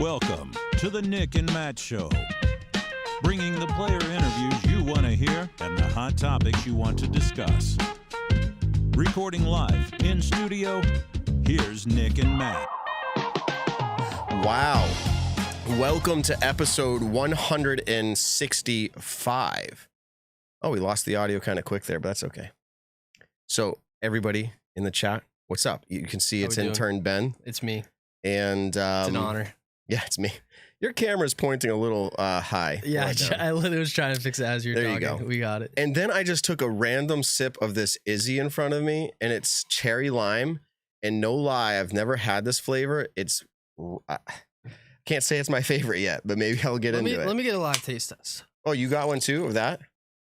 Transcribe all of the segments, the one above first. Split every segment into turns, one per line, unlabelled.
Welcome to the Nick and Matt Show, bringing the player interviews you want to hear and the hot topics you want to discuss. Recording live in studio, here's Nick and Matt.
Wow. Welcome to episode 165. Oh, we lost the audio kind of quick there, but that's okay. So, everybody in the chat, what's up? You can see it's intern Ben.
It's me.
And
it's an honor.
Yeah, it's me. Your camera's pointing a little high.
Yeah, right I literally was trying to fix it as you're talking.
There you go.
We got it.
And then I just took a random sip of this Izzy in front of me, and it's cherry lime. And no lie, I've never had this flavor. It's can't say it's my favorite yet, but maybe I'll get into it.
Let me get a live taste test.
Oh, you got one too of that?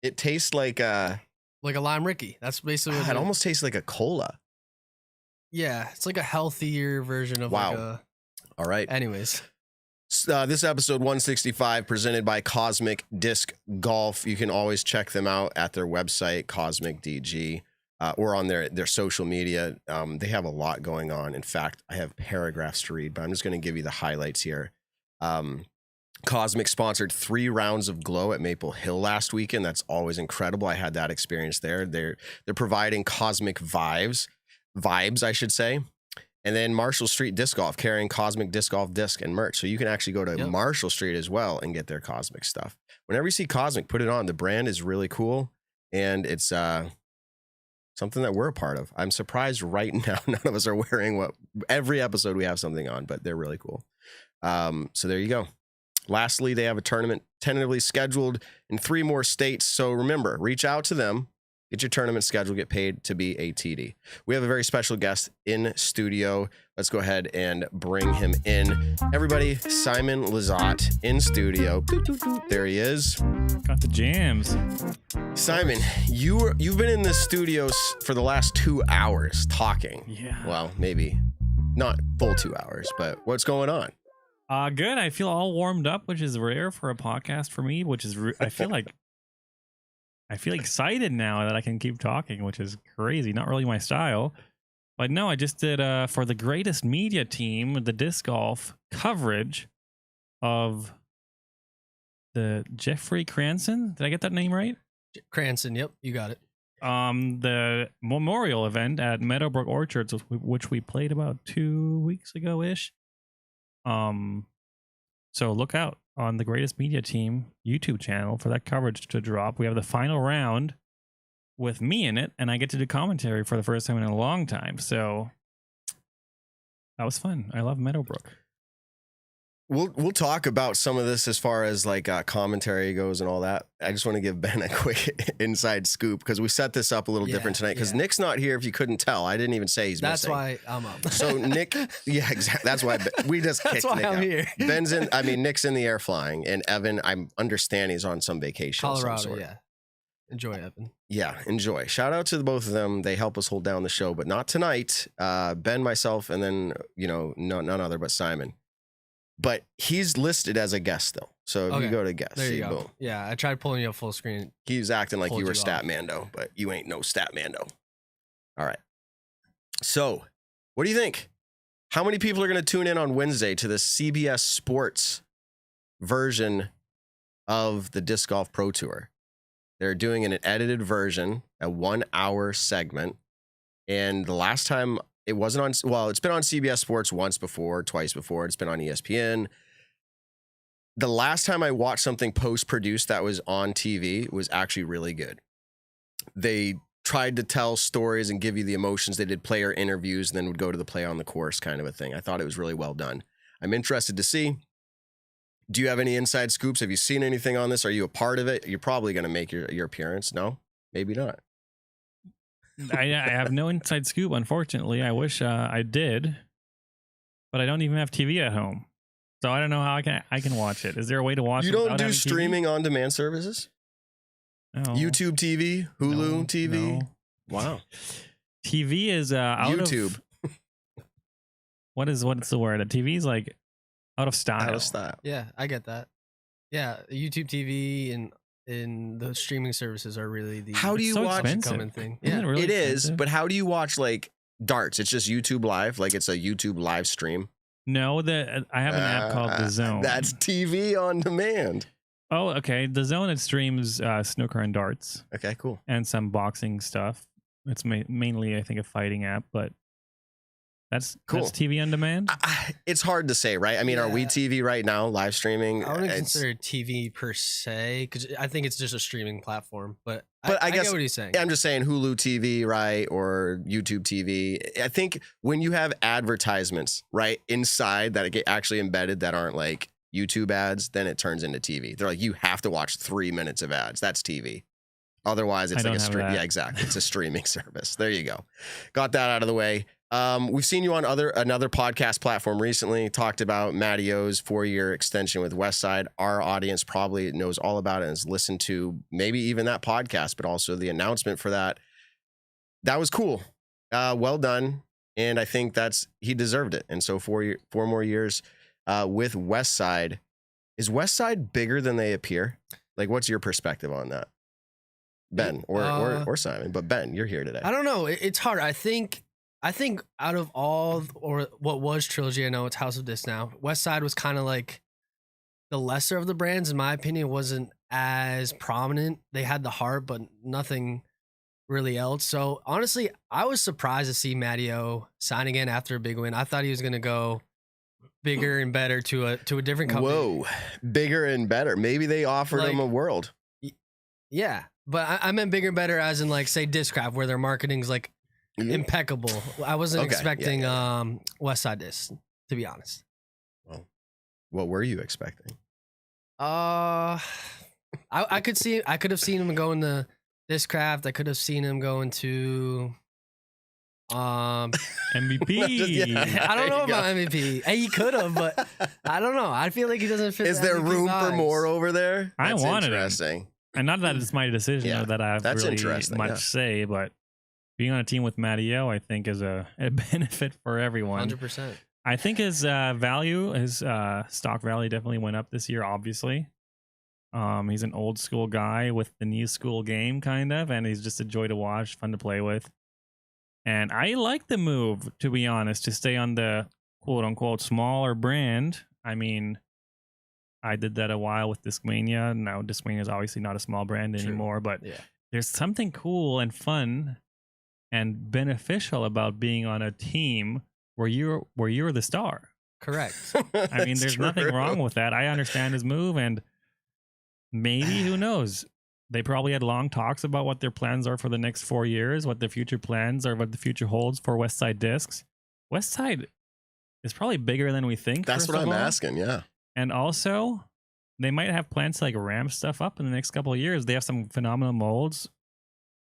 It tastes like a
lime Ricky. That's basically what
it almost tastes like a cola.
Yeah, it's like a healthier version of like a...
All right.
Anyways.
This episode 165 presented by Cosmic Disc Golf. You can always check them out at their website, Cosmic DG, or on their social media. They have a lot going on. In fact, I have paragraphs to read, but I'm just going to give you the highlights here. Cosmic sponsored 3 rounds of glow at Maple Hill last weekend. That's always incredible. I had that experience there. They're providing Cosmic vibes, I should say. And then Marshall Street Disc Golf, carrying Cosmic Disc Golf disc and merch. So you can actually go to Marshall Street as well and get their Cosmic stuff. Whenever you see Cosmic, put it on. The brand is really cool, and it's something that we're a part of. I'm surprised right now none of us are wearing what every episode we have something on, but they're really cool. So there you go. Lastly, they have a tournament tentatively scheduled in 3 more states. So remember, reach out to them. Get your tournament schedule, get paid to be a TD. We have a very special guest in studio. Let's go ahead and bring him in. Everybody, Simon Lizotte in studio. There he is.
Got the jams.
Simon, you've been in the studios for the last 2 hours talking.
Yeah.
Well, maybe not full 2 hours, but what's going on?
Good. I feel all warmed up, which is rare for a podcast for me, which is, I feel excited now that I can keep talking, which is crazy. Not really my style. But no, I just did for the greatest media team, the disc golf coverage of the Jeffrey Cranston. Did I get that name right?
Cranston, yep, you got it.
The memorial event at Meadowbrook Orchards, which we played about 2 weeks ago-ish. So look out on the Greatest Media Team YouTube channel for that coverage to drop. We have the final round with me in it, and I get to do commentary for the first time in a long time. So that was fun. I love Meadowbrook.
We'll talk about some of this as far as like commentary goes and all that. I just want to give Ben a quick inside scoop because we set this up a little different tonight because Nick's not here. If you couldn't tell, I didn't even say he's
That's
missing.
why I'm up.
So Nick, yeah, exactly. That's why we just kicked Nick out.
Here.
Ben's in. I mean, Nick's in the air flying, and Evan, I understand he's on some vacation.
Colorado,
of some sort.
yeah. Enjoy, Evan.
Yeah, enjoy. Shout out to the both of them. They help us hold down the show, but not tonight. Ben, myself, and then none other but Simon. But he's listed as a guest still. So if you go to guest,
there you go.
Boom.
Yeah, I tried pulling you up full screen.
He was acting like you were Statmando, but you ain't no Statmando. All right. So what do you think? How many people are going to tune in on Wednesday to the CBS Sports version of the Disc Golf Pro Tour? They're doing an edited version, a 1-hour segment. And the last time it wasn't on, well, it's been on CBS Sports once before, twice before. It's been on ESPN. The last time I watched something post-produced that was on TV was actually really good. They tried to tell stories and give you the emotions. They did player interviews and then would go to the play on the course kind of a thing. I thought it was really well done. I'm interested to see. Do you have any inside scoops? Have you seen anything on this? Are you a part of it? You're probably going to make your appearance. No? Maybe not.
I have no inside scoop, unfortunately. I wish I did, but I don't even have TV at home, so I don't know how I can watch it. Is there a way to watch?
You don't do streaming on demand services?
No.
YouTube TV, Hulu TV.
No.
Wow.
TV is out
YouTube.
of what's the word? TV is like out of style.
Out of style.
Yeah, I get that. Yeah, YouTube TV and the streaming services are really the
how do you watch
common thing.
Yeah, really
it is. But how do you watch like darts? It's just YouTube Live, like it's a YouTube live stream.
No, I have an app called The Zone.
That's TV on demand.
Oh, okay. The Zone, it streams snooker and darts
Okay, cool.
and some boxing stuff. It's mainly, I think, a fighting app, but that's
Cool.
That's TV on demand.
It's hard to say, right? I mean, are we TV right now, live streaming?
I wouldn't consider it TV per se, because I think it's just a streaming platform. But I
guess
get what he's saying.
I'm just saying Hulu TV, right, or YouTube TV. I think when you have advertisements, right, inside that get actually embedded that aren't like YouTube ads, then it turns into TV. They're like, you have to watch 3 minutes of ads. That's TV. Otherwise, it's like a stream. Yeah, exactly. It's a streaming service. There you go. Got that out of the way. We've seen you on another podcast platform recently. Talked about Matty O's 4-year extension with Westside. Our audience probably knows all about it and has listened to maybe even that podcast, but also the announcement for that. That was cool. Well done, and I think he deserved it. And so 4 more years with Westside. Is Westside bigger than they appear? Like, what's your perspective on that, Ben or Simon? But Ben, you're here today.
I don't know. It's hard. I think out of all, or what was Trilogy, I know it's House of Disc now, Westside was kind of like the lesser of the brands, in my opinion. It wasn't as prominent. They had the heart, but nothing really else. So honestly, I was surprised to see Matty O sign again after a big win. I thought he was going to go bigger and better to a different company.
Whoa, bigger and better. Maybe they offered him a world.
Yeah, but I meant bigger and better as in, like, say Discraft, where their marketing's like impeccable. I wasn't expecting Westside Disc, to be honest.
Well, what were you expecting?
I could have seen him go into Discraft. I could have seen him go into
MVP.
I don't know about MVP. He could have, but I don't know. I feel like he doesn't fit.
Is there
MVP
room
vibes.
for more over there?
I wanted
interesting.
And not that it's my decision or that I have
that's
really
interesting,
much say, but being on a team with Matty O, I think, is a benefit for everyone.
100%.
I think his stock value definitely went up this year, obviously. He's an old school guy with the new school game, kind of, and he's just a joy to watch, fun to play with. And I like the move, to be honest, to stay on the quote-unquote smaller brand. I mean, I did that a while with Discmania. Now, Discmania is obviously not a small brand anymore, but there's something cool and fun and beneficial about being on a team where you're the star.
Correct.
I mean, there's nothing wrong with that. I understand his move, and maybe, who knows? They probably had long talks about what their plans are for the next 4 years, what the future plans are, what the future holds for Westside Discs. Westside is probably bigger than we think.
That's what I'm asking, yeah.
And also, they might have plans to like ramp stuff up in the next couple of years. They have some phenomenal molds.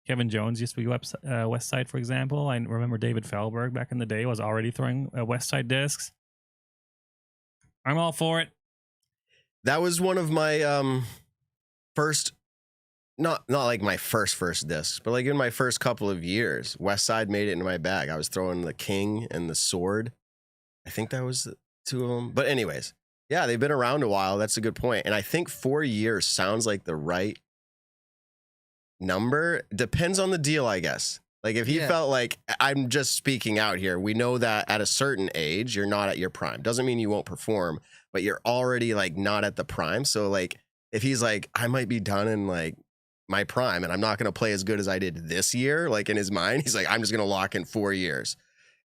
Kevin Jones used to be Westside, for example. I remember David Fellberg back in the day was already throwing Westside discs. I'm all for it.
That was one of my first, not like my first discs, but like in my first couple of years, Westside made it into my bag. I was throwing the King and the Sword. I think that was the two of them. But anyways, yeah, they've been around a while. That's a good point. And I think 4 years sounds like the right number. Depends on the deal, I guess. Like if he felt like, I'm just speaking out here, we know that at a certain age, you're not at your prime. Doesn't mean you won't perform, but you're already like not at the prime. So like if he's like, I might be done in like my prime and I'm not going to play as good as I did this year, like in his mind, he's like, I'm just going to lock in 4 years.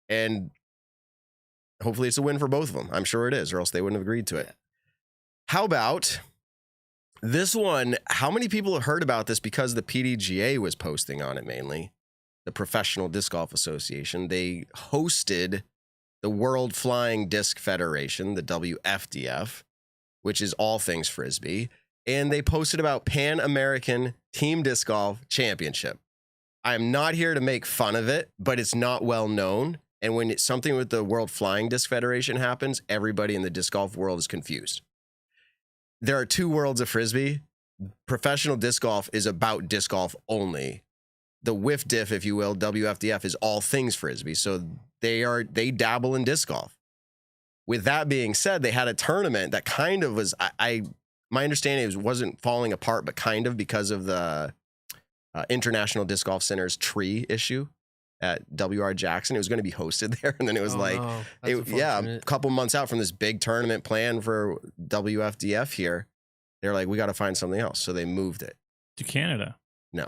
And hopefully it's a win for both of them. I'm sure it is, or else they wouldn't have agreed to it. How about this one? How many people have heard about this because the PDGA was posting on it mainly? The Professional Disc Golf Association. They hosted the World Flying Disc Federation, the WFDF, which is all things Frisbee. And they posted about Pan American Team Disc Golf Championship. I'm not here to make fun of it, but it's not well known. And when it's something with the World Flying Disc Federation happens, everybody in the disc golf world is confused. There are two worlds of Frisbee. Professional disc golf is about disc golf only. The WIF Diff, if you will, WFDF, is all things Frisbee. So they dabble in disc golf. With that being said, they had a tournament that kind of was, my understanding wasn't falling apart, but kind of because of the International Disc Golf Center's tree issue at WR Jackson. It was going to be hosted there, and then it was
no. That's
a
unfortunate.
couple months out from this big tournament plan for WFDF here. They're like, we got to find something else, so they moved it.
To Canada.
No,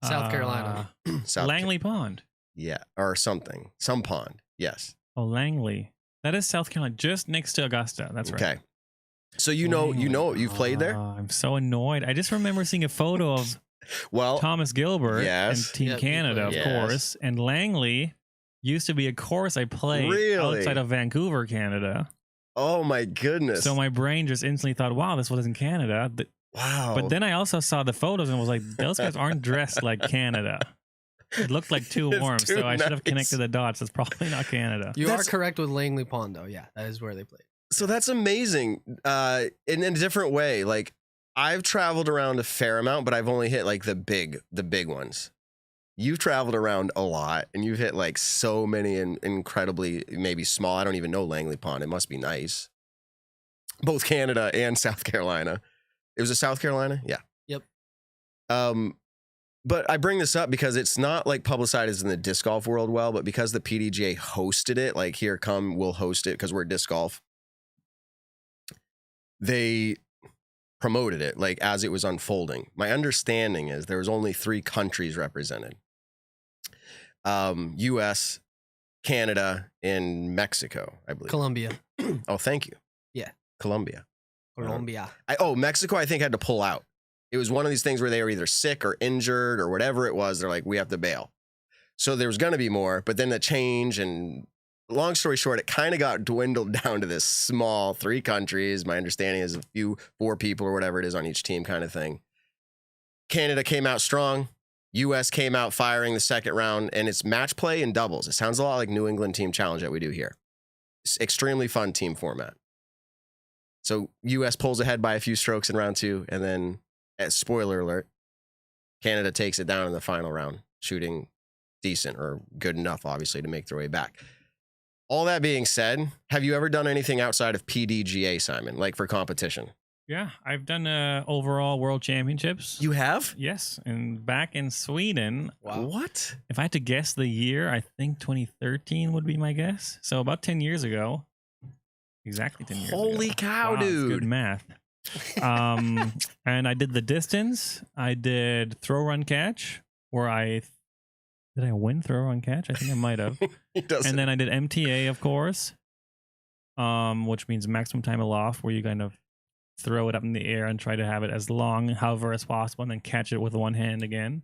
South Carolina.
Langley Pond.
Yeah, or something, some pond. Yes.
Oh, Langley. That is South Carolina, just next to Augusta. That's right.
Okay. So you know, you've played there.
I'm so annoyed. I just remember seeing a photo of
Well,
Thomas Gilbert
yes.
and Team
Yep,
Canada, of
yes.
course. And Langley used to be a course I played
Really?
outside of Vancouver, Canada.
oh my goodness.
So my brain just instantly thought, wow, this was in Canada.
wow.
But then I also saw the photos and was like, those guys aren't dressed like Canada. It looked like too
It's
warm,
too
so I should have
nice.
connected the dots. It's probably not Canada.
You
That's-
are correct with Langley Pond, though. Yeah, that is where they played.
So that's amazing. In a different way, like I've traveled around a fair amount, but I've only hit like the big ones. You've traveled around a lot, and you've hit like so many and incredibly maybe small. I don't even know Langley Pond. It must be nice. Both Canada and South Carolina. It was a South Carolina, yeah.
Yep.
But I bring this up because it's not like publicized in the disc golf world well, but because the PDGA hosted it, like here come, we'll host it because we're disc golf. They promoted it like as it was unfolding. My understanding is there was only 3 countries represented. US, Canada, and Mexico, I believe.
Colombia.
Oh, thank you.
Yeah.
Colombia.
Colombia.
Mexico, I think, had to pull out. It was one of these things where they were either sick or injured or whatever it was. They're like, we have to bail. So there was going to be more, but then the change, and long story short, it kind of got dwindled down to this small 3 countries. My understanding is 4 people or whatever it is on each team kind of thing. Canada came out strong. US came out firing the second round, and it's match play and doubles. It sounds a lot like New England Team Challenge that we do here. It's extremely fun team format. So US pulls ahead by a few strokes in round 2, and then, spoiler alert, Canada takes it down in the final round, shooting decent or good enough, obviously, to make their way back. All that being said, have you ever done anything outside of PDGA, Simon, like for competition?
Yeah, I've done overall world championships.
You have?
Yes, and back in Sweden.
Wow.
What?
If I had to guess the year, I think 2013 would be my guess. So about 10 years ago. Exactly 10 years ago.
Holy cow,
Wow, that's
dude.
good math. And I did the distance. I did throw, run, catch, where did I win throw, run, catch? I think I might have.
He doesn't.
And then I did MTA, of course, which means maximum time aloft, where you kind of throw it up in the air and try to have it as long, hover as possible, and then catch it with one hand again.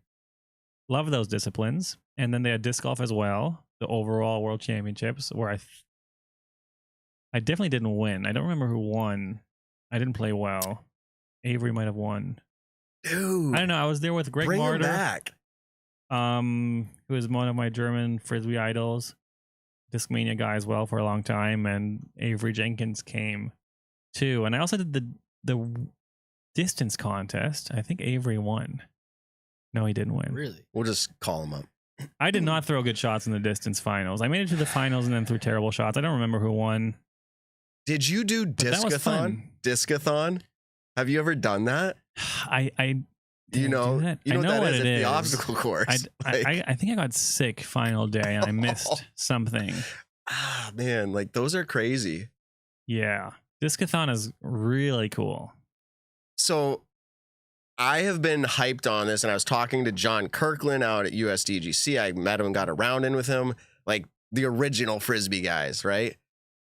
Love those disciplines. And then they had disc golf as well, the overall world championships, where I definitely didn't win. I don't remember who won. I didn't play well. Avery might have won.
Dude.
I don't know. I was there with Greg
Bring him
Marder,
back.
who is one of my German Frisbee idols, Discmania guy as well for a long time, and Avery Jenkins came too. And I also did the distance contest. I think Avery won. No, he didn't win.
Really?
We'll just call him up.
I did not throw good shots in the distance finals. I made it to the finals and then threw terrible shots. I don't remember who won.
Did you do
that was
discathon?
fun.
Discathon? Have you ever done that?
I
You know,
that.
you know
I know
what
what
that
it
is?
is.
The obstacle course.
I think I got sick final day and I missed something.
Man, like those are crazy.
Yeah. Discathon is really cool.
So I have been hyped on this, and I was talking to John Kirkland out at USDGC. I met him and got a round in with him, like the original Frisbee guys, right?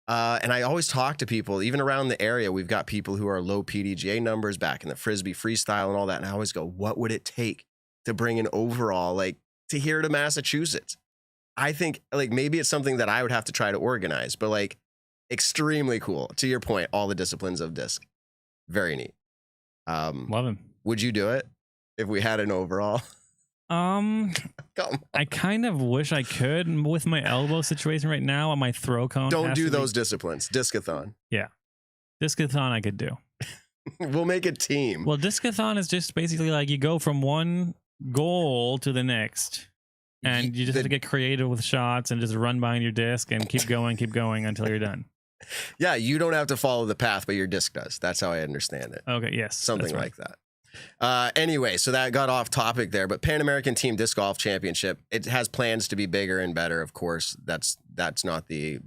And I always talk to people, even around the area, we've got people who are low PDGA numbers back in the Frisbee freestyle and all that. And I always go, what would it take to bring an overall, like to here to Massachusetts? I think like maybe it's something that I would have to try to organize, but like extremely cool. To your point, all the disciplines of disc. Very neat.
Love him.
Would you do it if we had an overall? Come on.
I kind of wish I could with my elbow situation right now on my throw cone.
Don't
has
do
to be-
those disciplines. Discathon.
Discathon I could do.
We'll make a team.
Well, discathon is just basically like you go from one goal to the next. And you just have to get creative with shots and just run behind your disc and keep going until you're done.
Yeah, you don't have to follow the path, but your disc does. That's how I understand it.
Okay, yes.
Something
that's right.
like that. Anyway, so that got off topic there, but Pan American Team Disc Golf Championship, it has plans to be bigger and better. Of course, that's not the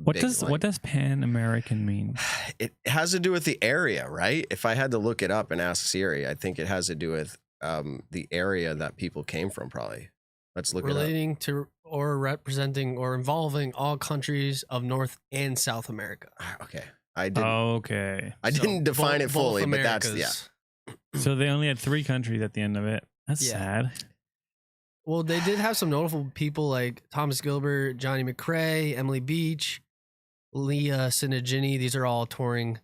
What
big,
does Pan American mean?
It has to do with the area, right? If I had to look it up and ask Siri, I think it has to do with the area that people came from. Probably. Let's look
relating to or representing or involving all countries of North and South America.
Okay, I didn't.
Okay.
I didn't define it fully, but that's
So they only had 3 countries at the end of it. That's sad.
Well, they did have some notable people like Thomas Gilbert, Johnny McRae, Emily Beach, Leah Sinagini. These are all touring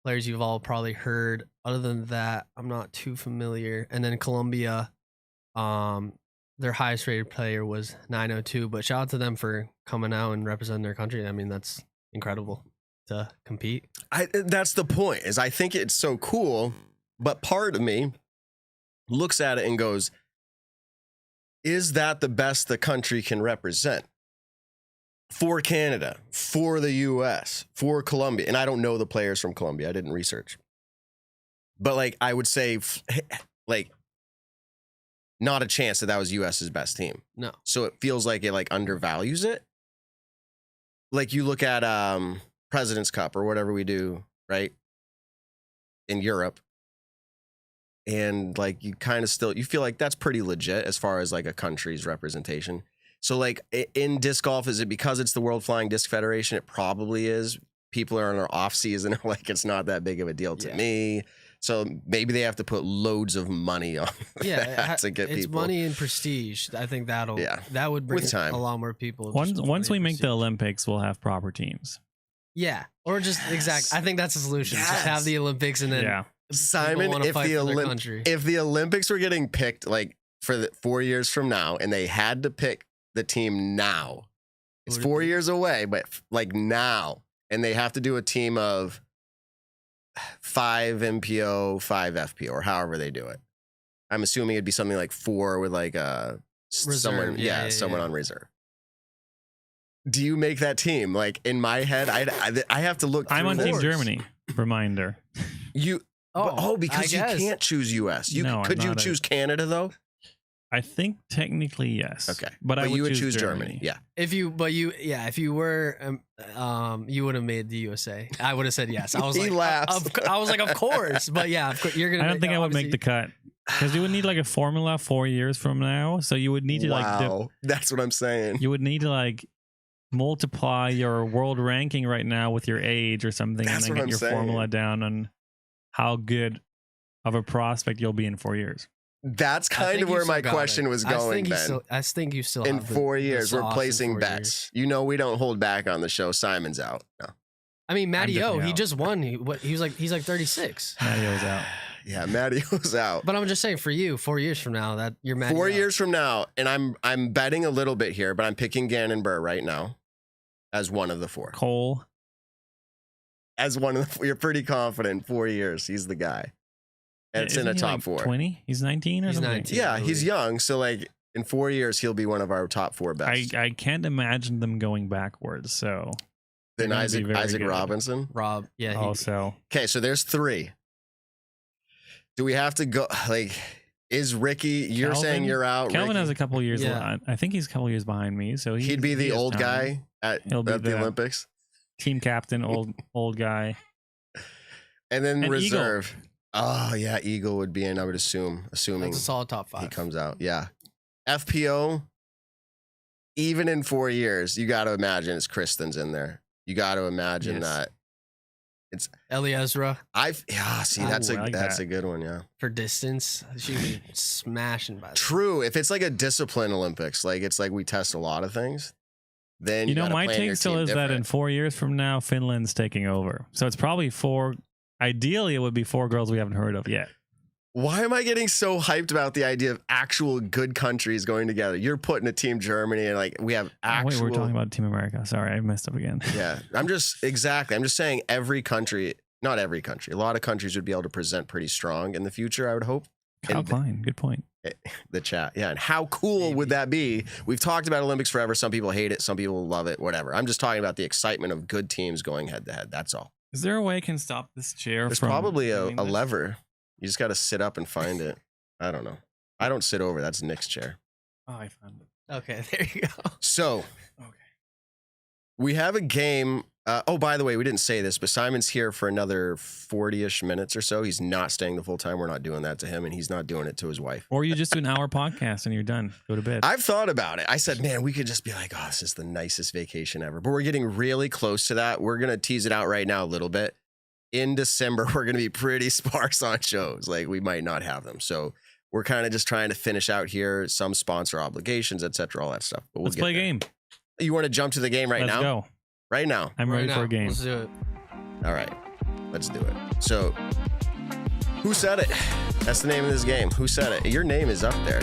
players you've all probably heard. Other than that, I'm not too familiar. And then Colombia, their highest rated player was 902. But shout out to them for coming out and representing their country. I mean, that's incredible to compete.
That's the point. Is I think it's so cool, but part of me looks at it and goes, is that the best the country can represent? For Canada, for the US, for Colombia. And I don't know the players from Colombia. I didn't research. But like, I would say, like, not a chance that was US's best team.
No.
So it feels like it like undervalues it. Like you look at President's Cup or whatever we do, right? In Europe. And like you kind of still, you feel like that's pretty legit as far as like a country's representation. So like in disc golf, is it because it's the World Flying Disc Federation? It probably is. People are in their off season, like it's not that big of a deal to me. So maybe they have to put loads of money on that to get
it's
people.
money and prestige. I think that would bring a lot more people.
Once we make the Olympics, we'll have proper teams.
Yeah, or just I think that's the solution. Just have the Olympics and then
Simon, if the Olympics were getting picked like for 4 years from now, and they had to pick the team now, it's 4 years away, but like now, and they have to do a team of 5 MPO, 5 FPO, or however they do it. I'm assuming it'd be something like 4 with like someone on reserve. Do you make that team? Like in my head, I have to look.
I'm on Team Germany. Reminder.
Because you can't choose US. Could you choose Canada though?
I think technically yes.
Okay,
but
you would choose Germany. Yeah.
If you were, you would have made the USA. I would have said yes. I was
He laughs.
I was like, of course. But yeah, of course, you're gonna.
I don't think I would make the cut because you would need like a formula 4 years from now. So you would need to
that's what I'm saying.
You would need to like multiply your world ranking right now with your age or something, and then get your formula down on how good of a prospect you'll be in 4 years.
That's kind of where my question was going, Ben.
I think you still
in 4 years, we're placing bets. You know, we don't hold back on the show. Simon's out. No.
I mean, Matty O, he just won. He's like 36.
Matty O's out.
Yeah, Matty O's out.
But I'm just saying, for you, 4 years from now, that you're Matty
4 years from now, and I'm betting a little bit here, but I'm picking Gannon Burr right now as one of the 4.
Cole.
As one of the, you're pretty confident. 4 years, he's the guy. And it's in a top 4.
20? He's 19 or something?
19,
yeah, he's young. So like in 4 years, he'll be one of our top 4 best.
I can't imagine them going backwards. So
then Isaac Robinson.
Rob, yeah.
Also.
Okay, so there's 3. Do we have to go like? Is Ricky? You're
Kelvin?
Saying you're out.
Kelvin
Ricky?
has a couple years. Yeah. I think he's a couple years behind me. So
he'd be the old guy at the Olympics.
Team captain, old guy.
And then reserve.
Eagle.
Oh yeah, Eagle would be in. I would assuming
that's a solid top 5.
He comes out. Yeah, FPO. Even in 4 years, you got to imagine it's Kristen's in there. You got to imagine that it's
Ellie Ezra.
That's a good one. Yeah,
for distance, she'd be smashing by.
True. If it's like a discipline Olympics, like it's like we test a lot of things. Then you know
my take still is that in 4 years from now, Finland's taking over. So it's probably 4. Ideally, it would be 4 girls we haven't heard of yet.
Why am I getting so hyped about the idea of actual good countries going together? You're putting a Team Germany and like we have actual.
Wait, we're talking about Team America. Sorry, I messed up again.
Yeah, I'm just saying every country, not every country, a lot of countries would be able to present pretty strong in the future, I would hope.
Kyle Klein, good point.
The chat. Yeah, and how cool would that be? We've talked about Olympics forever. Some people hate it, some people love it, whatever. I'm just talking about the excitement of good teams going head to head. That's all.
Is there a way I can stop this chair?
There's probably a lever You just got to sit up and find it. I don't know. I don't sit over. That's Nick's chair.
Oh, I found it.
Okay, there you go.
So, we have a game. Oh, by the way, we didn't say this, but Simon's here for another 40-ish minutes or so. He's not staying the full time. We're not doing that to him, and he's not doing it to his wife.
Or you just do an hour podcast and you're done. Go to bed.
I've thought about it. I said, man, we could just be like, oh, this is the nicest vacation ever. But we're getting really close to that. We're going to tease it out right now a little bit. In December, we're going to be pretty sparse on shows. Like, we might not have them. So we're kind of just trying to finish out here, some sponsor obligations, etc., all that stuff. But
Let's play a game.
You want to jump to the game right now?
Let's go.
Right now.
I'm ready for a game.
Let's do it.
All right, let's do it. So, who said it? That's the name of this game. Who said it? Your name is up there.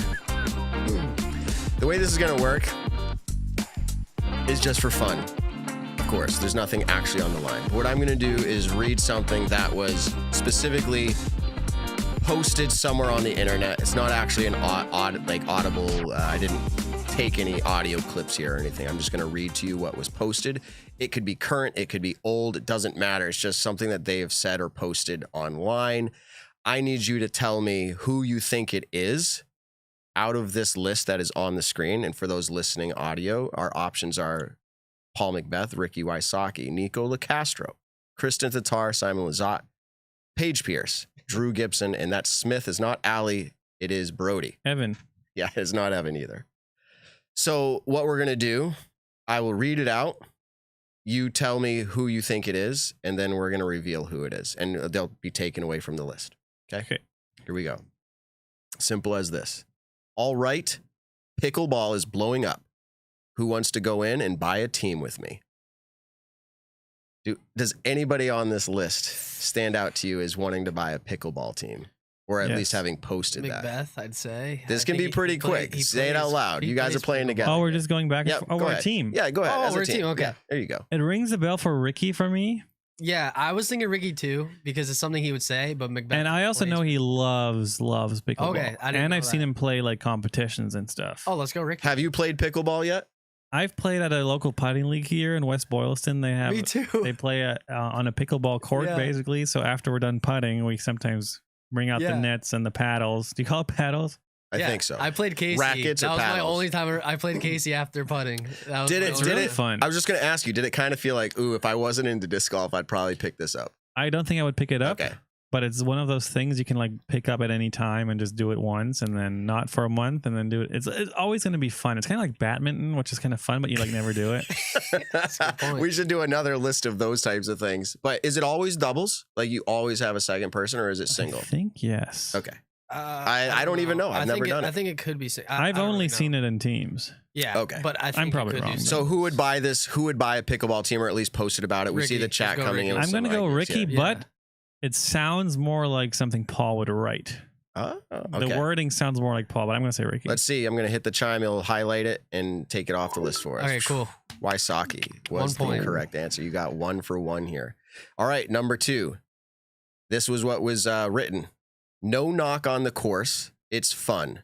The way this is going to work is just for fun. Of course, there's nothing actually on the line. What I'm going to do is read something that was specifically posted somewhere on the internet. It's not actually an audible. I didn't take any audio clips here or anything. I'm just going to read to you what was posted. It could be current, it could be old, it doesn't matter. It's just something that they have said or posted online. I need you to tell me who you think it is out of this list that is on the screen. And for those listening audio, our options are Paul Macbeth, Ricky Wysocki, Nico LaCastro, Kristen Tatar, Simon Lizotte, Paige Pierce, Drew Gibson, and that Smith is not Allie, it is Brody.
Evan.
Yeah, it's not Evan either. So what we're going to do, I will read it out. You tell me who you think it is, and then we're going to reveal who it is. And they'll be taken away from the list. Okay? Here we go. Simple as this. All right, pickleball is blowing up. Who wants to go in and buy a team with me? Does anybody on this list stand out to you as wanting to buy a pickleball team? Or at least having posted
Macbeth, I'd say.
This can be pretty quick. Say it out loud. You guys are playing together.
Oh, we're just going back and forth. Oh, we're a team.
Yeah, go ahead.
Oh, we're a team. Okay.
Yeah, there you go.
It rings a bell for Ricky for me.
Yeah, I was thinking Ricky too, because it's something he would say, but Macbeth.
And I also know he loves pickleball.
Okay,
and I've seen him play like competitions and stuff.
Oh, let's go, Ricky.
Have you played pickleball yet?
I've played at a local putting league here in West Boylston. They have.
Me too.
They play on a pickleball court, basically. So after we're done putting, we sometimes bring out the nets and the paddles. Do you call it paddles?
I think so.
I played Casey.
Rackets
that
or
was
paddles?
my only time I played Casey after putting. That was
It's
really fun.
I was just going to ask you, did it kind of feel like, ooh, if I wasn't into disc golf, I'd probably pick this up?
I don't think I would pick it up.
Okay.
But it's one of those things you can like pick up at any time and just do it once and then not for a month and then do it. It's always going to be fun. It's kind of like badminton, which is kind of fun, but you like never do it.
That's a good point.
We should do another list of those types of things. But is it always doubles? Like you always have a second person, or is it single?
I think yes.
Okay. I don't even know. I've never done it.
I think it could be.
I've only seen it in teams.
Yeah.
Okay.
But I think
I'm probably
it could
wrong.
do
So who would buy this? Who would buy a pickleball team, or at least posted about it? We
Ricky.
see the chat
Let's go
coming in.
Ricky.
with
I'm going to
some
go
ideas.
Ricky,
Yeah.
but it sounds more like something Paul would write.
Oh,
The
okay.
wording sounds more like Paul, but I'm going to say Ricky.
Let's see. I'm going to hit the chime. It'll highlight it and take it off the list for us.
Okay, cool.
Wysocki was
1
the
point.
correct answer. You got 1 for 1 here. All right, number 2. This was what was written. No knock on the course. It's fun.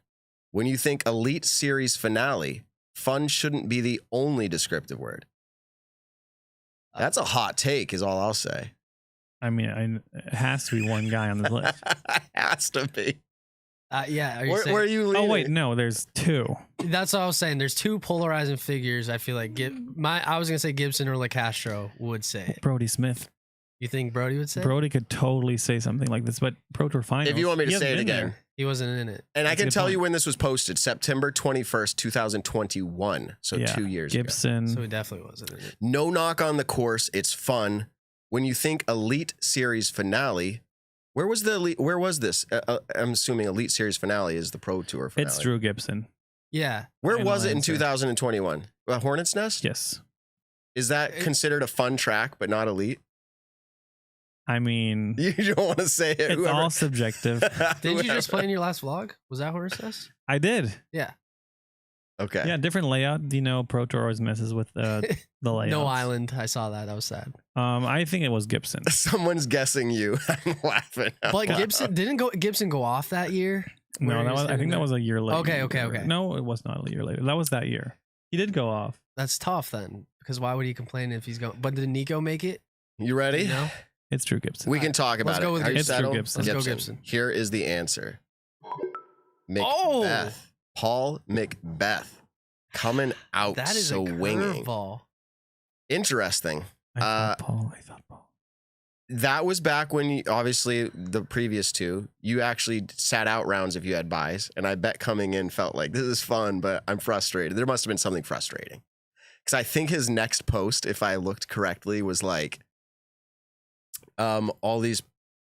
When you think Elite Series finale, fun shouldn't be the only descriptive word. That's a hot take, is all I'll say.
I mean, it has to be one guy on the list.
Has to be.
Yeah. Are you
Where
saying,
are you leaning?
Oh, wait, no, there's 2.
That's what I was saying. There's 2 polarizing figures. I feel like I was gonna say Gibson or LaCastro would say it.
Brody Smith.
You think Brody would say it?
Brody could totally say something like this, but Pro Tour Finals.
If you want me to
he
say it
hasn't been
again.
there.
He wasn't in it.
And I
That's a
can
good
tell you
point.
when this was posted, September 21st, 2021. So 2 years ago.
Gibson.
So he definitely wasn't in it.
No knock on the course. It's fun. When you think Elite Series finale, where was the Elite? Where was this? I'm assuming Elite Series finale is the Pro Tour finale.
It's Drew Gibson.
Yeah.
Where
Final
was it in
answer.
2021? Hornet's Nest?
Yes.
Is that considered a fun track, but not elite?
I mean,
You don't want to say it.
it's
whoever-
all subjective.
Didn't you just
whoever.
play in your last vlog? Was that Horse Nest?
I did.
Yeah.
Okay.
Yeah, different layout. You know, Pro Tour always messes with the layout.
No Island. I saw that. That was sad.
I think it was Gibson.
Someone's guessing you. I'm laughing.
But Gibson go off that year?
No,
Where
that
you're
was. I
sitting
think that
there?
was a year later.
Okay.
No, it was not a year later. That was that year. He did go off.
That's tough then, because why would he complain if he's going? But did Nico make it?
You ready?
No.
It's Drew Gibson.
We can talk about
Let's go
it.
with
Are you
Gibson. It's Drew
settled?
Gibson.
Let's go Gibson.
Here is the answer. Macbeth.
Oh!
Paul Macbeth coming out
That is
swinging.
a curveball.
Interesting.
I thought Paul.
That was back when, obviously, the previous two, you actually sat out rounds if you had buys. And I bet coming in felt like, this is fun, but I'm frustrated. There must have been something frustrating. Because I think his next post, if I looked correctly, was like, all these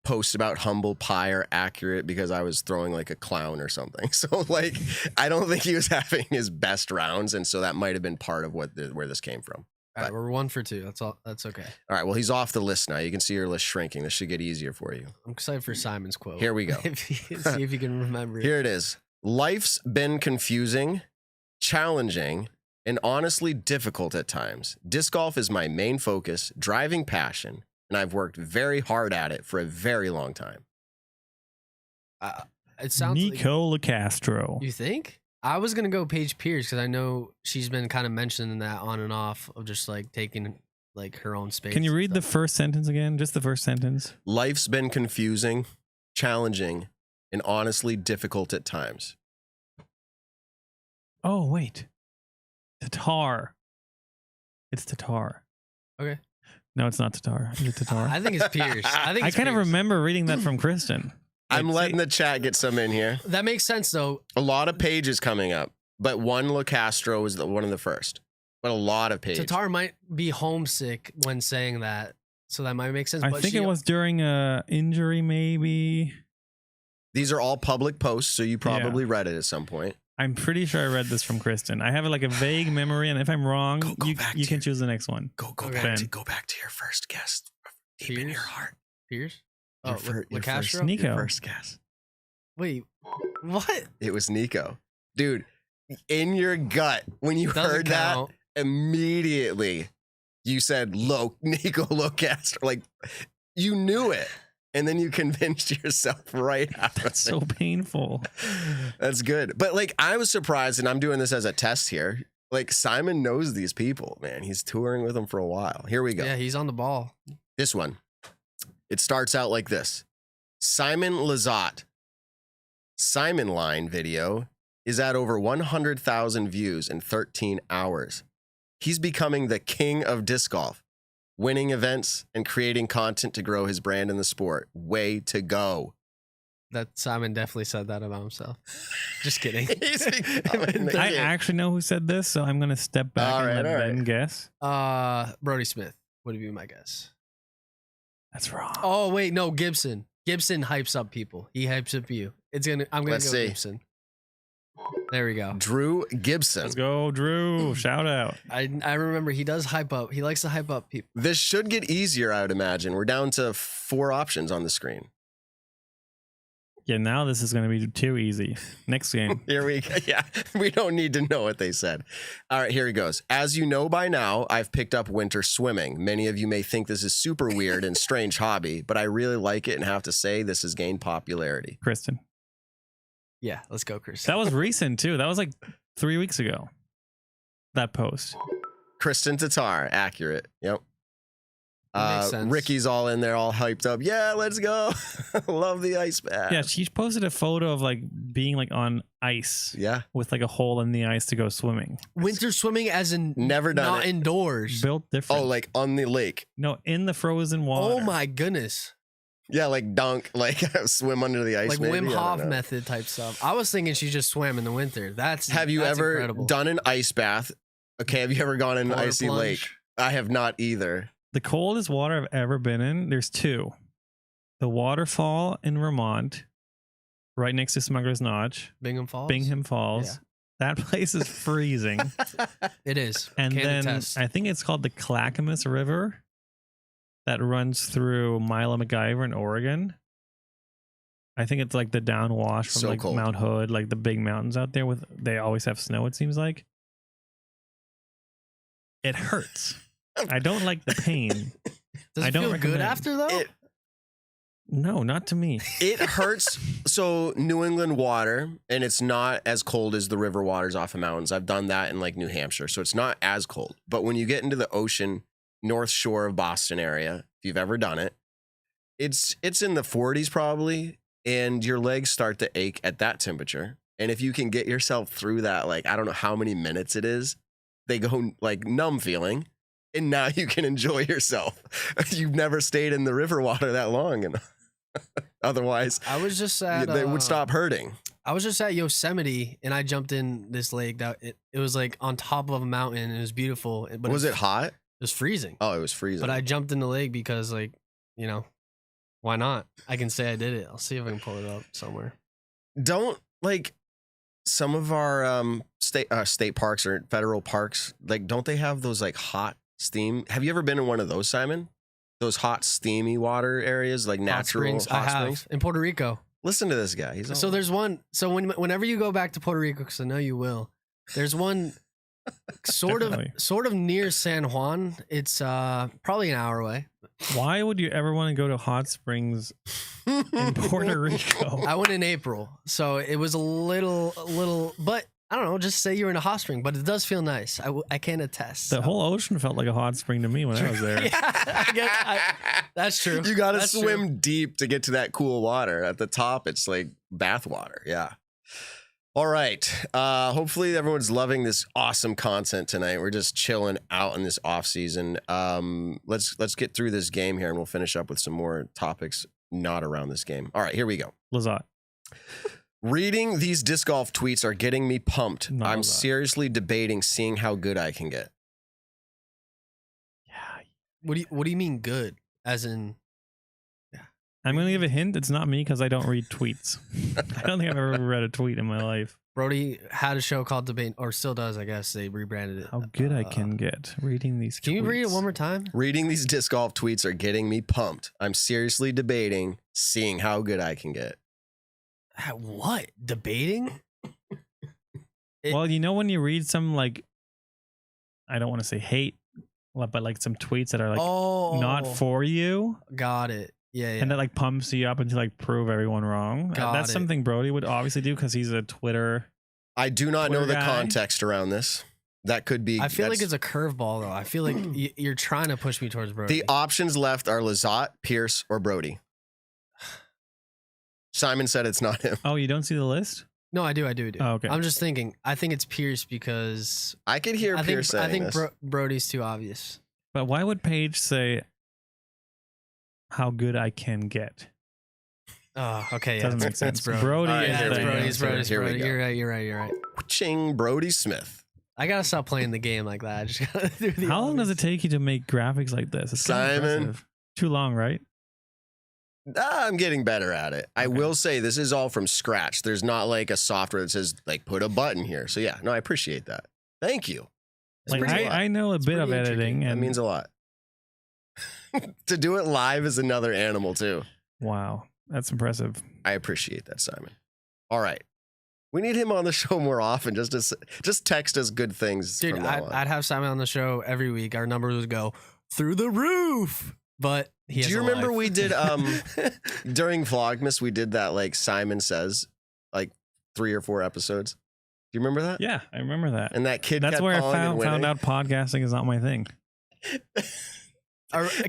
posts about humble pie are accurate because I was throwing like a clown or something. So, like, I don't think he was having his best rounds. And so that might have been part of where this came from.
All right, we're 1 for 2. That's all. That's okay.
All right, well, he's off the list now. You can see your list shrinking. This should get easier for you.
I'm excited for Simon's quote.
Here we go.
See if you can remember it.
Here it is. Life's been confusing, challenging, and honestly difficult at times. Disc golf is my main focus, driving passion, and I've worked very hard at it for a very long time.
It sounds
Nico LaCastro.
You think? I was gonna go Paige Pierce because I know she's been kind of mentioning that on and off of just like taking like her own space.
Can you
and
read the
stuff.
first sentence again? Just the first sentence.
Life's been confusing, challenging, and honestly difficult at times.
Oh, wait. Tatar. It's Tatar.
Okay.
No, it's not Tatar. Is it Tatar?
I think it's Pierce.
I kind of remember reading that from Kristen.
I'm letting the chat get some in here.
That makes sense though.
A lot of pages coming up, but one LaCastro was one of the first. But a lot of pages.
Tatar might be homesick when saying that, so that might make sense.
I
but
think it was during a injury, maybe.
These are all public posts, so you probably read it at some point.
I'm pretty sure I read this from Kristen. I have like a vague memory, and if I'm wrong, you can choose the next one.
Go
Okay.
back to your first guess. Deep in your heart.
Pierce.
Your
Oh,
fir- your
LaCastro?
first-
Nico.
Your first guess.
Wait, what?
It was Nico. Dude, in your gut, when you
Doesn't
heard
count.
that, immediately you said Nico LaCastro. Like, you knew it. And then you convinced yourself right after.
That's so painful.
That's good. But like, I was surprised, and I'm doing this as a test here. Like, Simon knows these people, man. He's touring with them for a while. Here we go.
Yeah, he's on the ball.
This one. It starts out like this. Simon Lizotte. Simon Line video is at over 100,000 views in 13 hours. He's becoming the king of disc golf, winning events and creating content to grow his brand in the sport. Way to go.
That Simon definitely said that about himself. Just kidding.
He's becoming the
I
king.
actually know who said this, so I'm going to step back
All
and
right,
let
all right.
Ben guess.
Brody Smith would be my guess.
That's wrong.
Oh wait, no, Gibson. Gibson hypes up people. He hypes up you. I'm gonna
Let's
go
see.
Gibson. There we go.
Drew Gibson.
Let's go, Drew. Shout out.
I remember he does hype up. He likes to hype up people.
This should get easier, I would imagine. We're down to 4 options on the screen.
Yeah, now this is going to be too easy. Next game.
Here we go. Yeah, we don't need to know what they said. All right, here he goes. As you know by now, I've picked up winter swimming. Many of you may think this is super weird and strange hobby, but I really like it and have to say this has gained popularity.
Kristen.
Yeah, let's go, Chris.
That was recent, too. That was like 3 weeks ago. That post.
Kristen Tatar, accurate. Yep.
Makes sense.
Ricky's all in there, all hyped up. Yeah, let's go. Love the ice bath.
Yeah, she posted a photo of like being like on ice
Yeah.
with like a hole in the ice to go swimming.
Winter swimming as in
Never done
not
it.
indoors.
Built different.
Oh, like on the lake.
No, in the frozen water.
Oh my goodness.
Yeah, like dunk, like swim under the ice.
Like
maybe?
Wim
I don't
Hof
know.
method type stuff. I was thinking she just swam in the winter. That's
Have you
that's
ever
incredible.
done an ice bath? Okay, have you ever gone in an
Water
icy
plunge?
lake? I have not either.
The coldest water I've ever been in, there's 2. The waterfall in Vermont, right next to Smuggler's Notch,
Bingham Falls?
Bingham Falls.
Yeah.
That place is freezing.
It is.
And
Can
then
attest.
I think it's called the Clackamas River that runs through Milo MacGyver in Oregon. I think it's like the downwash from
So
like
cold.
Mount Hood, like the big mountains out there they always have snow, it seems like. It hurts. I don't like the pain.
Does
I
it
don't
feel good
recommend.
after though?
It
No, not to me.
it hurts. So New England water, and it's not as cold as the river waters off of mountains. I've done that in like New Hampshire, so it's not as cold. But when you get into the ocean, North Shore of Boston area, if you've ever done it, it's in the 40s probably, and your legs start to ache at that temperature. And if you can get yourself through that, like, I don't know how many minutes it is, they go like numb feeling, and now you can enjoy yourself. You've never stayed in the river water that long, and otherwise
I was just at
they would stop hurting.
I was just at Yosemite, and I jumped in this lake that it was like on top of a mountain, and it was beautiful. But
Was it hot?
It was freezing.
Oh, it was freezing.
But I jumped in the lake because, like, you know, why not? I can say I did it. I'll see if I can pull it up somewhere.
Don't, like, some of our state parks or federal parks, like, don't they have those like hot steam? Have you ever been in one of those, Simon? Those hot steamy water areas, like natural hot springs?
In Puerto Rico.
Listen to this guy.
So there's one. So whenever you go back to Puerto Rico, because I know you will, there's one sort of near San Juan. It's probably an hour away.
Why would you ever want to go to hot springs in Puerto Rico?
I went in April, so it was a little, but I don't know. Just say you're in a hot spring, but it does feel nice. I can attest.
The whole ocean felt like a hot spring to me when I was there.
That's true.
You got to swim deep to get to that cool water. At the top, it's like bath water. Yeah. All right. Hopefully everyone's loving this awesome content tonight. We're just chilling out in this off season. Let's get through this game here, and we'll finish up with some more topics not around this game. All right, here we go.
Lazat.
Reading these disc golf tweets are getting me pumped.
Not
I'm
Lazat.
seriously debating seeing how good I can get.
Yeah.
What do you mean good? As in,
I'm going to give a hint. It's not me because I don't read tweets. I don't think I've ever read a tweet in my life.
Brody had a show called Debate, or still does, I guess. They rebranded it.
How good I can get reading these tweets.
Can you read it one more time?
Reading these disc golf tweets are getting me pumped. I'm seriously debating seeing how good I can get.
What? Debating?
Well, you know when you read some, like, I don't want to say hate, but like some tweets that are like not for you.
Got it. Yeah.
And that like pumps you up and to like prove everyone wrong. That's something Brody would obviously do because he's a Twitter.
I do not know the
guy.
Context around this. That could be.
I feel like it's a curveball though. I feel like you're trying to push me towards Brody.
The options left are Lazat, Pierce, or Brody. Simon said it's not him.
Oh, you don't see the list?
No, I do.
Oh, okay.
I'm just thinking. I think it's Pierce because
I could hear Pierce saying
I think
this.
Brody's too obvious.
But why would Paige say how good I can get?
Oh, okay. Yeah,
Doesn't make sense.
Brody.
Brody
All right,
is
here we
the
go.
Brody's.
Here we go.
You're right.
Ching, Brody Smith.
I gotta stop playing the game like that. I just gotta do the
How long does it take you to make graphics like this? It's kind of
Simon.
impressive. Too long, right?
I'm getting better at it. I will say this is all from scratch. There's not like a software that says like put a button here. So yeah, no, I appreciate that. Thank you.
Like I know a bit of editing,
That
and
means a lot. To do it live is another animal too.
wow, that's impressive.
I appreciate that, Simon. All right. We need him on the show more often. Just text us good things.
Dude,
from now on.
I'd have Simon on the show every week. Our numbers would go through the roof. But he has
do you
a
remember
life.
we did during Vlogmas we did that like Simon Says like 3 or 4 episodes. Do you remember that?
Yeah, I remember that.
And that kid.
That's
kept
where I
calling and
found
winning.
out podcasting is not my thing.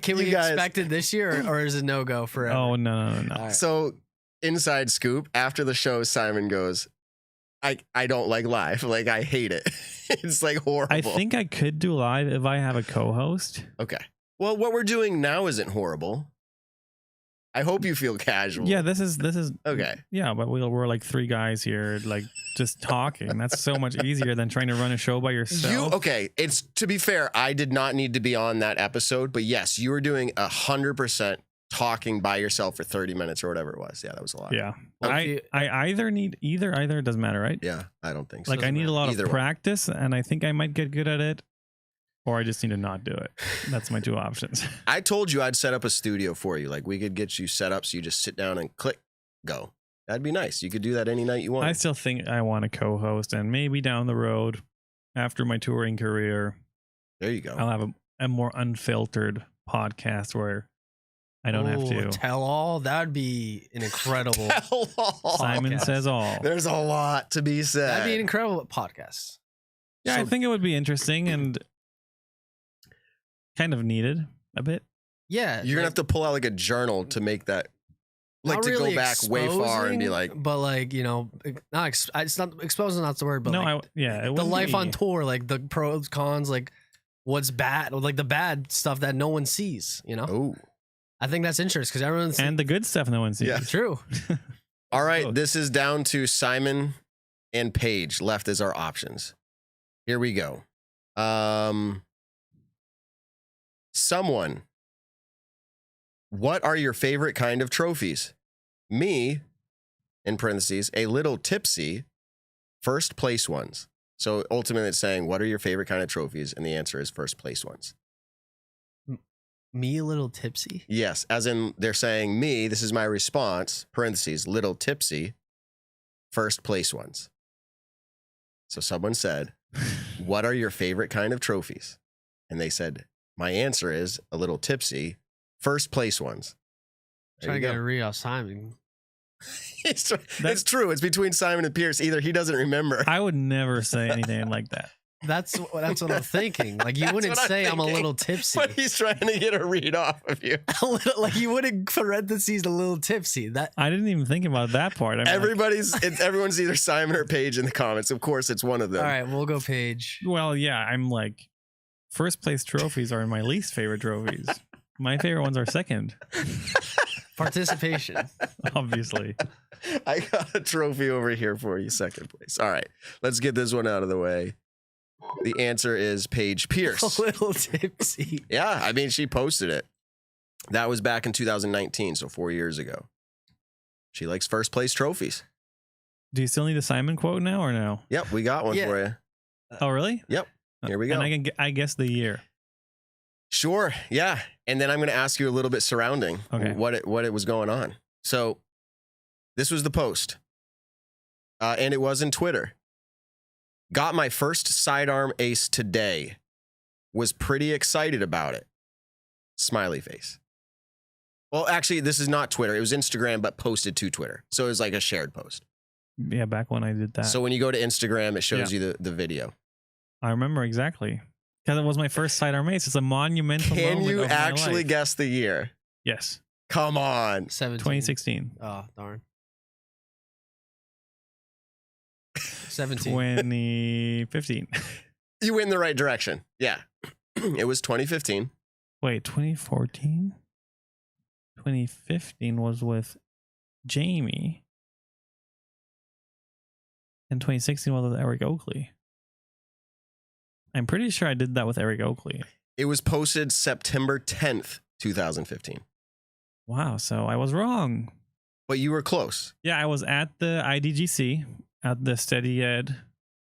Can we
You guys-
expect it this year, or is it no go forever?
Oh no.
All right.
So inside scoop after the show, Simon goes, I don't like live. Like I hate it. It's like horrible.
I think I could do live if I have a co-host.
Okay. Well, what we're doing now isn't horrible. I hope you feel casual.
Yeah, this is
Okay.
Yeah, but we're like 3 guys here, like just talking. That's so much easier than trying to run a show by yourself.
Okay. It's to be fair, I did not need to be on that episode, but yes, you were doing 100% talking by yourself for 30 minutes or whatever it was. Yeah, that was a lot.
Yeah,
Okay.
I either need either. It doesn't matter, right?
Yeah, I don't think so.
Like I need a lot
Either
of
way.
practice, and I think I might get good at it, or I just need to not do it. That's my 2 options.
I told you I'd set up a studio for you. Like we could get you set up so you just sit down and click, go. That'd be nice. You could do that any night you want.
I still think I want to co-host, and maybe down the road, after my touring career,
There you go.
I'll have a more unfiltered podcast where I don't have to.
Tell all. That'd be an incredible.
Simon
podcast.
says all.
There's a lot to be said.
That'd be an incredible podcast.
Yeah, I
So-
think it would be interesting and kind of needed a bit.
Yeah.
You're gonna have to pull out like a journal to make that, like
not
to
really
go back way far and be
exposing,
like,
but like, you know, it's not exposing, not the word, but
No,
like
it
the
wouldn't
life
be-
on tour, like the pros, cons, like what's bad, or like the bad stuff that no one sees, you know?
oh.
I think that's interesting because everyone's
and the good stuff no one sees.
Yeah.
true.
All right,
Both.
this is down to Simon and Paige left as our options. Here we go. Someone, what are your favorite kind of trophies? Me, in parentheses, a little tipsy, first place ones. So ultimately it's saying, what are your favorite kind of trophies? And the answer is first place ones.
Me a little tipsy.
Yes, as in they're saying me, this is my response, parentheses, little tipsy, first place ones. So someone said, what are your favorite kind of trophies? And they said, my answer is a little tipsy, first place ones. There
Trying
you
to get
go.
a read off Simon.
It's true. It's between Simon and Pierce. Either he doesn't remember.
I would never say anything like that.
That's what I'm thinking. Like you
That's
wouldn't
what I'm
say I'm a
thinking.
little tipsy.
But he's trying to get a read off of you.
A little, like you wouldn't parentheses a little tipsy. That
I didn't even think about that part. I mean,
Everyone's either Simon or Paige in the comments. Of course, it's one of them.
all right, we'll go Paige.
well, yeah, I'm like, first place trophies are my least favorite trophies. My favorite ones are second,
Participation.
obviously.
I got a trophy over here for you, second place. All right, let's get this one out of the way. The answer is Paige Pierce.
A little tipsy.
Yeah, I mean, she posted it. That was back in 2019, so 4 years ago. She likes first place trophies.
Do you still need a Simon quote now or no?
Yep, we got one
Yeah.
for you.
Oh, really?
Yep, here we go.
And I guess the year.
Sure, yeah. And then I'm going to ask you a little bit surrounding
Okay.
what it was going on. So this was the post, and it was in Twitter. Got my first sidearm ace today. Was pretty excited about it. Smiley face. Well, actually, this is not Twitter. It was Instagram, but posted to Twitter. So it was like a shared post.
Yeah, back when I did that.
So when you go to Instagram, it shows you the video.
I remember exactly. Because it was my first sidearm ace. It's a monumental
Can
moment
you
of my
actually
life.
guess the year?
Yes.
Come on.
17.
2016.
Oh, darn. 17.
2015.
You went in the right direction. Yeah. It was 2015.
Wait, 2014? 2015 was with Jamie. And 2016 was with Eric Oakley. I'm pretty sure I did that with Eric Oakley.
It was posted September 10th, 2015.
Wow, so I was wrong.
But you were close.
Yeah, I was at the IDGC, at the Steady Ed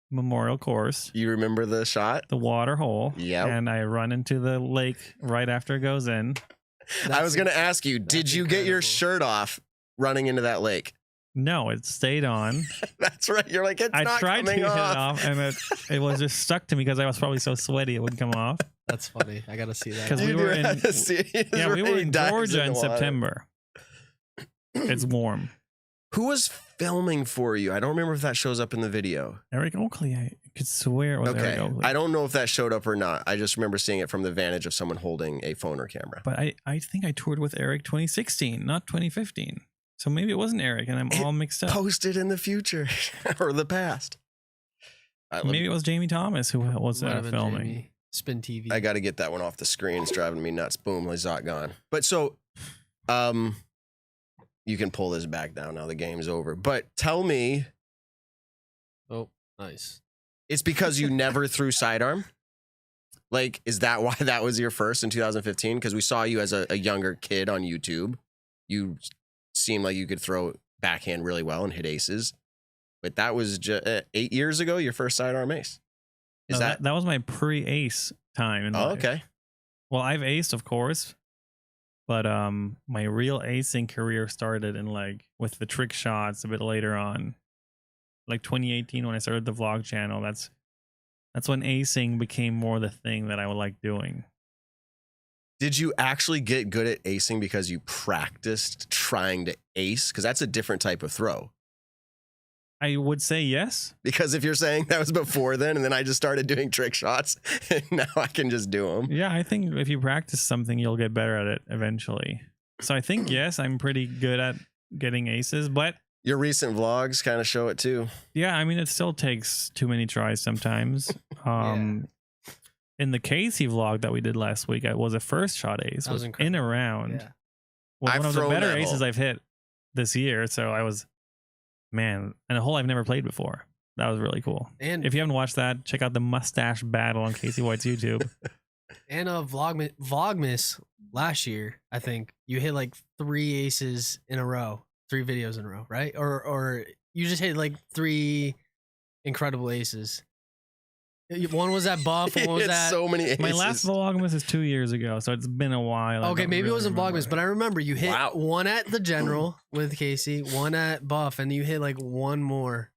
Memorial Course,
You remember the shot?
the water hole.
Yep.
And I run into the lake right after it goes in.
I was going to ask you, did
that's
you get your
incredible.
shirt off running into that lake?
No, it stayed on.
That's right. You're like, it's
I
not
tried to
coming
get it
off.
off, and it was just stuck to me because I was probably so sweaty it wouldn't come off.
That's funny. I got to see that.
'Cause
You
we were
do
in-
have to see it.
Yeah, we were
Really
in
dives
Georgia in
the water.
September. It's warm.
Who was filming for you? I don't remember if that shows up in the video.
Eric Oakley, I could swear it was
Okay.
Eric Oakley.
I don't know if that showed up or not. I just remember seeing it from the vantage of someone holding a phone or camera.
But I think I toured with Eric 2016, not 2015. So maybe it wasn't Eric, and I'm
It
all mixed up.
Posted in the future or the past.
Maybe it was Jamie Thomas who was
Might have been
filming.
Jamie. Spin TV.
I got to get that one off the screen. It's driving me nuts. Boom, he's not gone. But so, you can pull this back down now. The game's over. But tell me,
Oh, nice.
it's because you never threw sidearm? Like, is that why that was your first in 2015? Because we saw you as a younger kid on YouTube. You seemed like you could throw backhand really well and hit aces. But that was 8 years ago, your first sidearm ace. Is
No,
that?
that was my pre-ace time in
Oh,
life.
okay.
Well, I've aced, of course, but my real acing career started in with the trick shots a bit later on, like 2018 when I started the vlog channel. That's when acing became more the thing that I would like doing.
Did you actually get good at acing because you practiced trying to ace? Because that's a different type of throw.
I would say yes.
Because if you're saying that was before then, and then I just started doing trick shots, and now I can just do them.
Yeah, I think if you practice something, you'll get better at it eventually. So I think, yes, I'm pretty good at getting aces, but
Your recent vlogs kind of show it too.
yeah, I mean, it still takes too many tries sometimes. In the Casey vlog that we did last week, it was a first shot ace.
That was
in
incredible.
a round.
Yeah.
Was
I've
one of the
thrown
better
that
aces
hole.
I've hit this year. So I was, man, and a hole I've never played before. That was really cool.
And
If you haven't watched that, check out the mustache battle on Casey White's YouTube.
and Vlogmas last year, I think you hit like 3 aces in a row, 3 videos in a row, right? Or you just hit like 3 incredible aces. One was at Buff, one was
It's
at
so many aces.
My last Vlogmas is 2 years ago, so it's been a while. I
okay,
don't
maybe it
really
wasn't
remember.
Vlogmas, but I remember you hit
Wow.
one at the General with Casey, one at Buff, and you hit like one more.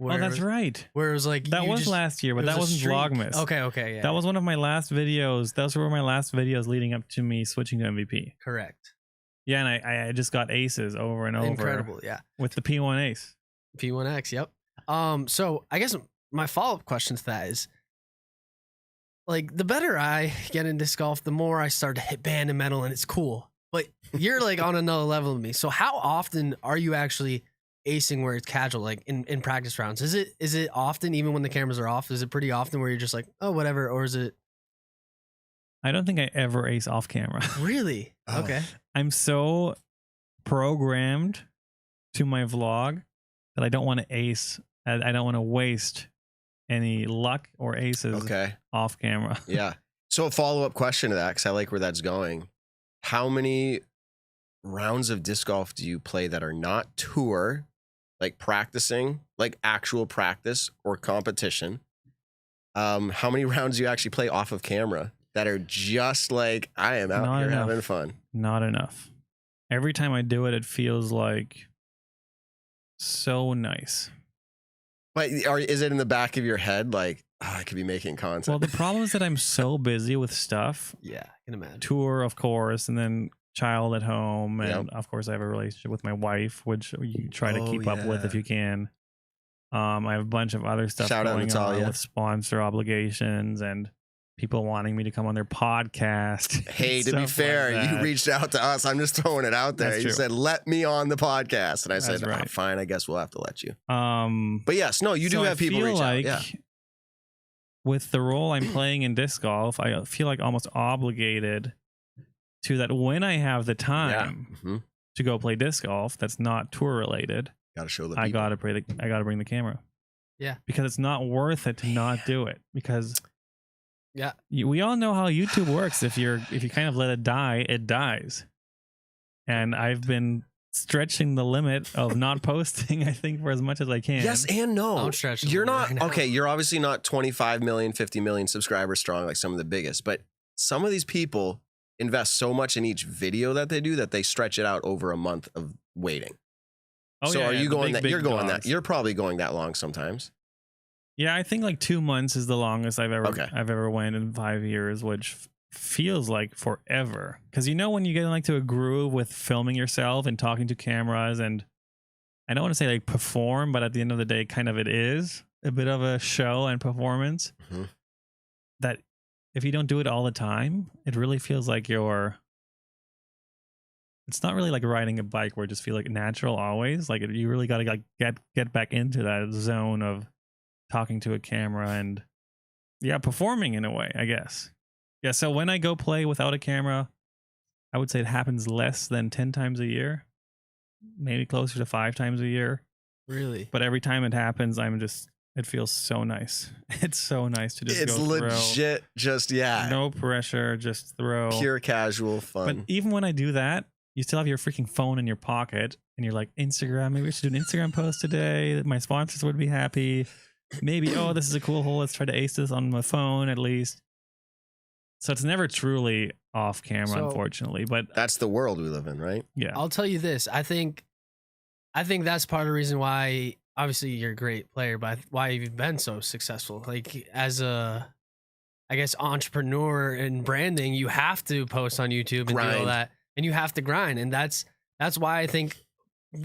Oh, that's right.
Where it was like
That
you
was
just-
last year, but
it was
that
a
wasn't
streak.
Vlogmas.
Okay, yeah.
That was one of my last videos. Those were my last videos leading up to me switching to MVP.
correct.
Yeah, and I just got aces over and over.
Incredible, yeah.
With the P1 ace.
P1X, yep. So I guess my follow-up question to that is, like, the better I get in disc golf, the more I start to hit band and metal, and it's cool. But you're like on another level than me. So how often are you actually acing where it's casual, like in practice rounds? Is it often, even when the cameras are off? Is it pretty often where you're just like, oh, whatever, or is it
I don't think I ever ace off camera.
really?
Oh.
Okay.
I'm so programmed to my vlog that I don't want to ace. I don't want to waste any luck or aces
Okay.
off camera.
Yeah. So a follow-up question to that, because I like where that's going. How many rounds of disc golf do you play that are not tour, like practicing, like actual practice or competition? How many rounds do you actually play off of camera that are just like, I am out
Not
here
enough.
having fun?
Not enough. Every time I do it, it feels like so nice.
But is it in the back of your head like, oh, I could be making content?
Well, the problem is that I'm so busy with stuff.
Yeah, I can imagine.
Tour, of course, and then child at home. And
Yep.
of course, I have a relationship with my wife, which you try to
Oh,
keep up with if
yeah.
you can. I have a bunch of other stuff
Shout out
going on
Natalia.
with sponsor obligations and people wanting me to come on their podcast.
Hey, to be
Stuff
fair,
like
you
that.
reached out to us. I'm just throwing it out there.
That's
You
true.
said, let me on the podcast. And I said,
That's right.
fine, I guess we'll have to let you.
Um,
But yes, no, you do
so
have
I
people
feel
reach
like
out. Yeah.
with the role I'm playing in disc golf, I feel like almost obligated to that when I have the time
Hmm.
to go play disc golf that's not tour related,
Got to show the
I
people.
gotta bring the camera.
Yeah.
Because it's not worth it to not do it. Because
Yeah.
we all know how YouTube works. If you kind of let it die, it dies. And I've been stretching the limit of not posting, I think, for as much as I can.
Yes and no.
Don't stretch the
You're
limit
not
right now.
okay. You're obviously not 25 million, 50 million subscribers strong like some of the biggest, but some of these people invest so much in each video that they do that they stretch it out over a month of waiting.
Oh,
so
yeah,
are
yeah,
you
the
going
big,
that? You're
big
going
dogs.
that. You're probably going that long sometimes.
Yeah, I think like 2 months is the longest I've
Okay.
ever went in 5 years, which feels like forever. Because you know when you get like to a groove with filming yourself and talking to cameras, and I don't want to say like perform, but at the end of the day, kind of it is a bit of a show and performance.
Mhm.
That if you don't do it all the time, it really feels like it's not really like riding a bike where it just feel like natural always. Like you really got to like get back into that zone of talking to a camera and performing in a way, I guess. Yeah, so when I go play without a camera, I would say it happens less than 10 times a year, maybe closer to 5 times a year.
Really?
But every time it happens, it feels so nice. It's so nice to just
It's
go
legit. Just
throw. No pressure, just throw.
pure casual fun.
But even when I do that, you still have your freaking phone in your pocket and you're like, Instagram, maybe we should do an Instagram post today. My sponsors would be happy. Maybe, oh, this is a cool hole. Let's try to ace this on my phone at least. So it's never truly off camera,
So-
unfortunately. But
That's the world we live in, right?
yeah,
I'll tell you this. I think that's part of the reason why, obviously you're a great player, but why you've been so successful. Like as a, I guess, entrepreneur and branding, you have to post on YouTube and do all
Grind.
that, and you have to grind. And that's why I think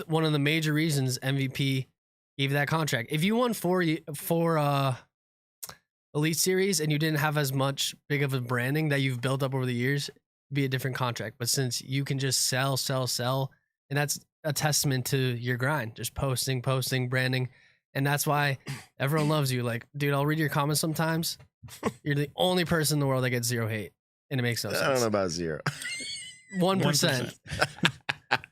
one of the major reasons MVP gave you that contract. If you won four Elite Series and you didn't have as much big of a branding that you've built up over the years, it'd be a different contract. But since you can just sell, and that's a testament to your grind, just posting, branding. And that's why everyone loves you. Like, dude, I'll read your comments sometimes. You're the only person in the world that gets 0 hate. And it makes no sense.
I don't know about 0.
1%.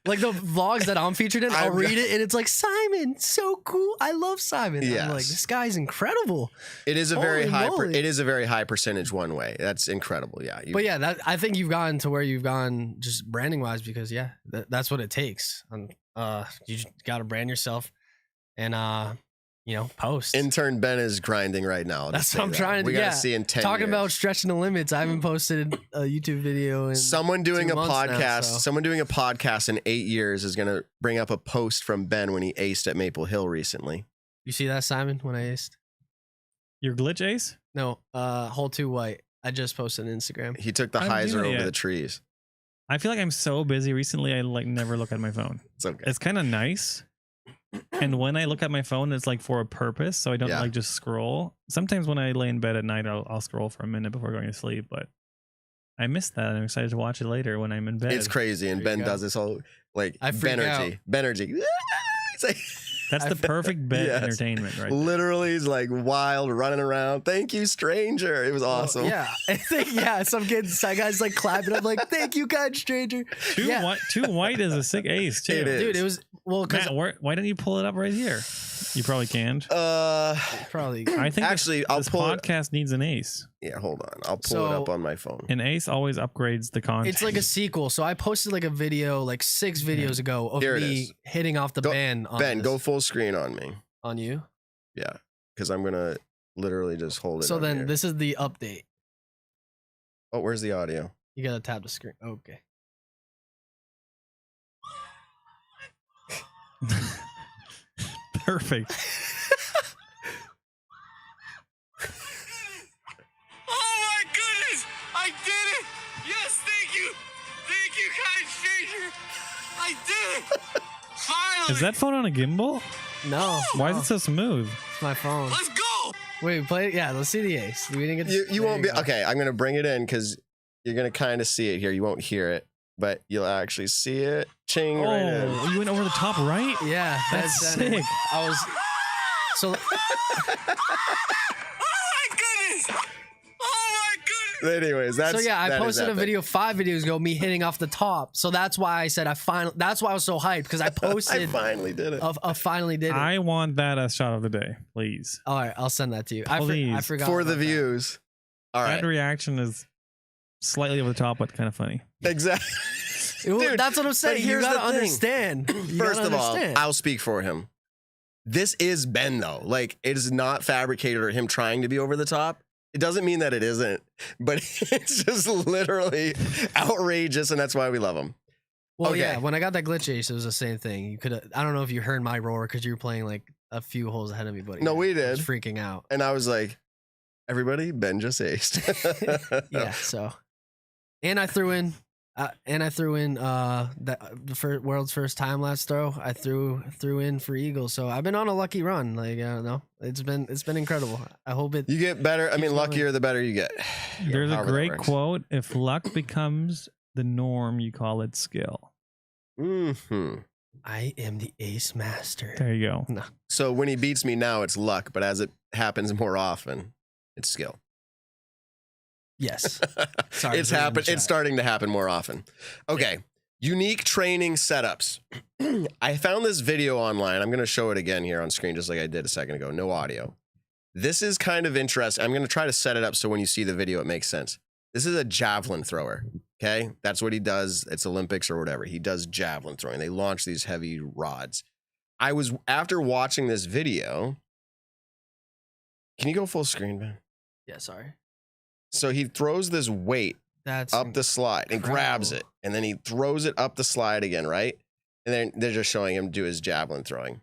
Like the vlogs that I'm featured in, I'll read it and it's like, Simon, so cool. I love Simon.
Yes.
I'm like, this guy's incredible.
It is a very high.
moly.
It is a very high percentage one way. That's incredible. Yeah.
But yeah, I think you've gotten to where you've gone just branding wise because that's what it takes. And you just got to brand yourself and post.
Intern Ben is grinding right now.
That's what I'm trying to.
We gotta see in 10
Talking
years.
about stretching the limits. I haven't posted a YouTube video in
someone doing
2
a
months
podcast.
now, so.
Someone doing a podcast in 8 years is gonna bring up a post from Ben when he aced at Maple Hill recently.
You see that, Simon? When I aced?
Your glitch ace?
No, hole 2 white. I just posted on Instagram.
He took the
I haven't
hyzer
seen it
over
yet.
the trees.
I feel like I'm so busy recently. I like never look at my phone.
It's okay.
It's kind of nice. And when I look at my phone, it's like for a purpose. So I don't like just scroll. Sometimes when I lay in bed at night, I'll scroll for a minute before going to sleep. But I missed that. I'm excited to watch it later when I'm in bed.
It's crazy, and
There you
Ben
go.
does this whole like
I freak
Benergy. It's like
That's the perfect bed
Yes.
entertainment, right? there.
literally he's like wild running around. Thank you, stranger. It was awesome.
Well, yeah. I think, some kids, some guys like clapping. I'm like, thank you, kind stranger.
Two white is a sick ace too.
It is.
Dude, it was, because
Matt, why didn't you pull it up right here? You probably can't.
probably.
I think
Actually, I'll
this
pull it.
podcast needs an ace.
Yeah, hold on. I'll pull
So-
it up on my phone.
An ace always upgrades the content.
It's like a sequel. So I posted like a video like 6 videos ago of
Here it
me
is.
hitting off the
Go-
band on
Ben,
this-
go full screen on me.
on you.
Yeah, because I'm gonna literally just hold it.
So
on
then
here.
this is the update.
Oh, where's the audio?
You gotta tap the screen. Okay.
perfect.
Oh my goodness! I did it! Yes, thank you, kind stranger. I did it! Finally!
Is that phone on a gimbal?
No.
Why is
no,
it so smooth?
It's my phone.
Let's go!
Wait, play it. Yeah, let's see the ace. We didn't get.
You
there
won't be
go.
okay. I'm gonna bring it in because you're gonna kind of see it here. You won't hear it, but you'll actually see it. Ching right in.
Oh, you went over the top right?
Yeah,
That's
then
sick.
I was. So
Oh my goodness! Oh my goodness!
Anyways, that's
I
that is
posted a
epic.
video 5 videos ago, me hitting off the top. So that's why I said that's why I was so hyped because I
I
posted.
finally did it.
I finally did it.
I want that as shot of the day, please.
All right, I'll send that to you. I
Please.
forgot
For the
about that.
views. All right.
That reaction is slightly over the top, but kind of funny.
Exactly.
Well,
Dude,
that's what I'm saying. You
here's the
gotta
thing.
understand. You
First
gotta
of all,
understand.
I'll speak for him. This is Ben, though. Like, it is not fabricated or him trying to be over the top. It doesn't mean that it isn't, but it's just literally outrageous, and that's why we love him.
Well,
Okay.
yeah, when I got that glitch ace, it was the same thing. You could I don't know if you heard my roar because you were playing like a few holes ahead of me, buddy.
No, we
I was
did.
freaking out.
And I was like, everybody, Ben just aced.
Yeah, so and I threw in the world's first time lapse throw. I threw in for eagle. So I've been on a lucky run. Like I don't know. It's been incredible. I hope it
You get better. I mean,
Keeps going.
luckier the better you get.
There's a
however that
great
works.
quote: "If luck becomes the norm, you call it skill."
Hmm.
I am the ace master.
There you go.
So when he beats me now, it's luck, but as it happens more often, it's skill.
Yes. Sorry,
It's
put it in the
happened.
chat.
It's starting to happen more often. Okay. Unique training setups. I found this video online. I'm going to show it again here on screen, just like I did a second ago. No audio. This is kind of interesting. I'm going to try to set it up so when you see the video, it makes sense. This is a javelin thrower. Okay. That's what he does. It's Olympics or whatever. He does javelin throwing. They launch these heavy rods. After watching this video, can you go full screen, man?
Yeah, sorry.
So he throws this weight
That's
up the slide and grabs it, and then he throws it up the slide again, right? And then they're just showing him do his javelin throwing.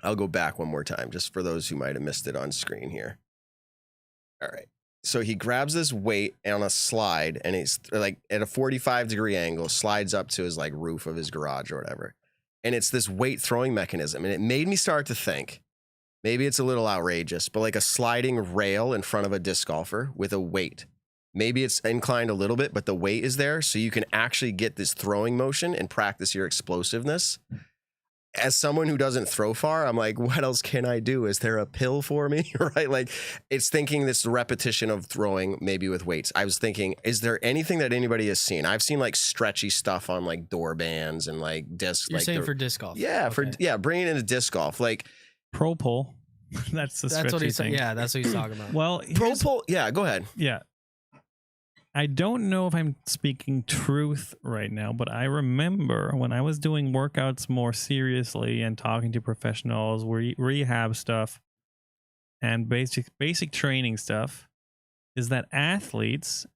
I'll go back one more time just for those who might have missed it on screen here. All right. So he grabs this weight on a slide, and he's like at a 45-degree angle, slides up to his like roof of his garage or whatever. and it's this weight throwing mechanism. And it made me start to think, maybe it's a little outrageous, but like a sliding rail in front of a disc golfer with a weight. Maybe it's inclined a little bit, but the weight is there, so you can actually get this throwing motion and practice your explosiveness. As someone who doesn't throw far, I'm like, what else can I do? Is there a pill for me? Right? Like, it's thinking this repetition of throwing maybe with weights. I was thinking, is there anything that anybody has seen? I've seen like stretchy stuff on like door bands and like discs.
You're
like
saying for disc golf?
Yeah,
Okay.
bringing it into disc golf. Like
Pro pull. That's
That's what he's
thing.
saying. Yeah, that's what he's talking about.
Well,
pro pull. Yeah, go ahead.
yeah. I don't know if I'm speaking truth right now, but I remember when I was doing workouts more seriously and talking to professionals, rehab stuff, and basic training stuff, is that athletes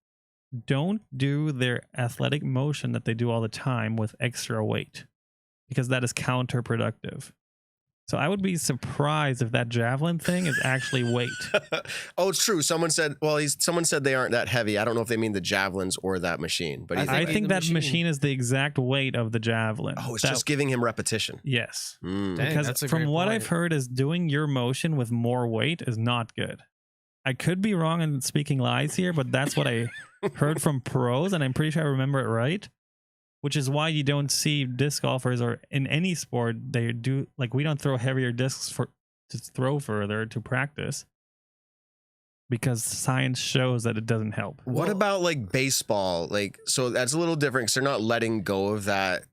don't do their athletic motion that they do all the time with extra weight, because that is counterproductive. So I would be surprised if that javelin thing is actually weight.
Oh, it's true. Someone said they aren't that heavy. I don't know if they mean the javelins or that machine, but
I think that machine is the exact weight of the javelin.
oh, it's just giving him repetition.
Yes.
Mm.
Dang,
Because
that's a
from
great
what
point.
I've heard is doing your motion with more weight is not good. I could be wrong and speaking lies here, but that's what I heard from pros, and I'm pretty sure I remember it right. Which is why you don't see disc golfers, or in any sport, they do, like, we don't throw heavier discs to throw further to practice, because science shows that it doesn't help.
What about like baseball? Like, so that's a little different because they're not letting go of that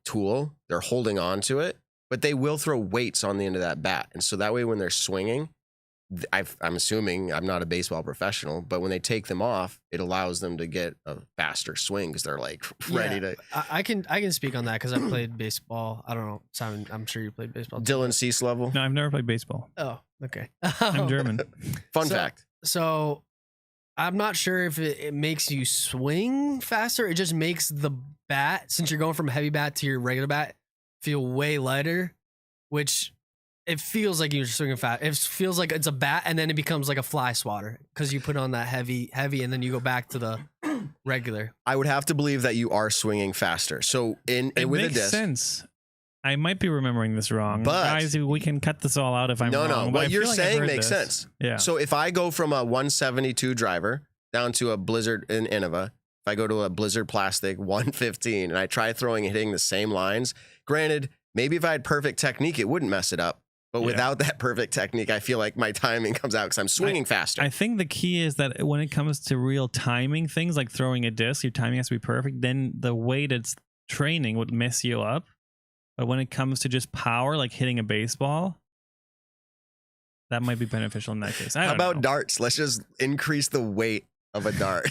tool. They're holding on to it, but they will throw weights on the end of that bat. And so that way when they're swinging, I'm assuming, I'm not a baseball professional, but when they take them off, it allows them to get a faster swing because they're like ready to.
I can speak on that because I played baseball. I don't know, Simon. I'm sure you played baseball.
Dylan Cease level.
No, I've never played baseball.
Oh, okay.
I'm German.
Fun fact.
So I'm not sure if it makes you swing faster. It just makes the bat, since you're going from a heavy bat to your regular bat, feel way lighter, which it feels like you're swinging fast. It feels like it's a bat, and then it becomes like a fly swatter because you put on that heavy, and then you go back to the regular.
I would have to believe that you are swinging faster. So
It
with a
makes
disc.
sense. I might be remembering this wrong.
But-
guys, we can cut this all out if I'm wrong.
No.
but I
What you're
feel like I've
saying
heard
makes
this.
sense.
Yeah.
So if I go from a 172 driver down to a Blizzard in Innova, if I go to a Blizzard Plastic 115 and I try throwing and hitting the same lines, granted, maybe if I had perfect technique, it wouldn't mess it up. But
Yeah.
without that perfect technique, I feel like my timing comes out because I'm swinging faster.
I think the key is that when it comes to real timing things like throwing a disc, your timing has to be perfect. Then the weighted training would mess you up. But when it comes to just power, like hitting a baseball, that might be beneficial in that case. I
How
don't
about
know.
darts? Let's just increase the weight of a dart,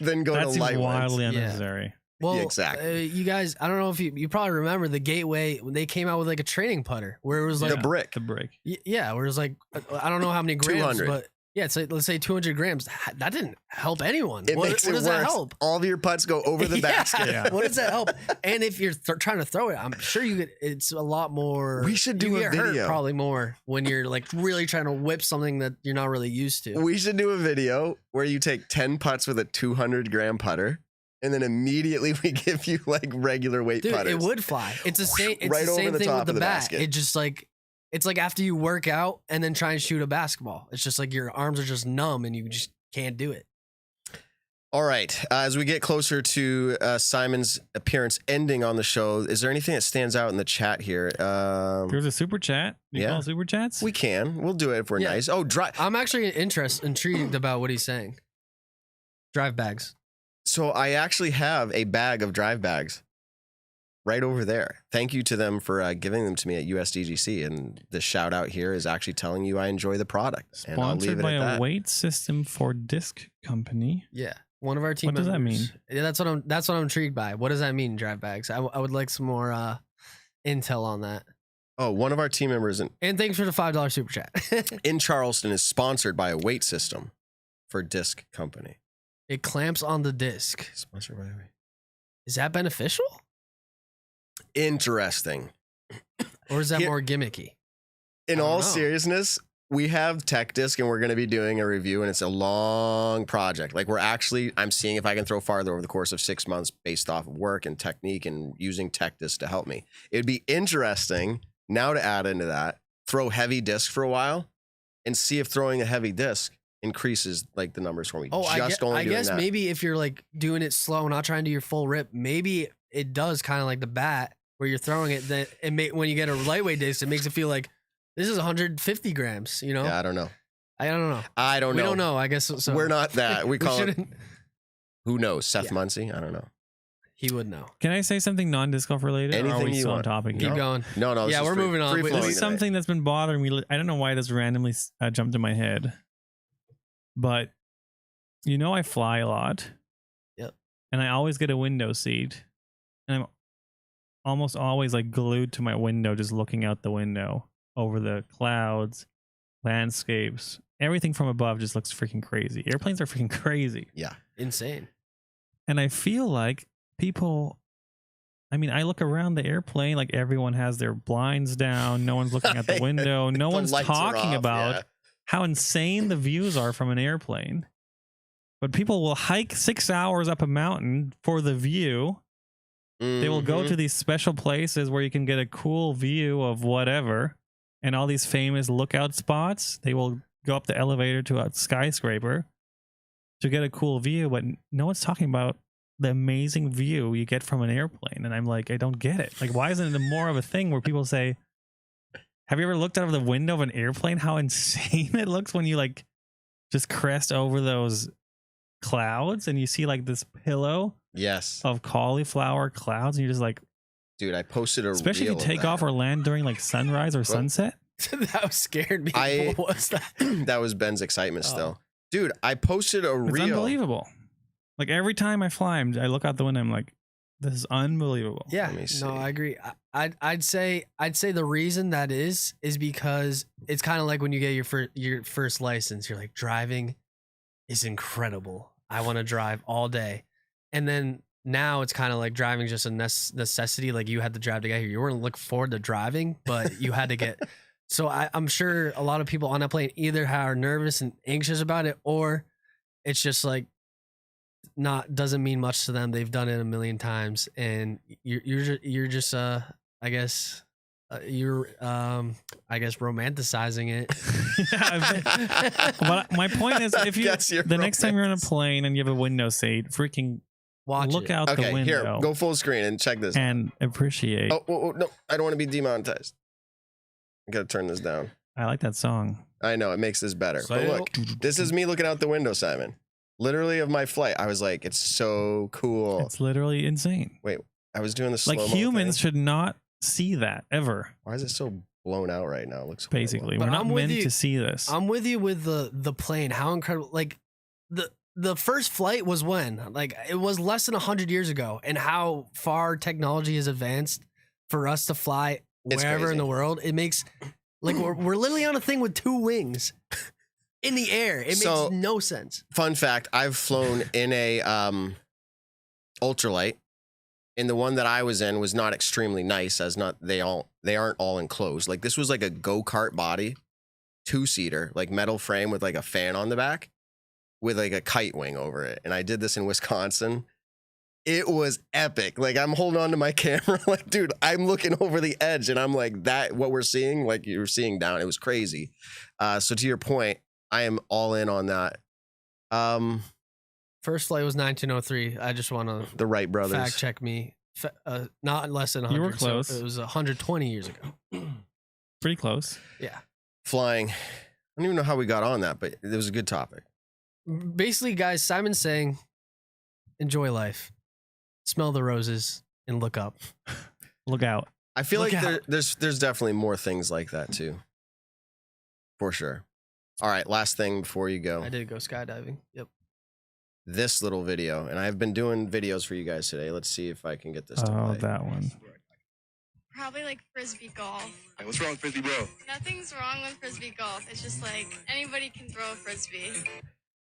then go
That
to
seems
light ones.
wildly
Yeah.
unnecessary.
Well,
Yeah, exactly.
you guys, I don't know if you probably remember the Gateway when they came out with like a training putter where it was like
The brick.
The break.
yeah, where it was like I don't know how many grams,
200.
but yeah, it's like, let's say 200 grams. That didn't help anyone.
It
what
makes
what
it
does
worse.
that help?
All of your putts go over the
Yeah.
basket.
Yeah.
What does that help? And if you're trying to throw it, I'm sure you get. It's a lot more.
We should do
you
a
get hurt
video.
probably more when you're like really trying to whip something that you're not really used to.
We should do a video where you take 10 putts with a 200-gram putter, and then immediately we give you like regular weight
Dude,
putters.
it would fly. It's the same. It's
Right
the
over
same
the
thing
top
with the
of the
bat.
basket.
It just like it's like after you work out and then try and shoot a basketball. It's just like your arms are just numb and you just can't do it.
All right. As we get closer to Simon's appearance ending on the show, is there anything that stands out in the chat here?
There's a super chat. You
Yeah.
call super chats?
We can. We'll do it if we're
Yeah.
nice. Oh,
I'm actually intrigued about what he's saying. Drive bags.
So I actually have a bag of drive bags right over there. Thank you to them for giving them to me at USDGC. And the shout out here is actually telling you I enjoy the product. And I'll leave
Sponsored
it
by
at
a
that.
weight system for disc company.
Yeah. One of our team
What does that
members.
mean?
Yeah, that's what I'm intrigued by. What does that mean, drive bags? I would like some more intel on that.
Oh, one of our team members
And thanks for the $5 super chat.
in Charleston is sponsored by a weight system for disc company.
It clamps on the disc.
Sponsored by a weight.
Is that beneficial?
Interesting.
Or is that
Here-
more gimmicky?
In
I don't
all
know.
seriousness, we have Tech Disc and we're going to be doing a review, and it's a long project. Like I'm seeing if I can throw farther over the course of 6 months based off of work and technique and using Tech Disc to help me. It'd be interesting now to add into that, throw heavy disc for a while and see if throwing a heavy disc increases like the numbers for me.
Oh, I guess maybe if you're like doing it slow, not trying to do your full rip, maybe it does kind of like the bat where you're throwing it. That when you get a lightweight disc, it makes it feel like this is 150 grams. You know?
Yeah, I don't know.
I don't know.
We
don't know. I guess so.
We're not that. We call it. Who knows? Seth Muncie? I don't know.
He would know.
Can I say something non-disc golf related?
Anything
or are we
you
still on
want.
topic?
Keep going.
No.
Yeah, we're moving on.
This is something that's been bothering me. I don't know why this randomly jumped in my head, but I fly a lot.
Yep.
And I always get a window seat, and I'm almost always like glued to my window, just looking out the window over the clouds, landscapes, everything from above just looks freaking crazy. Airplanes are freaking crazy.
Yeah.
Insane.
And I feel like people, I look around the airplane, like everyone has their blinds down. No one's looking out the window. No one's talking about how insane the views are from an airplane. But people will hike 6 hours up a mountain for the view. They will go to these special places where you can get a cool view of whatever. And all these famous lookout spots, they will go up the elevator to a skyscraper to get a cool view. But no one's talking about the amazing view you get from an airplane. And I'm like, I don't get it. Like, why isn't it more of a thing where people say, have you ever looked out of the window of an airplane? How insane it looks when you like just crest over those clouds and you see like this pillow of cauliflower clouds, and you're just like,
dude, I posted
especially if you take off or land during like sunrise or sunset.
That scared me. What was that?
That was Ben's excitement still. Dude, I posted a reel.
It's unbelievable. Like every time I fly, I look out the window, I'm like, this is unbelievable.
Yeah, no, I agree. I'd say the reason that is because it's kind of like when you get your first license, you're like, driving is incredible. I want to drive all day. And then now it's kind of like driving just a necessity. Like you had to drive to get here. You weren't looking forward to driving, but you had to get. So I'm sure a lot of people on that plane either are nervous and anxious about it, or it's just like doesn't mean much to them. They've done it a million times, and you're just I guess romanticizing it.
But my point is, if the next time you're on a plane and you have a window seat, freaking look out the window.
Here, go full screen and check this
and appreciate.
Oh, no, I don't want to be demonetized. I gotta turn this down.
I like that song.
I know, it makes this better. But look, this is me looking out the window, Simon. Literally of my flight. I was like, it's so cool.
It's literally insane.
Wait, I was doing the slow-mo
like humans should not see that ever.
Why is it so blown out right now? It looks
basically we're not meant to see this.
I'm with you with the plane. How incredible! Like the first flight was when? Like it was less than 100 years ago, and how far technology has advanced for us to fly wherever in the world. It makes like we're literally on a thing with 2 wings in the air. It makes no sense.
Fun fact: I've flown in a ultralight. And the one that I was in was not extremely nice, as they aren't all enclosed. Like this was like a go-kart body, 2-seater, like metal frame with like a fan on the back, with like a kite wing over it. And I did this in Wisconsin. It was epic. Like I'm holding on to my camera, like dude, I'm looking over the edge, and I'm like what we're seeing, like you're seeing down. It was crazy. So to your point, I am all in on that.
First flight was 1903. I just want to
the Wright brothers
fact check me. Not less than 100.
You were close.
So it was 120 years ago.
Pretty close.
Yeah.
Flying. I don't even know how we got on that, but it was a good topic.
Basically, guys, Simon's saying, enjoy life, smell the roses, and look up.
Look out.
I feel like there's definitely more things like that too. For sure. All right, last thing before you go.
I did go skydiving. Yep.
This little video, and I've been doing videos for you guys today. Let's see if I can get this to play.
Oh, that one.
Probably like frisbee golf.
Hey, what's wrong with frisbee, bro?
Nothing's wrong with frisbee golf. It's just like anybody can throw a frisbee.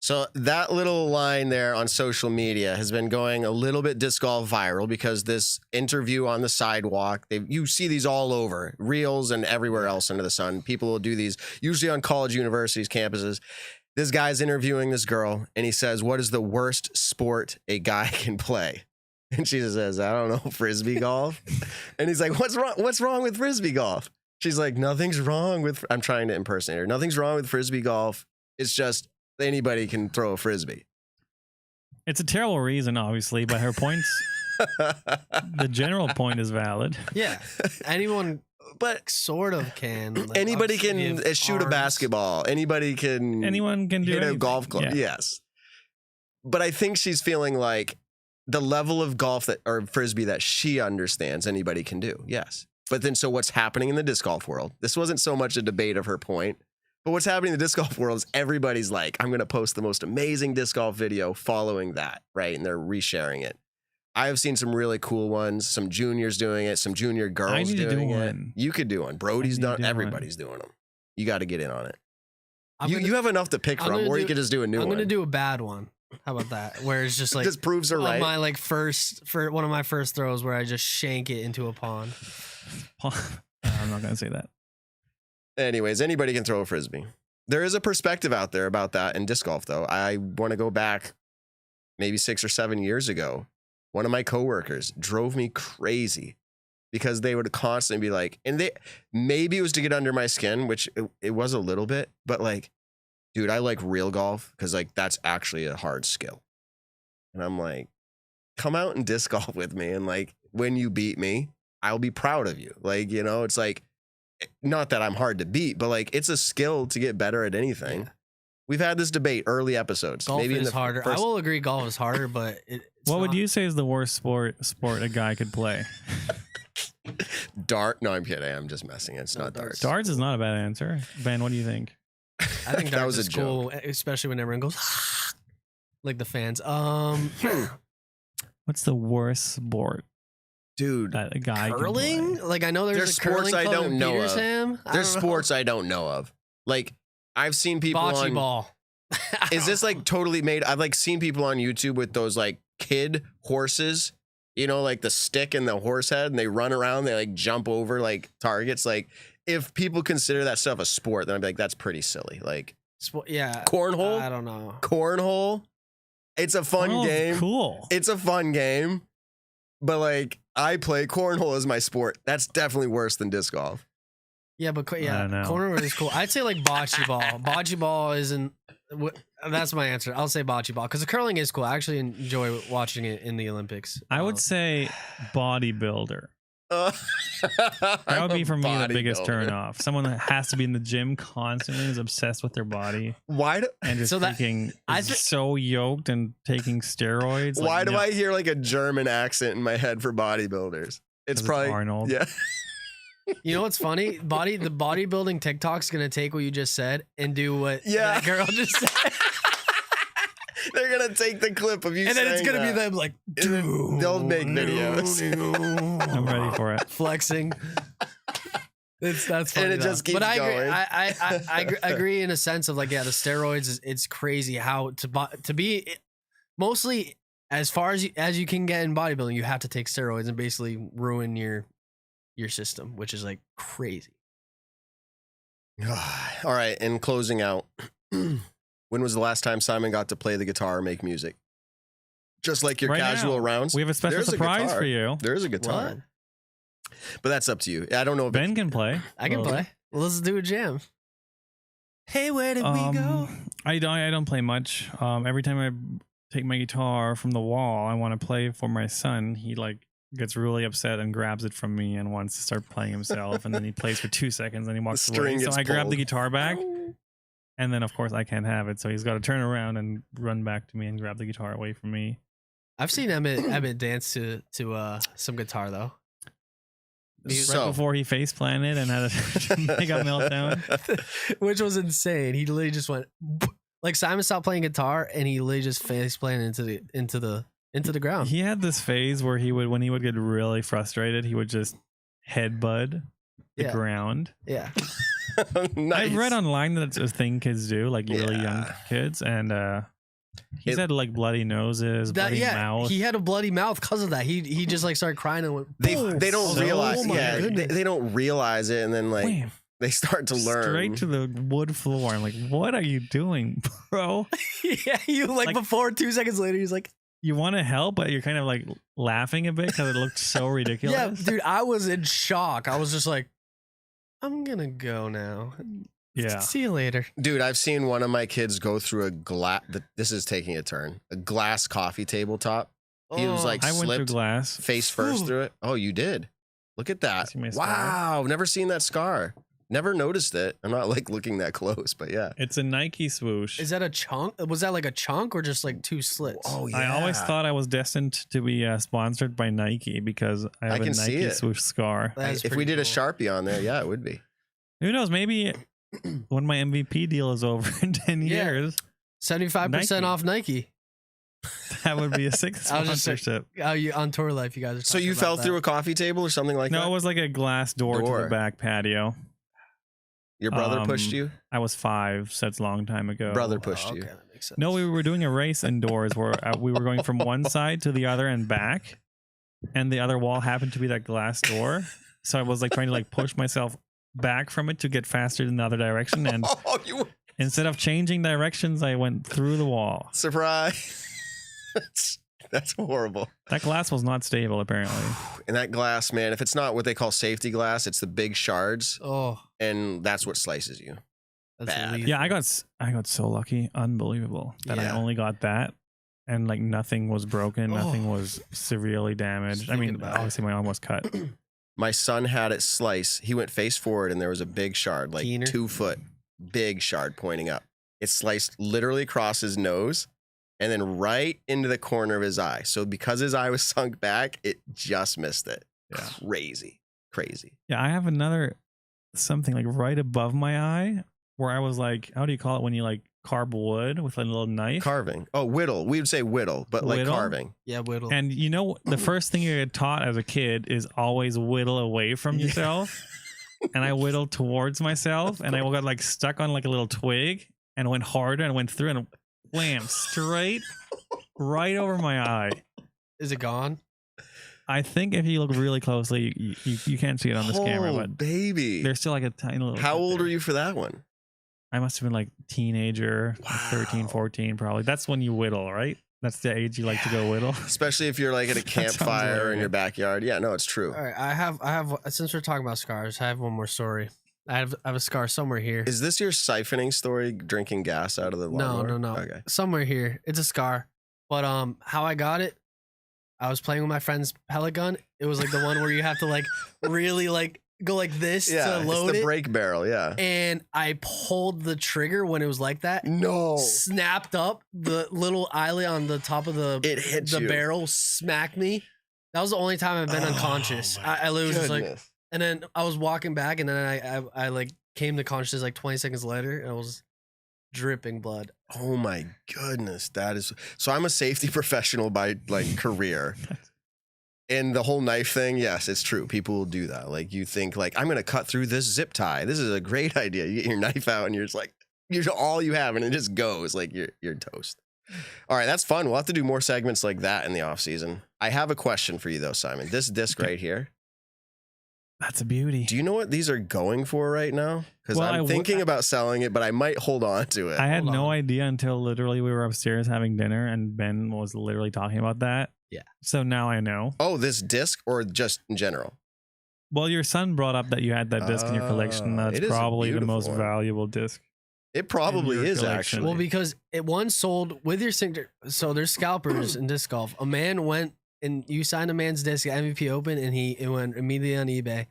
So that little line there on social media has been going a little bit disc golf viral because this interview on the sidewalk, you see these all over, reels and everywhere else under the sun. People will do these, usually on college universities, campuses. This guy's interviewing this girl, and he says, "What is the worst sport a guy can play?" And she says, "I don't know, frisbee golf." And he's like, "What's wrong? What's wrong with frisbee golf?" She's like, "Nothing's wrong with," I'm trying to impersonate her. "Nothing's wrong with frisbee golf. It's just anybody can throw a frisbee."
It's a terrible reason, obviously, but her points, the general point is valid.
Yeah, anyone, but sort of can. Like,
Anybody
obviously
can
you have
shoot a
arms.
basketball. Anybody can.
Anyone can do
hit a
anything.
golf club.
Yeah.
Yes, but I think she's feeling like the level of golf that or frisbee that she understands anybody can do. Yes, but then so what's happening in the disc golf world? This wasn't so much a debate of her point. But what's happening in the disc golf world is everybody's like, I'm going to post the most amazing disc golf video following that, right? And they're resharing it. I have seen some really cool ones, some juniors doing it, some junior girls
need to
doing
do
it.
one.
You could do one. Brody's
I need to
done.
do
Everybody's doing them. You got to get in on it.
I'm
You
gonna-
have enough to pick
I'm
from,
gonna
or you
do-
could just do a new
I'm
one.
gonna do a bad one. How about that? Where it's just like
just proves her
on
right.
my like for one of my first throws where I just shank it into a pond.
I'm not going to say that.
Anyways, anybody can throw a frisbee. There is a perspective out there about that in disc golf, though. I want to go back maybe 6 or 7 years ago. One of my coworkers drove me crazy because they would constantly be like, and they maybe it was to get under my skin, which it was a little bit, but like, dude, I like real golf because like that's actually a hard skill. And I'm like, come out and disc golf with me, and like when you beat me, I'll be proud of you. Like, you know, it's like, not that I'm hard to beat, but like it's a skill to get better at anything.
Yeah.
We've had this debate early episodes.
Golf
maybe in
is
the
harder.
first-
I will agree, golf is harder, but
What would you say is the worst sport a guy could play?
Dart? No, I'm kidding. I'm just messing. It's
No,
not darts.
Darts is not a bad answer. Ben, what do you think?
I think
That
that
was
was
a
cool, especially when everyone goes like the fans.
What's the worst sport
Dude,
that a guy
Curling?
can play?
Like I know there's
There's
a
sports
curling
I
club
don't
in
know of.
Petersham. I
there's
don't know.
sports I don't know of. Like I've seen people
Bocce
on.
ball.
Is this like totally made? I've like seen people on YouTube with those like kid horses, you know, like the stick and the horse head, and they run around, they like jump over like targets. Like if people consider that stuff a sport, then I'd be like, that's pretty silly. Like
Yeah.
cornhole,
I don't know.
cornhole. It's a fun
Oh,
game.
Cool.
It's a fun game, but like I play cornhole as my sport. That's definitely worse than disc golf.
Yeah, but
I don't know.
corner is cool. I'd say like bocce ball. Bocce ball isn't. That's my answer. I'll say bocce ball because the curling is cool. I actually enjoy watching it in the Olympics.
I would say bodybuilder. That
That
would be for me the biggest turn off. Someone that has to be in the gym constantly, is obsessed with their body,
Why do
and just
So that-
thinking
I
is
thi-
so yoked and taking steroids.
why
like,
do
no,
I hear like a German accent in my head for bodybuilders? It's
it's
probably
Arnold.
Yeah.
You know what's funny? The bodybuilding TikTok's gonna take what you just said and do what
Yeah.
that girl just said,
They're gonna take the clip of you
and then it's
saying
gonna be
that.
them like,
And then they'll make videos.
I'm ready for it.
flexing. That's funny.
And it
though.
just keeps
but I agree.
going.
I agree in a sense of like, yeah, the steroids is it's crazy how to be mostly as far as you can get in bodybuilding, you have to take steroids and basically ruin your system, which is like crazy.
All right, in closing out, when was the last time Simon got to play the guitar or make music? Just like your
Right
casual
now,
rounds.
We have a special
There's a
surprise
guitar.
for you.
There's a guitar.
What?
But that's up to you. I don't know if
Ben can play.
I can play. Well, let's do a jam. Hey, where did we go?
I don't play much. Every time I take my guitar from the wall, I want to play for my son. He like gets really upset and grabs it from me and wants to start playing himself. And then he plays for 2 seconds and he walks
The string
away. So
gets
I grab the
pulled.
guitar back, and then of course I can't have it. So he's got to turn around and run back to me and grab the guitar away from me.
I've seen Emmett dance to some guitar though.
Right before he face planted and had a mega meltdown.
Which was insane. He literally just went like Simon stopped playing guitar and he literally just face planted into the ground.
He had this phase where when he would get really frustrated, he would just headbutt the
Yeah.
ground.
Yeah.
Nice.
I've read online that it's a thing kids do, like really young
Yeah.
kids, and He's had like bloody noses, bloody mouth.
he had a bloody mouth because of that. He just like started crying and went.
They don't
So-
realize.
oh my
Yeah,
goodness.
they don't realize it, and then like
Wham.
they start to learn.
Straight to the wood floor. I'm like, what are you doing, bro?
Yeah, you like before 2 seconds later, he's like,
You want to help, but you're kind of like laughing a bit because it looked so ridiculous.
yeah, dude, I was in shock. I was just like, I'm gonna go now.
Yeah.
See you later.
Dude, I've seen one of my kids go through a glass. This is taking a turn. A glass coffee tabletop. He was like
I went through
slipped
glass.
face first
Ooh.
through it. Oh, you did. Look at that.
See my scar?
Wow, never seen that scar. Never noticed it. I'm not like looking that close, but yeah.
It's a Nike swoosh.
Is that a chunk? Was that like a chunk or just like 2 slits?
Oh yeah.
I always thought I was destined to be sponsored by Nike because I have a
can see
Nike
it.
swoosh scar.
That's
if we
pretty
did a
cool.
Sharpie on there, yeah, it would be.
Who knows? Maybe when my MVP deal is over in 10
Yeah.
years,
75%
Nike.
off Nike.
that would be a sick
I was just saying-
sponsorship.
Oh, you on tour life? You guys are.
So you fell through a coffee table or something like
No,
that?
it was like a glass door to
Door.
the back patio.
Your brother pushed you?
I was 5, so it's a long time ago.
Brother pushed
Okay,
you.
that makes sense.
No, we were doing a race indoors where we were going from one side to the other and back, and the other wall happened to be that glass door. So I was like trying to like push myself back from it to get faster in the other direction, and
Oh, you
instead of changing directions, I went through the wall.
surprise. That's horrible.
That glass was not stable, apparently.
And that glass, man, if it's not what they call safety glass, it's the big shards,
Oh,
and that's what slices you.
that's
Bad.
lethal.
Yeah, I got so lucky, unbelievable, that
Yeah.
I only got that, and like nothing was broken, nothing was severely damaged. I mean,
Thinking about it.
obviously my arm was cut.
My son had it slice. He went face forward, and there was a big shard, like
Keener?
2 foot, big shard pointing up. It sliced literally across his nose and then right into the corner of his eye. So because his eye was sunk back, it just missed it.
Yeah.
Crazy.
Yeah, I have another something like right above my eye where I was like, how do you call it when you like carve wood with a little knife?
Carving. Oh, whittle. We would say whittle, but like
Whittle?
carving.
Yeah, whittle.
And you know, the first thing you get taught as a kid is always whittle away from yourself. And I whittled towards myself, and I got like stuck on like a little twig and went harder and went through and wham, straight right over my eye.
Is it gone?
I think if you look really closely, you can't see it on this camera,
Oh,
but
baby.
there's still like a tiny little.
How
cut
old
there.
are you for that one?
I must have been like teenager, like 13,
Wow.
14 probably. That's when you whittle, right? That's the age you like to go whittle.
Especially if you're like at a
That sounds
campfire in
hilarious.
your backyard. Yeah, no, it's true.
All right, I have. Since we're talking about scars, I have one more story. I have a scar somewhere here.
Is this your siphoning story, drinking gas out of the
No,
lawnmower?
no.
Okay.
Somewhere here. It's a scar. But how I got it, I was playing with my friend's pellet gun. It was like the one where you have to like really like go like this
Yeah,
to load
it's the
it.
brake barrel. Yeah.
And I pulled the trigger when it was like that.
No.
Snapped up the little eyelet on the top of the
It hit you.
barrel, smacked me. That was the only time I've been
Oh,
unconscious.
my
I literally was just like,
Goodness.
and then I was walking back, and then I like came to consciousness like 20 seconds later, and I was dripping blood.
Oh my goodness. That is so I'm a safety professional by like career. And the whole knife thing, yes, it's true. People will do that. Like you think like I'm gonna cut through this zip tie. This is a great idea. You get your knife out and you're just like, you're all you have, and it just goes like you're toast. All right, that's fun. We'll have to do more segments like that in the off season. I have a question for you though, Simon. This disc right here.
That's a beauty.
Do you know what these are going for right now? Because
Well,
I'm thinking about selling it, but I might hold on to it.
I had
Hold
no
on.
idea until literally we were upstairs having dinner and Ben was literally talking about that.
Yeah.
So now I know.
Oh, this disc or just in general?
Well, your son brought up that you had that disc in your collection.
Oh,
That's
it is a
probably the
beautiful
most
one.
valuable disc.
It probably
your
is
collection.
actually.
Well, because it once sold with your signature. So there's scalpers in disc golf. A man went and you signed a man's disc at MVP Open, and it went immediately on eBay,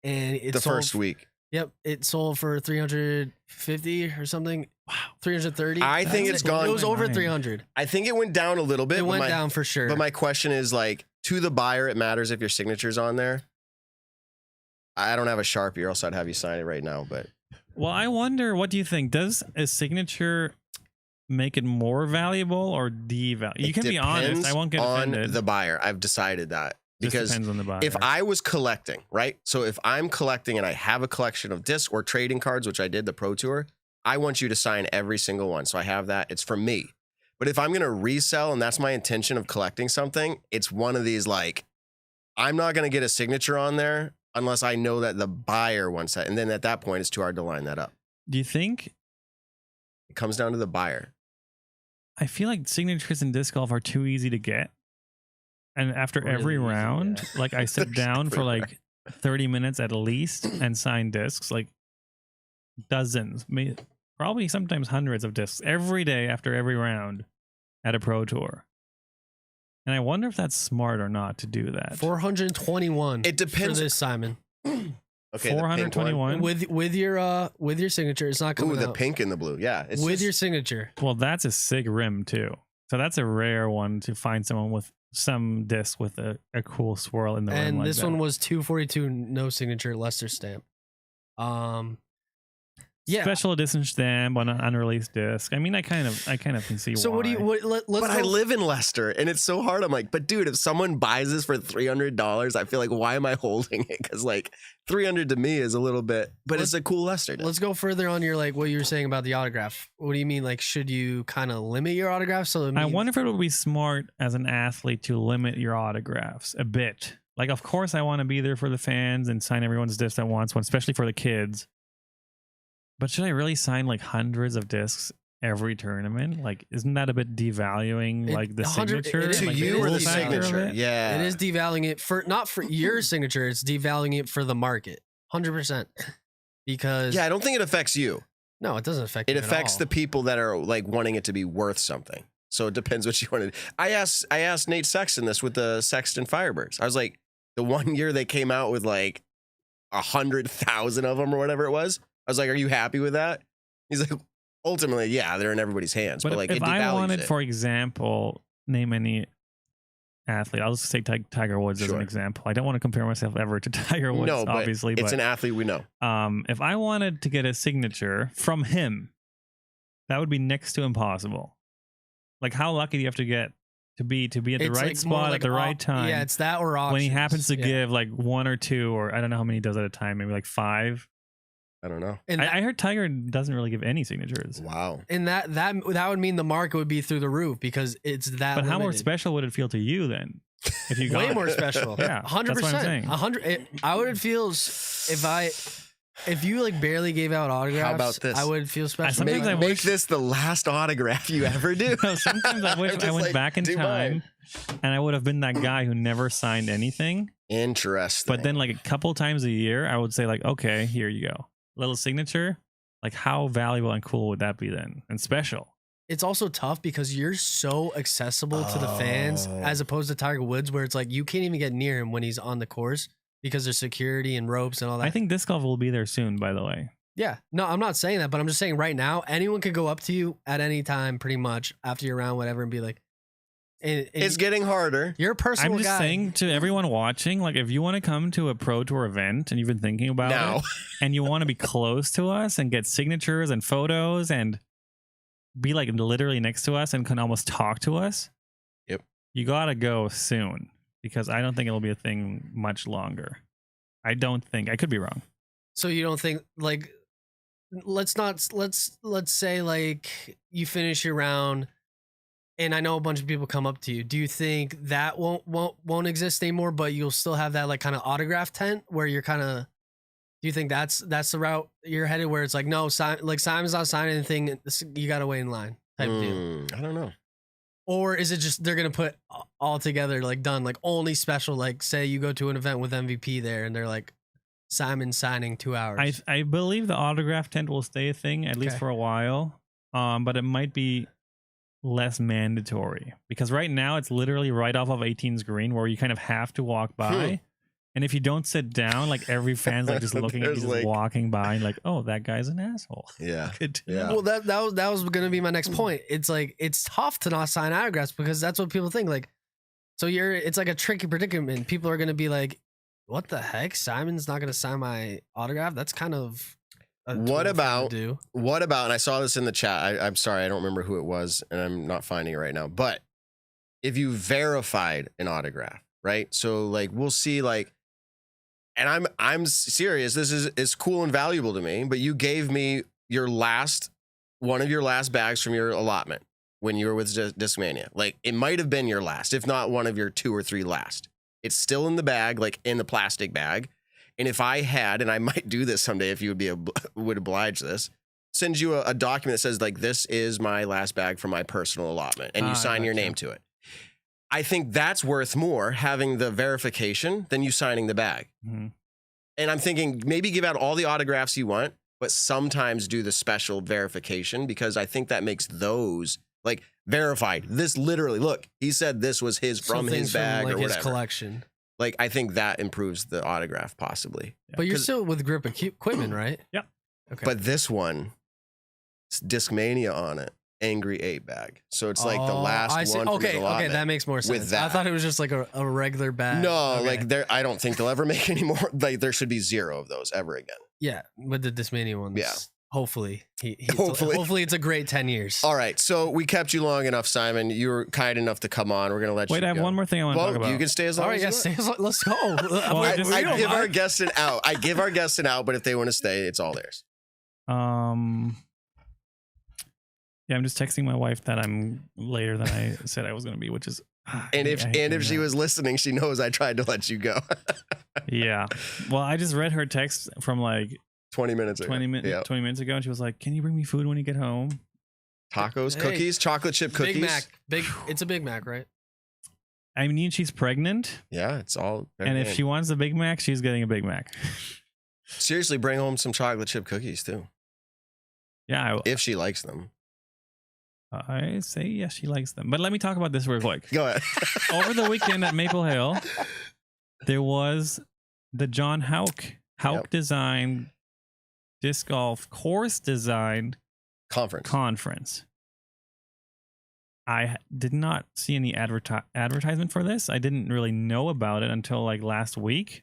and it
the
sold,
first week.
Yep, it sold for 350 or something. Wow, 330.
I think
That's
it's
it.
gone-
It was over
Mine.
300.
I think it went down a little bit.
It
but
went
my,
down for sure.
But my question is like, to the buyer, it matters if your signature's on there. I don't have a Sharpie, or else I'd have you sign it right now. But
Well, I wonder, what do you think? Does a signature make it more valuable or devaluable? You
it
can be honest.
depends
I won't get
on
offended.
the buyer. I've decided that
Just
because
depends on the buyer.
if I was collecting, right? So if I'm collecting and I have a collection of discs or trading cards, which I did the Pro Tour, I want you to sign every single one. So I have that. It's for me. But if I'm gonna resell and that's my intention of collecting something, it's one of these like, I'm not gonna get a signature on there unless I know that the buyer wants that. And then at that point, it's too hard to line that up.
Do you think?
It comes down to the buyer.
I feel like signatures in disc golf are too easy to get. And after
Really
every
easy,
round,
yeah.
like I sit down for
Every
like 30 minutes at least and sign discs, like dozens, probably sometimes hundreds of discs every day after every round at a pro tour. And I wonder if that's smart or not to do that.
421.
It depends.
for this, Simon.
Okay, the pink one.
421.
With your signature, it's not coming
Ooh, the
out.
pink and the blue. Yeah. It's
With
just-
your signature.
Well, that's a sick rim too. So that's a rare one to find someone with some disc with a cool swirl in the rim.
And
like
this
that.
one was 242, no signature, Lester stamp. Yeah.
Special edition stamp on an unreleased disc. I mean, I kind of can see
So
why.
what do you? Let's
But I
go-
live in Leicester and it's so hard. I'm like, but dude, if someone buys this for $300, I feel like, why am I holding it? Because like 300 to me is a little bit, but it's a cool Leicester disc.
Let's go further on your like what you were saying about the autograph. What do you mean? Like, should you kind of limit your autograph? So it
I
means-
wonder if it would be smart as an athlete to limit your autographs a bit. Like, of course, I want to be there for the fans and sign everyone's disc that wants one, especially for the kids. But should I really sign like hundreds of discs every tournament? Like, isn't that a bit devaluing
It-
like the
100
signature?
it is.
To
Like,
you
it
or
is
the
the value of
signature?
it?
Yeah.
It is devaluing it for not for your signature. It's devaluing it for the market, 100%. Because
Yeah, I don't think it affects you.
no, it doesn't affect
It
you at
affects
all.
the people that are like wanting it to be worth something. So it depends what you want to do. I asked Nate Sexton this with the Sexton Firebirds. I was like, the one year they came out with like 100,000 of them or whatever it was. I was like, are you happy with that? He's like, ultimately, yeah, they're in everybody's hands. But, like,
if
it
I
devalues
wanted,
it.
for example, name any athlete, I'll just say Tiger Woods as
Sure.
an example. I don't want to compare myself ever to Tiger Woods,
no, but
obviously.
it's
but
an athlete we know.
if I wanted to get a signature from him, that would be next to impossible. Like, how lucky do you have to get to be at the
It's
right
like more
spot
like
at the right time?
Yeah, it's that or auctions.
when he happens to
Yeah.
give like one or two, or I don't know how many he does at a time, maybe like 5.
I don't know.
And
I heard Tiger doesn't really give any signatures.
Wow.
And that would mean the market would be through the roof because it's that.
But how more
limited.
special would it feel to you then? If you got
Way
it?
more special.
Yeah,
100%.
that's what I'm saying.
100. I would feel if you like barely gave out autographs.
about this?
I would feel special.
sometimes I
Make
wish-
this the last autograph you ever do.
No, sometimes I wish
I'm
I
just
went
like,
back in
do
time
mine.
and I would have been that guy who never signed anything.
Interesting.
But then like a couple times a year, I would say like, okay, here you go. Little signature. Like, how valuable and cool would that be then? And special.
It's also tough because you're so accessible to the fans
Oh.
as opposed to Tiger Woods, where it's like you can't even get near him when he's on the course because there's security and ropes and all that.
I think disc golf will be there soon, by the way.
Yeah. No, I'm not saying that, but I'm just saying right now, anyone could go up to you at any time, pretty much after your round, whatever, and be like, and
it's getting harder.
you're a personal
I'm just
guy.
saying to everyone watching, like, if you want to come to a pro tour event and you've been thinking about
Now.
it, and you want to be close to us and get signatures and photos and be like literally next to us and can almost talk to us,
Yep.
you gotta go soon, because I don't think it'll be a thing much longer. I don't think. I could be wrong.
So you don't think like let's say like you finish your round and I know a bunch of people come up to you. Do you think that won't exist anymore, but you'll still have that like kind of autograph tent where you're kind of do you think that's the route you're headed where it's like no, Simon's not signing anything, you got to wait in line type deal?
I don't know.
Or is it just they're going to put all together like done like only special, like say you go to an event with MVP there and they're like Simon signing 2 hours.
I believe the autograph tent will stay a thing at least
Okay.
for a while, but it might be less mandatory, because right now it's literally right off of 18's green where you kind of have to walk by. And if you don't sit down, like every fan's like just looking at you,
There's,
just
like-
walking by, and like, oh, that guy's an asshole.
Yeah.
Good to
Yeah.
know.
Well, that was going to be my next point. It's like it's tough to not sign autographs because that's what people think. Like, so it's like a tricky predicament. People are going to be like, "What the heck? Simon's not going to sign my autograph." That's kind of a tool
What
for him to
about-
do?
What about, and I saw this in the chat. I'm sorry, I don't remember who it was, and I'm not finding it right now. But if you verified an autograph, right? So like we'll see like, and I'm serious. This is cool and valuable to me. But you gave me one of your last bags from your allotment. when you were with Discmania. Like, it might have been your last, if not one of your 2 or 3 last. It's still in the bag, like in the plastic bag. And if I had, and I might do this someday if you would oblige this, send you a document that says, like, this is my last bag for my personal allotment, and you sign your name to it. I think that's worth more, having the verification, than you signing the bag. Mm-hmm. And I'm thinking maybe give out all the autographs you want, but sometimes do the special verification, because I think that makes those like verified. This literally, look, he said this was his from his bag or whatever. His collection. Like, I think that improves the autograph possibly.
But you're still with grip equipment, right?
Yep.
Okay. But this one, it's Discmania on it. Angry 8 bag. So it's like the last one.
Okay, that makes more sense. With that. I thought it was just like a regular bag.
No, like I don't think they'll ever make any more. Like, there should be 0 of those ever again.
Yeah, with the Discmania ones.
Yeah.
Hopefully. Hopefully it's a great 10 years.
All right. So we kept you long enough, Simon. You were kind enough to come on. We're going to let you go.
Wait, I have one more thing I want to talk about.
You can stay as long as you want.
Stay as long. Let's go.
I give our guests an out. I give our guests an out, but if they want to stay, it's all theirs.
Yeah, I'm just texting my wife that I'm later than I said I was going to be, which is...
And if she was listening, she knows I tried to let you go.
Yeah. Well, I just read her text from like
20 minutes ago.
20 minutes ago, and she was like, "Can you bring me food when you get home?"
Tacos, cookies, chocolate chip cookies.
Big Mac. It's a Big Mac, right?
I mean, she's pregnant.
Yeah, it's all.
And if she wants a Big Mac, she's getting a Big Mac.
Seriously, bring home some chocolate chip cookies too.
Yeah,
if she likes them.
I say yes, she likes them. But let me talk about this real quick.
Go ahead. Over
the weekend at Maple Hill, there was the John Houck designed disc golf course design conference. I did not see any advertisement for this. I didn't really know about it until like last week.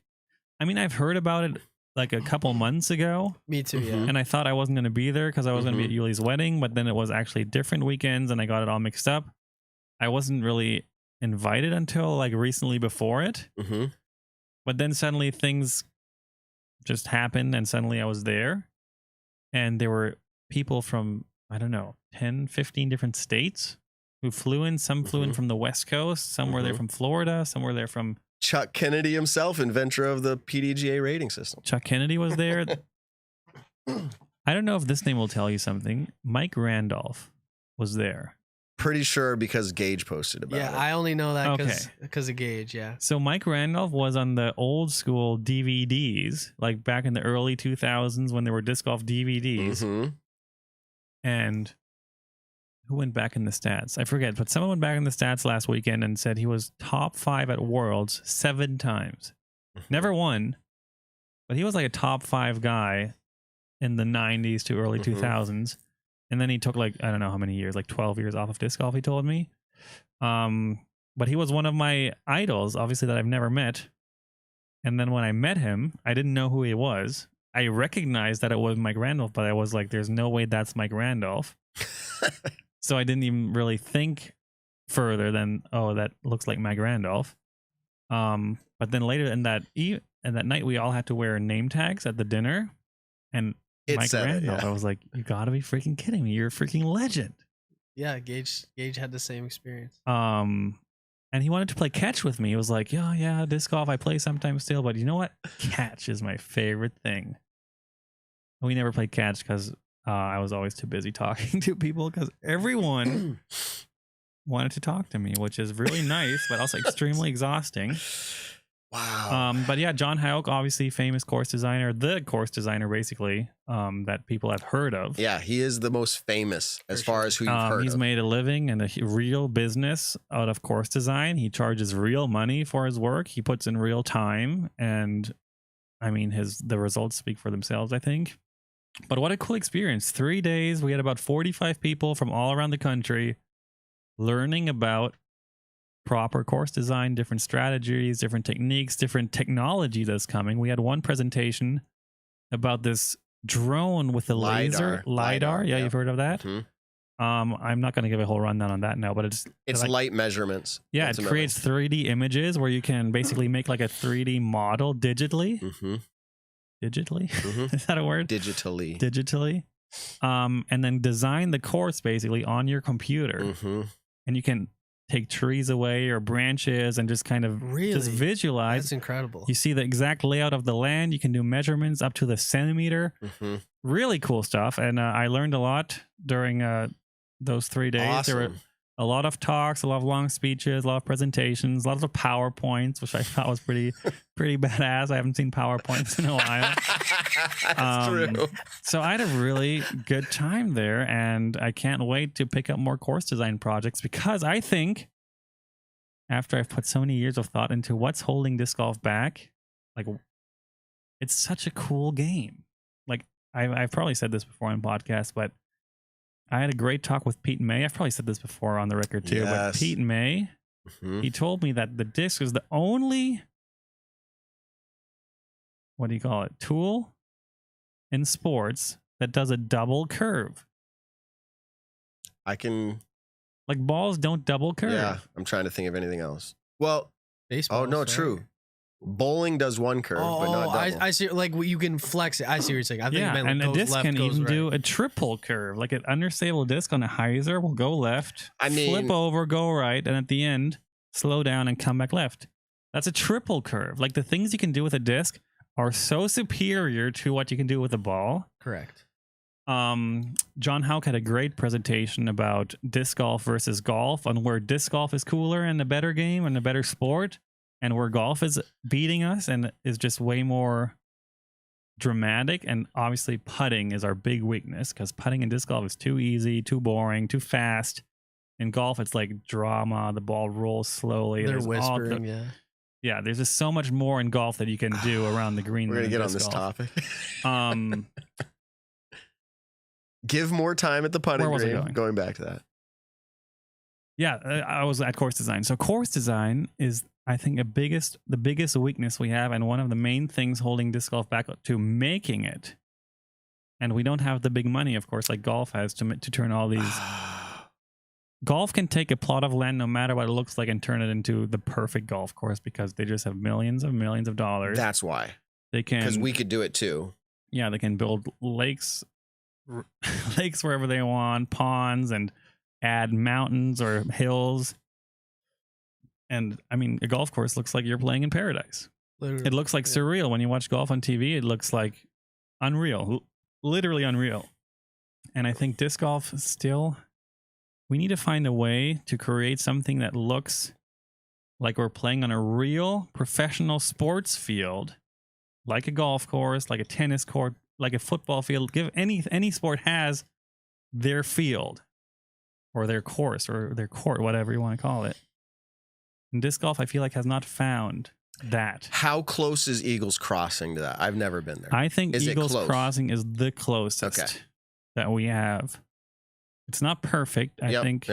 I mean, I've heard about it like a couple months ago.
Me too, yeah.
And I thought I wasn't going to be there because I was going to be at Yuli's wedding, but then it was actually different weekends and I got it all mixed up. I wasn't really invited until like recently before it. Mm-hmm. But then suddenly things just happened and suddenly I was there. And there were people from, I don't know, 10, 15 different states who flew in. Some flew in from the West Coast. Some were there from Florida. Some were there from...
Chuck Kennedy himself, inventor of the PDGA rating system.
Chuck Kennedy was there. I don't know if this name will tell you something. Mike Randolph was there.
Pretty sure because Gage posted about it.
Yeah, I only know that because of Gage, yeah.
So Mike Randolph was on the old school DVDs, like back in the early 2000s when there were disc golf DVDs. Mm-hmm. And who went back in the stats? I forget, but someone went back in the stats last weekend and said he was top 5 at Worlds 7 times. Never won, but he was like a top 5 guy in the 90s to early 2000s. And then he took like, I don't know how many years, like 12 years off of disc golf, he told me. But he was one of my idols, obviously, that I've never met. And then when I met him, I didn't know who he was. I recognized that it was Mike Randolph, but I was like, there's no way that's Mike Randolph. So I didn't even really think further than, oh, that looks like Mike Randolph. But then later in that night, we all had to wear name tags at the dinner. And Mike Randolph, I was like, you gotta be freaking kidding me. You're a freaking legend.
Yeah, Gage had the same experience.
And he wanted to play catch with me. He was like, yeah, disc golf, I play sometimes still, but you know what? Catch is my favorite thing. We never played catch because I was always too busy talking to people because everyone wanted to talk to me, which is really nice, but also extremely exhausting.
Wow.
But yeah, John Houck, obviously famous course designer, the course designer basically, that people have heard of.
Yeah, he is the most famous as far as who you've heard
He's
of.
made a living and a real business out of course design. He charges real money for his work. He puts in real time, and I mean the results speak for themselves, I think. But what a cool experience. 3 days, we had about 45 people from all around the country learning about proper course design, different strategies, different techniques, different technology that's coming. We had one presentation about this drone with the laser LiDAR. Yeah, you've heard of that. Mm-hmm. I'm not going to give a whole rundown on that now, but it's like,
light measurements.
Yeah, ultimately. It creates 3D images where you can basically make like a 3D model digitally.
Mm-hmm.
Digitally? Mm-hmm. Is that a word?
Digitally.
and then design the course basically on your computer.
Mm-hmm.
And you can take trees away or branches and just kind of just visualize.
That's incredible.
You see the exact layout of the land. You can do measurements up to the centimeter.
Mm-hmm.
Really cool stuff. And I learned a lot during those 3 days.
Awesome.
There were a lot of talks, a lot of long speeches, a lot of presentations, lots of PowerPoints, which I thought was pretty badass. I haven't seen PowerPoints in a while.
That's true.
So I had a really good time there, and I can't wait to pick up more course design projects because I think after I've put so many years of thought into what's holding disc golf back, like it's such a cool game. Like I've probably said this before on podcasts, but I had a great talk with Pete May. I've probably said this before on the record too, but
Yes.
Pete May,
Mm-hmm.
he told me that the disc is the only, what do you call it, tool in sports that does a double curve.
I can.
Like balls don't double curve.
Yeah, I'm trying to think of anything else. Well,
Baseball.
oh no, true. Bowling does one curve, but not double.
I see. Like you can flex it. I see what you're saying. I think
Yeah,
it meant, like,
and a
goes
disc
left,
can
goes
even
right.
do a triple curve. Like an understable disc on a hyzer will go left,
I mean-
flip over, go right, and at the end, slow down and come back left. That's a triple curve. Like the things you can do with a disc are so superior to what you can do with a ball.
Correct.
John Houck had a great presentation about disc golf versus golf, on where disc golf is cooler and a better game and a better sport, and where golf is beating us and is just way more dramatic. And obviously putting is our big weakness, because putting in disc golf is too easy, too boring, too fast. In golf, it's like drama. The ball rolls slowly.
They're
There's all
whispering. Yeah.
yeah, there's just so much more in golf that you can do around the green.
We're gonna
than
get
in
on this
disc golf.
topic. Give more time at the putting
Where was I
green.
going?
Going back to that.
Yeah, I was at course design. So course design is, I think, the biggest weakness we have, and one of the main things holding disc golf back to making it. And we don't have the big money, of course, like golf has to turn all these. Golf can take a plot of land, no matter what it looks like, and turn it into the perfect golf course, because they just have millions of dollars.
That's why.
They can,
Because we could do it too.
yeah, they can build lakes wherever they want, ponds, and add mountains or hills. And I mean, a golf course looks like you're playing in paradise.
Literally.
It looks like surreal. When you watch golf on TV, it looks like unreal, literally unreal. And I think disc golf still, we need to find a way to create something that looks like we're playing on a real professional sports field, like a golf course, like a tennis court, like a football field. Give any sport has their field or their course or their court, whatever you want to call it. And disc golf, I feel like, has not found that.
How close is Eagles Crossing to that? I've never been there.
I think
Is it
Eagles
close?
Crossing is the closest
Okay.
that we have. It's not perfect. I think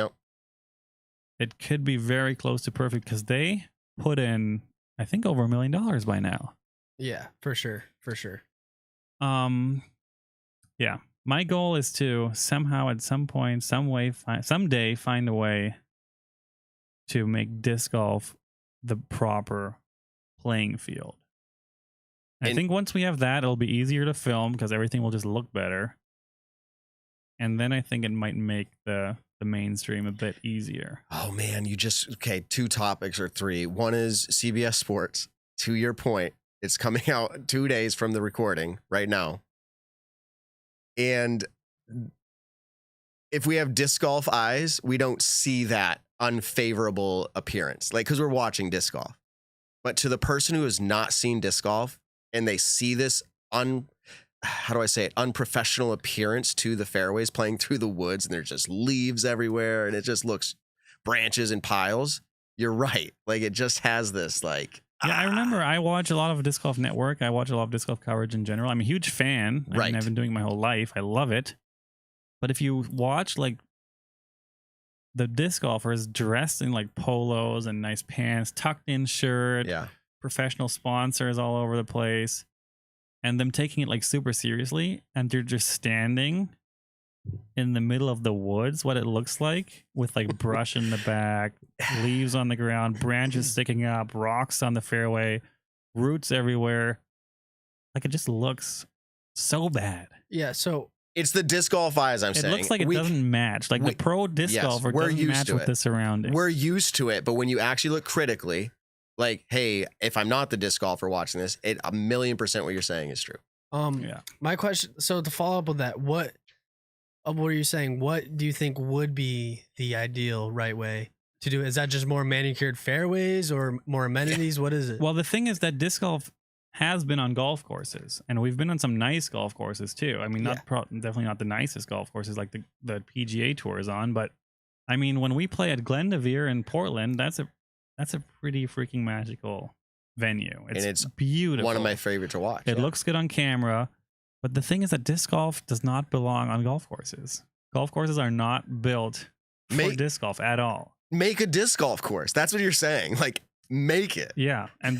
it could be very close to perfect, because they put in, I think, over $1 million by now.
Yeah, for sure. For sure.
Yeah. My goal is to somehow, at some point, someday find a way to make disc golf the proper playing field. I
And-
think once we have that, it'll be easier to film, because everything will just look better. And then I think it might make the mainstream a bit easier.
Oh man, okay, 2 topics or 3. One is CBS Sports. To your point, it's coming out 2 days from the recording right now. And if we have disc golf eyes, we don't see that unfavorable appearance, like, because we're watching disc golf. But to the person who has not seen disc golf and they see this unprofessional appearance to the fairways, playing through the woods, and there's just leaves everywhere, and it just looks branches and piles. You're right. Like, it just has this, like,
Yeah, I remember I watch a lot of Disc Golf Network. I watch a lot of disc golf coverage in general. I'm a huge fan. I
Right.
mean, I've been doing it my whole life. I love it. But if you watch, like, the disc golfers dressed in like polos and nice pants, tucked in shirt,
yeah.
professional sponsors all over the place, and them taking it like super seriously, and they're just standing in the middle of the woods, what it looks like, with like brush in the back, leaves on the ground, branches sticking up, rocks on the fairway, roots everywhere. Like, it just looks so bad.
Yeah. So
It's the disc golf eyes, I'm
It
saying.
looks like it doesn't match. Like the pro disc
yes,
golfer
we're
doesn't
used
match
to
with
it.
the surroundings.
We're used to it, but when you actually look critically, like, hey, if I'm not the disc golfer watching this, it 1,000,000% what you're saying is true.
Yeah.
My question. So to follow up with that, what are you saying? What do you think would be the ideal right way to do it? Is that just more manicured fairways or more amenities? What is it?
Well, the thing is that disc golf has been on golf courses, and we've been on some nice golf courses too. I mean, definitely not the nicest golf courses like the PGA Tour is on, but I mean, when we play at Glendevere in Portland, that's a pretty freaking magical venue. It's beautiful.
One of my favorite to watch.
It looks good on camera, but the thing is that disc golf does not belong on golf courses. Golf courses are not built for disc golf at all.
Make a disc golf course. That's what you're saying. Like, make it.
Yeah, and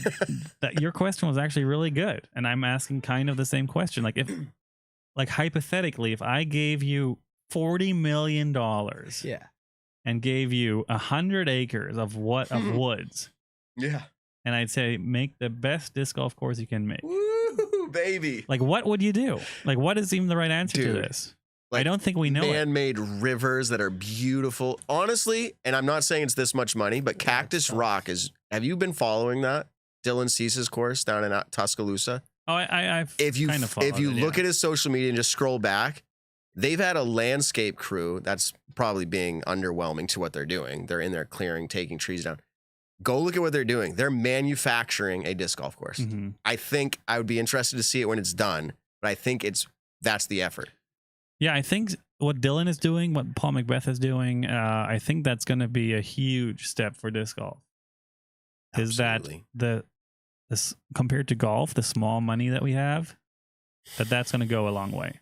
your question was actually really good, and I'm asking kind of the same question. Like, if, like hypothetically, if I gave you $40 million, and gave you 100 acres of woods, and I'd say make the best disc golf course you can make.
Woo, baby!
Like, what would you do? Like, what is even the right answer to this?
Like,
I don't think we know.
Man-made rivers that are beautiful. Honestly, and I'm not saying it's this much money, but Cactus Rock is. Have you been following that Dylan Cease's course down in Tuscaloosa?
Oh, I've
if you
kind of followed
if you
it,
look at his social media and just scroll back, they've had a landscape crew that's probably being underwhelming to what they're doing. They're in there clearing, taking trees down. Go look at what they're doing. They're manufacturing a disc golf course.
Mm-hmm.
I think I would be interested to see it when it's done, but I think that's the effort.
Yeah, I think what Dylan is doing, what Paul McBeth is doing, I think that's going to be a huge step for disc golf.
Absolutely.
Is that this compared to golf, the small money that we have, that's going to go a long way,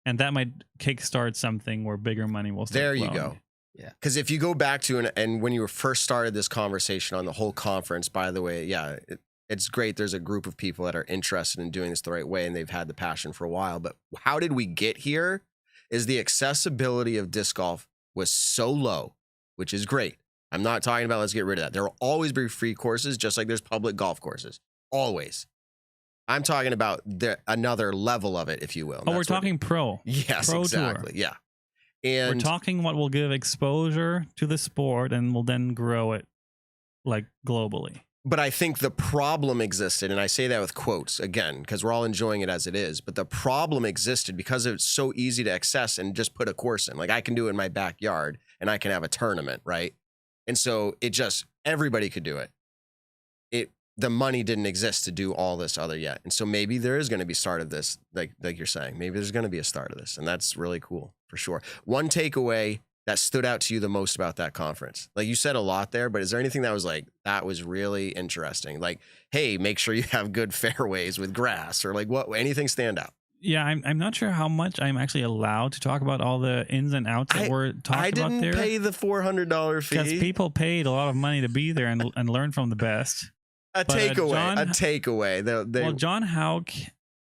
and that might kickstart something where bigger money will start
There you
flowing.
go.
Yeah.
Because if you go back to and when you were first started this conversation on the whole conference, by the way, it's great. There's a group of people that are interested in doing this the right way, and they've had the passion for a while. But how did we get here? Is the accessibility of disc golf was so low, which is great. I'm not talking about let's get rid of that. There will always be free courses, just like there's public golf courses. Always. I'm talking about another level of it, if you will.
Oh, we're talking pro.
Yes,
pro
exactly.
Tour.
Yeah. And
we're talking what will give exposure to the sport and will then grow it like globally.
But I think the problem existed, and I say that with quotes again, because we're all enjoying it as it is. But the problem existed because it's so easy to access and just put a course in. Like I can do it in my backyard and I can have a tournament, right? And so everybody could do it. The money didn't exist to do all this other yet. And so maybe there is going to be start of this, like you're saying. Maybe there's going to be a start of this, and that's really cool for sure. One takeaway that stood out to you the most about that conference? Like you said a lot there, but is there anything that was really interesting? Like, hey, make sure you have good fairways with grass, or like anything stand out?
Yeah, I'm not sure how much I'm actually allowed to talk about all the ins and outs that were talked about there.
I didn't pay the $400 fee.
Because people paid a lot of money to be there and learn from the best.
A takeaway.
Well, John Hauk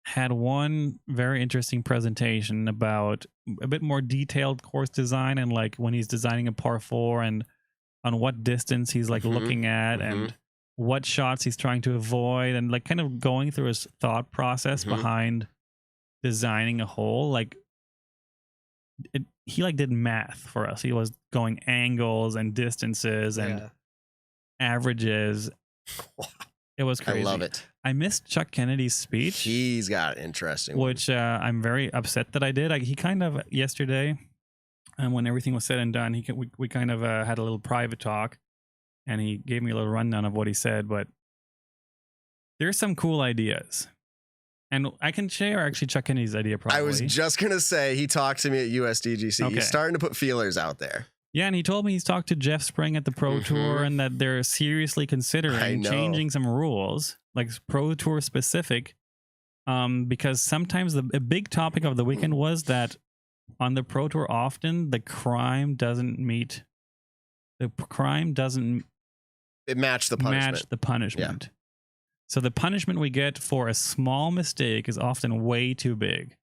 had one very interesting presentation about a bit more detailed course design, and like when he's designing a par 4 and on what distance he's like looking at and what shots he's trying to avoid, and like kind of going through his thought process behind designing a hole. Like he like did math for us. He was going angles and distances and averages. It was crazy.
I love it.
I missed Chuck Kennedy's speech.
He's got interesting
which I'm very upset that I did. He kind of yesterday, and when everything was said and done, we kind of had a little private talk, and he gave me a little rundown of what he said. But there's some cool ideas, and I can share actually Chuck Kennedy's idea. Probably.
I was just gonna say he talked to me at USDGC.
Okay.
He's starting to put feelers out there.
Yeah, and he told me he's talked to Jeff Spring at the Pro Tour, and that they're seriously considering changing some rules, like Pro Tour specific, because sometimes a big topic of the weekend was that on the Pro Tour often the crime doesn't match the punishment.
Yeah.
So the punishment we get for a small mistake is often way too big.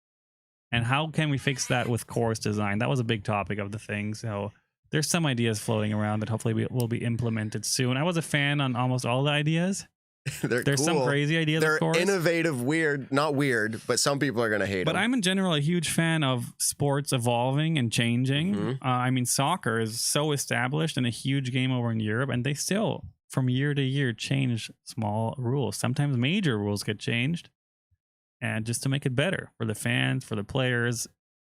And how can we fix that with course design? That was a big topic of the thing. So there's some ideas floating around that hopefully will be implemented soon. I was a fan on almost all the ideas.
They're
There's
cool.
some crazy ideas,
They're
of course.
innovative, weird, not weird, but some people are going to hate
But
them.
I'm in general a huge fan of sports evolving and changing.
Mhm.
I mean, soccer is so established and a huge game over in Europe, and they still, from year to year, change small rules. Sometimes major rules get changed, and just to make it better for the fans, for the players.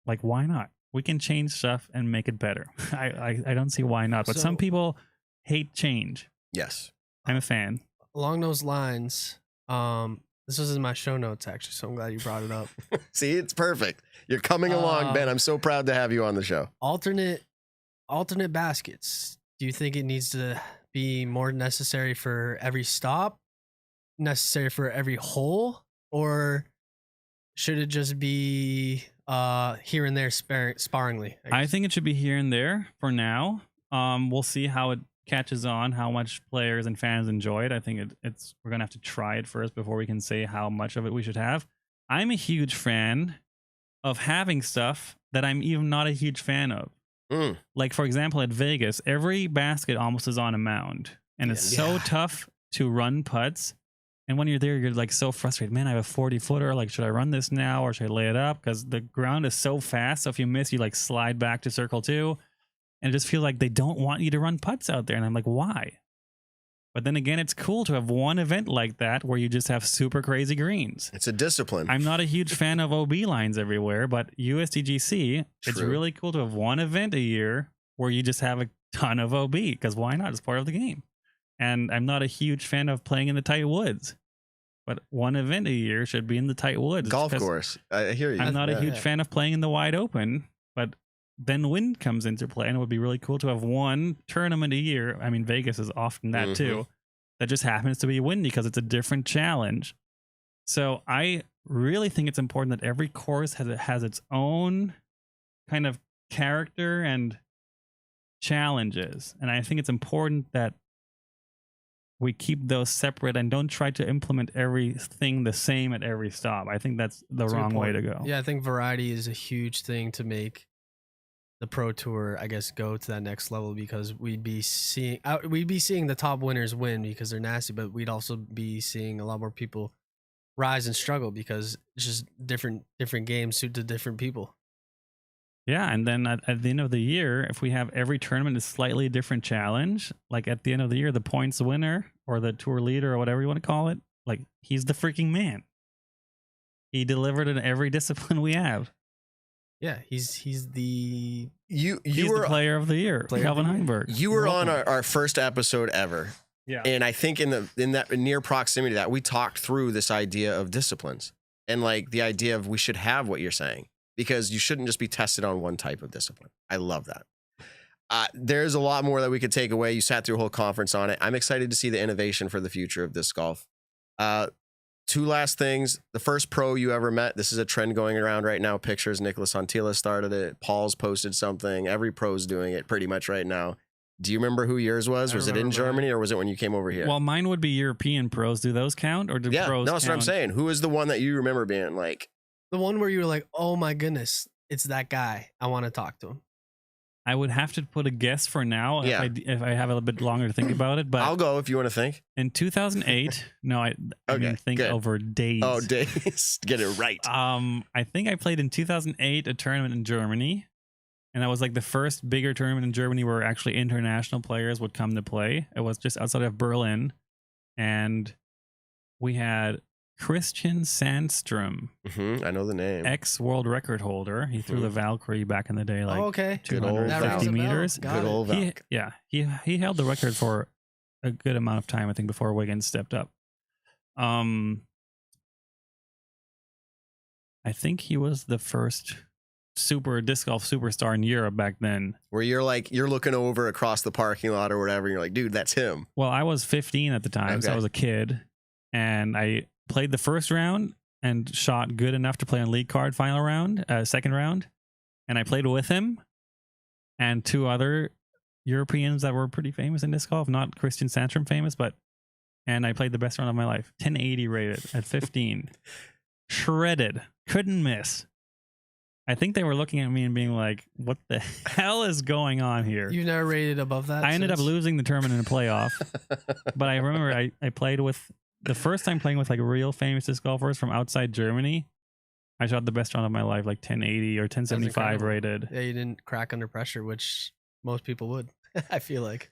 Like, why not? We can change stuff and make it better. I don't see why not. But some
So-
people hate change.
Yes.
I'm a fan.
Along those lines, this was in my show notes actually, so I'm glad you brought it up.
See, it's perfect. You're coming along, Ben. I'm so proud to have you on the show.
Alternate baskets. Do you think it needs to be more necessary for every stop, necessary for every hole, or should it just be here and there sparingly?
I think it should be here and there for now. We'll see how it catches on, how much players and fans enjoy it. I think it's we're gonna have to try it first before we can say how much of it we should have. I'm a huge fan of having stuff that I'm even not a huge fan of. Like, for example, at Vegas, every basket almost is on a mound, and it's so tough to run putts. And when you're there, you're like so frustrated. Man, I have a 40-footer. Like, should I run this now or should I lay it up? Because the ground is so fast. So if you miss, you like slide back to circle 2. And I just feel like they don't want you to run putts out there. And I'm like, why? But then again, it's cool to have one event like that where you just have super crazy greens.
It's a discipline.
I'm not a huge fan of OB lines everywhere, but USDGC, it's
True.
really cool to have one event a year where you just have a ton of OB, because why not? It's part of the game. And I'm not a huge fan of playing in the tight woods, but one event a year should be in the tight woods.
Golf
'Cause
course. I hear you.
I'm not a
Yeah.
huge fan of playing in the wide open, but then wind comes into play, and it would be really cool to have one tournament a year. I mean, Vegas is often that too. That just happens to be windy because it's a different challenge. So I really think it's important that every course has its own kind of character and challenges. And I think it's important that we keep those separate and don't try to implement everything the same at every stop. I think that's the
That's a good
wrong way
point.
to go.
Yeah, I think variety is a huge thing to make the Pro Tour, I guess, go to that next level, because we'd be seeing the top winners win because they're nasty, but we'd also be seeing a lot more people rise and struggle because it's just different games suit to different people.
Yeah, and then at the end of the year, if we have every tournament a slightly different challenge, like at the end of the year, the points winner or the tour leader or whatever you want to call it, like, he's the freaking man. He delivered in every discipline we have.
Yeah, he's the
You
He's
were
the player of the year,
Player of
Calvin
the year.
Heinberg.
you were on
Welcome.
our first episode ever.
Yeah.
And I think in that near proximity to that, we talked through this idea of disciplines and like the idea of we should have what you're saying, because you shouldn't just be tested on one type of discipline. I love that. There's a lot more that we could take away. You sat through a whole conference on it. I'm excited to see the innovation for the future of disc golf. Two last things. The first pro you ever met, this is a trend going around right now. Pictures, Nicholas Antila started it. Paul's posted something. Every pro's doing it pretty much right now. Do you remember who yours was?
I
Was it in
remember
Germany or was it when you came over here?
Well, mine would be European pros. Do those count, or do
yeah,
pros
no, that's what I'm
count?
saying. Who is the one that you remember being like,
the one where you were like, oh my goodness, it's that guy. I want to talk to him.
I would have to put a guess for now
Yeah.
if I have a little bit longer to think about it. But
I'll go if you want to think.
in 2008, no, I
Okay,
mean, think
good.
over days.
Oh, days. Get it right.
I think I played in 2008 a tournament in Germany, and that was like the first bigger tournament in Germany where actually international players would come to play. It was just outside of Berlin, and we had Christian Sandstrom,
I know the name.
ex-world record holder. He threw the Valkyrie back in the day, like
oh, okay.
Good old
250
Val.
meters.
Got
Good
it.
old
He,
Valk.
yeah, he held the record for a good amount of time, I think, before Wiggins stepped up. I think he was the first super disc golf superstar in Europe back then.
Where you're looking over across the parking lot or whatever, and you're like, dude, that's him.
Well, I was 15 at the time, so
Okay.
I was a kid, and I played the first round and shot good enough to play on league card second round, and I played with him and two other Europeans that were pretty famous in disc golf, not Christian Sandstrom famous, and I played the best round of my life, 1080 rated at 15, shredded, couldn't miss. I think they were looking at me and being like, what the hell is going on here?
You've never rated above that?
I ended up
since?
losing the tournament in a playoff, but I remember I played with the first time playing with like real famous disc golfers from outside Germany, I shot the best round of my life, like 1080 or 1075
incredible.
rated.
Yeah, you didn't crack under pressure, which most people would. I feel like.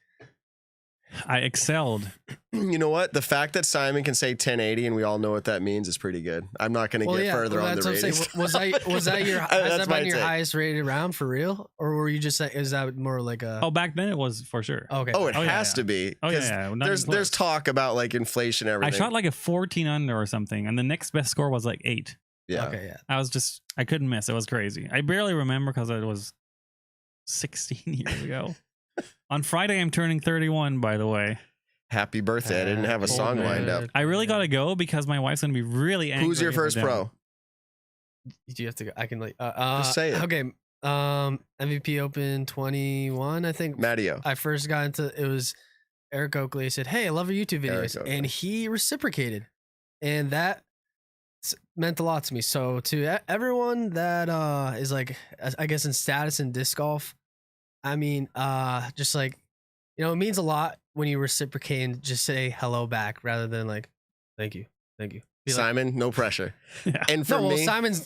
I excelled.
You know what? The fact that Simon can say 1080 and we all know what that means is pretty good. I'm not going to get further on the ratings.
Was that your
That's my
your
take.
highest rated round for real, or were you just saying is that more like a?
Oh, back then it was for sure.
Okay.
Oh, it
Oh, yeah,
has
yeah.
to be.
Oh,
'cause
yeah, yeah. Not
There's
even close.
talk about like inflation and
I
everything.
shot like a 14 under or something, and the next best score was like 8.
yeah.
Okay, yeah.
I couldn't miss. It was crazy. I barely remember because it was 16 years ago. On Friday, I'm turning 31, by the way.
Happy birthday. I didn't have a
Happy
song lined up.
birthday.
I really got to go because my wife's going to be really angry.
Who's your
if I
first
don't.
pro?
Do you have to go? I can like.
Just say it.
Okay. MVP Open 21. I think
Matteo.
I first got into it was Eric Oakley. He said, "Hey, I love your YouTube
Eric
videos,"
Oakley.
and he reciprocated, and that meant a lot to me. So to everyone that is like, I guess in status in disc golf, I mean, just like, you know, it means a lot when you reciprocate and just say hello back rather than like, thank you. Be like,
Simon, no pressure.
Yeah.
And for
no, well,
me,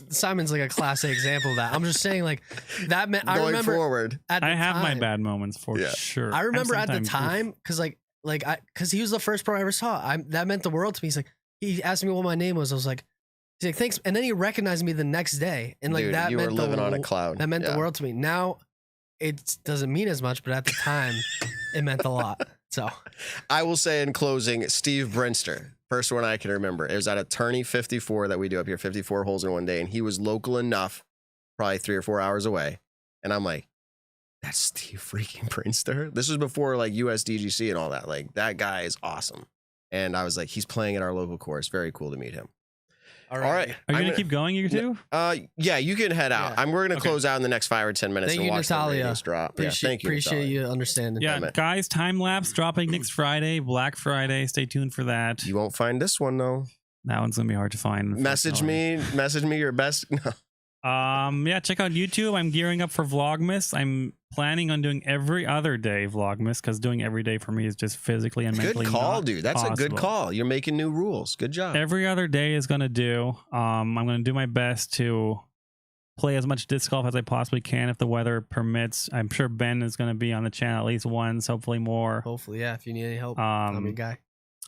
Simon's like a classic example of that. I'm just saying, like that. I
going
remember
forward,
at the
I have my
time-
bad moments for
Yeah.
sure.
I remember at the
And sometimes-
time because he was the first pro I ever saw. That meant the world to me. He's like, he asked me what my name was. I was like, he's like, thanks. And then he recognized me the next day, and like
dude,
that
you
meant
were living on a
the
cloud.
that meant
Yeah.
the world to me. Now it doesn't mean as much, but at the time, it meant a lot. So
I will say in closing, Steve Brinster, first one I can remember. It was at a tourney 54 that we do up here, 54 holes in one day, and he was local enough, probably 3 or 4 hours away. And I'm like, that's Steve freaking Brinster. This was before like USDGC and all that. Like that guy is awesome. And I was like, he's playing at our local course. Very cool to meet him. All right.
Are you
I'm
going to
gonna-
keep going, you two?
Yeah, you can head out.
Yeah.
We're gonna
Okay.
close out in the next 5 or 10 minutes
Thank
and
you,
watch the
Natalia.
ratings drop. Yeah, thank you,
Appreciate
Natalia.
you understanding.
Yeah,
Damn it.
guys, time lapse dropping next Friday, Black Friday. Stay tuned for that.
You won't find this one though.
That one's going to be hard to find.
Message me your best. No.
Yeah, check out YouTube. I'm gearing up for Vlogmas. I'm planning on doing every other day Vlogmas because doing every day for me is just physically and mentally
Good call,
not
dude. That's a good
possible.
call. You're making new rules. Good job.
Every other day is going to do. I'm going to do my best to play as much disc golf as I possibly can if the weather permits. I'm sure Ben is going to be on the channel at least once, hopefully more.
Hopefully, yeah. If you need any help, I'm your guy.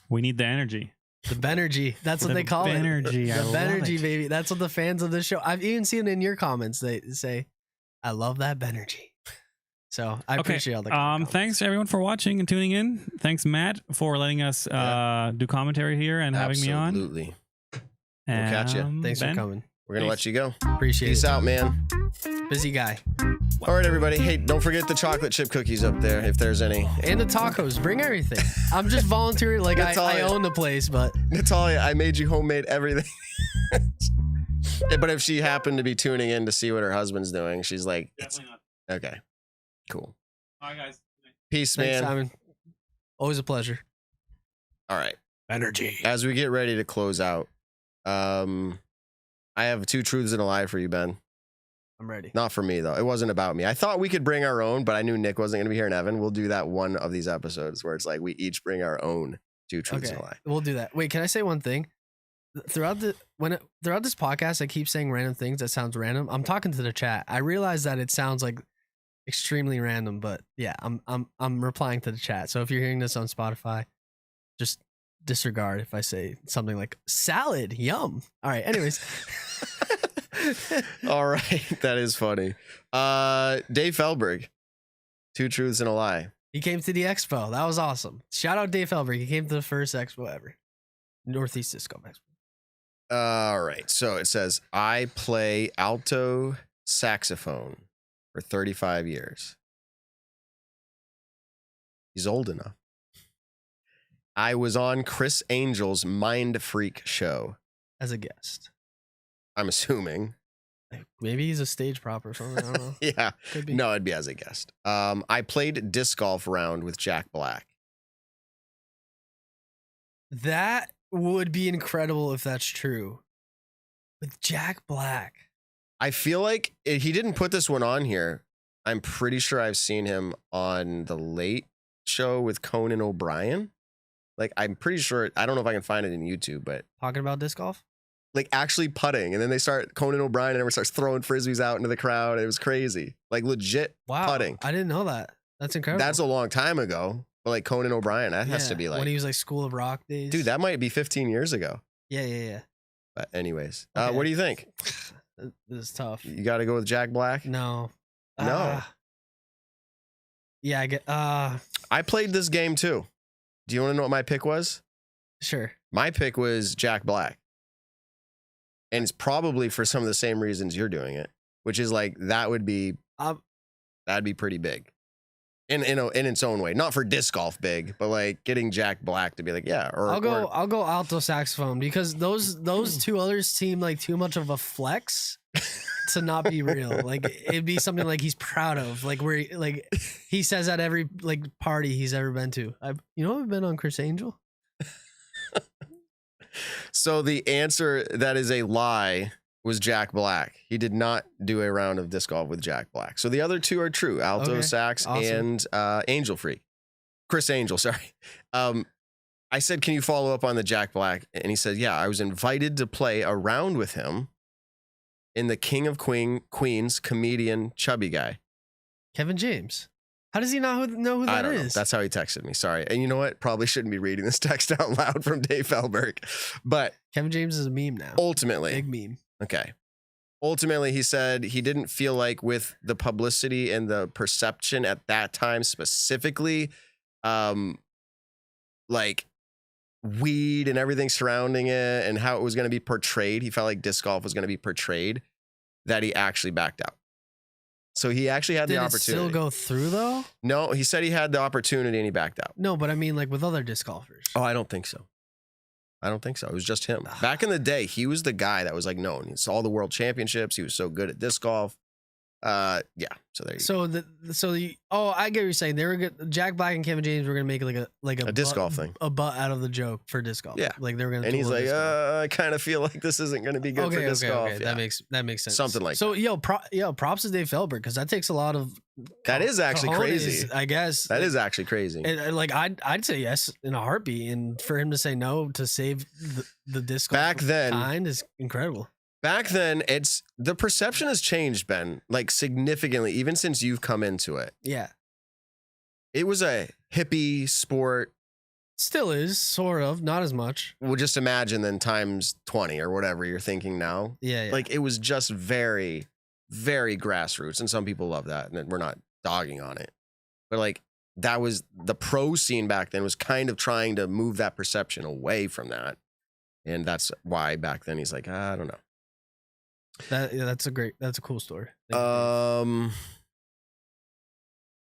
We need the energy.
The Benergy. That's what
The
they call it.
Benergy. I
The
love
Benergy,
it.
baby. That's what the fans of this show. I've even seen it in your comments. They say, "I love that Benergy." So I appreciate all the comments.
Thanks everyone for watching and tuning in. Thanks Matt for letting us do commentary here and having me on.
Absolutely. We'll catch ya.
Thanks
Ben?
for coming.
We're gonna let you go.
Appreciate
Peace
it.
out, man.
Busy guy.
All right, everybody. Hey, don't forget the chocolate chip cookies up there, if there's any.
And the tacos. Bring everything. I'm just volunteering. Like I
Natalia.
own the place, but
Natalia, I made you homemade everything. But if she happened to be tuning in to see what her husband's doing, she's like,
Definitely not.
okay, cool.
All right, guys.
Peace,
thanks,
man.
Simon. Always a pleasure.
All right.
Energy.
As we get ready to close out, I have 2 truths and a lie for you, Ben.
I'm ready.
Not for me, though. It wasn't about me. I thought we could bring our own, but I knew Nick wasn't going to be here and Evan. We'll do that one of these episodes where it's like we each bring our own 2 truths
Okay,
and a lie.
we'll do that. Wait, can I say one thing? Throughout this podcast, I keep saying random things that sounds random. I'm talking to the chat. I realize that it sounds like extremely random, but yeah, I'm replying to the chat. So if you're hearing this on Spotify, just disregard if I say something like salad, yum. All right. Anyways.
All right. That is funny. Dave Feldberg, 2 truths and a lie.
He came to the expo. That was awesome. Shout out Dave Feldberg. He came to the first expo ever. Northeast Disc Golf Expo.
All right. So it says, I play alto saxophone for 35 years. He's old enough. I was on Chris Angel's Mind Freak show.
As a guest.
I'm assuming.
Like, maybe he's a stage prop or something. I don't know.
Yeah.
Could be.
No, it'd be as a guest. I played disc golf round with Jack Black.
That would be incredible if that's true. With Jack Black.
I feel like he didn't put this one on here. I'm pretty sure I've seen him on the Late Show with Conan O'Brien. Like, I'm pretty sure, I don't know if I can find it in YouTube, but
Talking about disc golf?
like actually putting. And then they start, Conan O'Brien and everyone starts throwing frisbees out into the crowd. It was crazy. Like legit
Wow.
putting.
I didn't know that. That's incredible.
That's a long time ago. But like Conan O'Brien, that has to be like,
when he was like School of Rock days.
dude, that might be 15 years ago.
Yeah.
But anyways,
Okay.
what do you think?
This is tough.
You got to go with Jack Black?
No.
No.
Yeah, I get.
I played this game too. Do you want to know what my pick was?
Sure.
My pick was Jack Black. And it's probably for some of the same reasons you're doing it, which is like that'd be pretty big. In its own way. Not for disc golf big, but like getting Jack Black to be like, yeah, or
I'll go alto saxophone because those two others seem like too much of a flex to not be real. Like it'd be something like he's proud of, like where like he says at every like party he's ever been to. I've been on Chris Angel.
So the answer that is a lie was Jack Black. He did not do a round of disc golf with Jack Black. So the other two are true, alto
Okay.
sax
Awesome.
and Angel Freak. Chris Angel, sorry. I said, can you follow up on the Jack Black? And he said, yeah, I was invited to play a round with him in the King of Queens comedian chubby guy.
Kevin James. How does he not know who
I
that
don't know.
is?
That's how he texted me. Sorry. And you know what? Probably shouldn't be reading this text out loud from Dave Felberg. But
Kevin James is a meme now.
ultimately,
Big meme.
okay. Ultimately, he said he didn't feel like with the publicity and the perception at that time specifically, like weed and everything surrounding it and how it was going to be portrayed. He felt like disc golf was going to be portrayed, that he actually backed out. So he actually had
Did
the
it
opportunity.
still go through though?
No, he said he had the opportunity and he backed out.
No, but I mean like with other disc golfers.
Oh, I don't think so. I don't think so. It was just him. Back in the day, he was the guy that was like known. He saw all the world championships. He was so good at disc golf. Yeah. So there you go.
I get what you're saying. They were good. Jack Black and Kevin James were gonna make a
disc
butt-
golf thing.
a butt out of the joke for disc golf.
Yeah.
like they were gonna.
And he's
tool
like,
disc golf.
I kind of feel like this isn't going to be good for disc golf.
Okay.
Yeah.
That makes sense.
Something like
so. Props to Dave Felberg because that takes a lot of.
That is actually
cojones,
crazy.
I guess
That is actually crazy.
And, like I'd say yes in a heartbeat, and for him to say no to save the disc golf
Back then-
kind is incredible.
Back then, it's the perception has changed, Ben, like significantly, even since you've come into it.
Yeah,
It was a hippie sport.
still is sort of not as much.
Well, just imagine then times 20 or whatever you're thinking now.
Yeah.
Like it was just very, very grassroots. And some people love that. And we're not dogging on it. But like that was the pro scene back then was kind of trying to move that perception away from that. And that's why back then he's like, I don't know.
That's a cool story.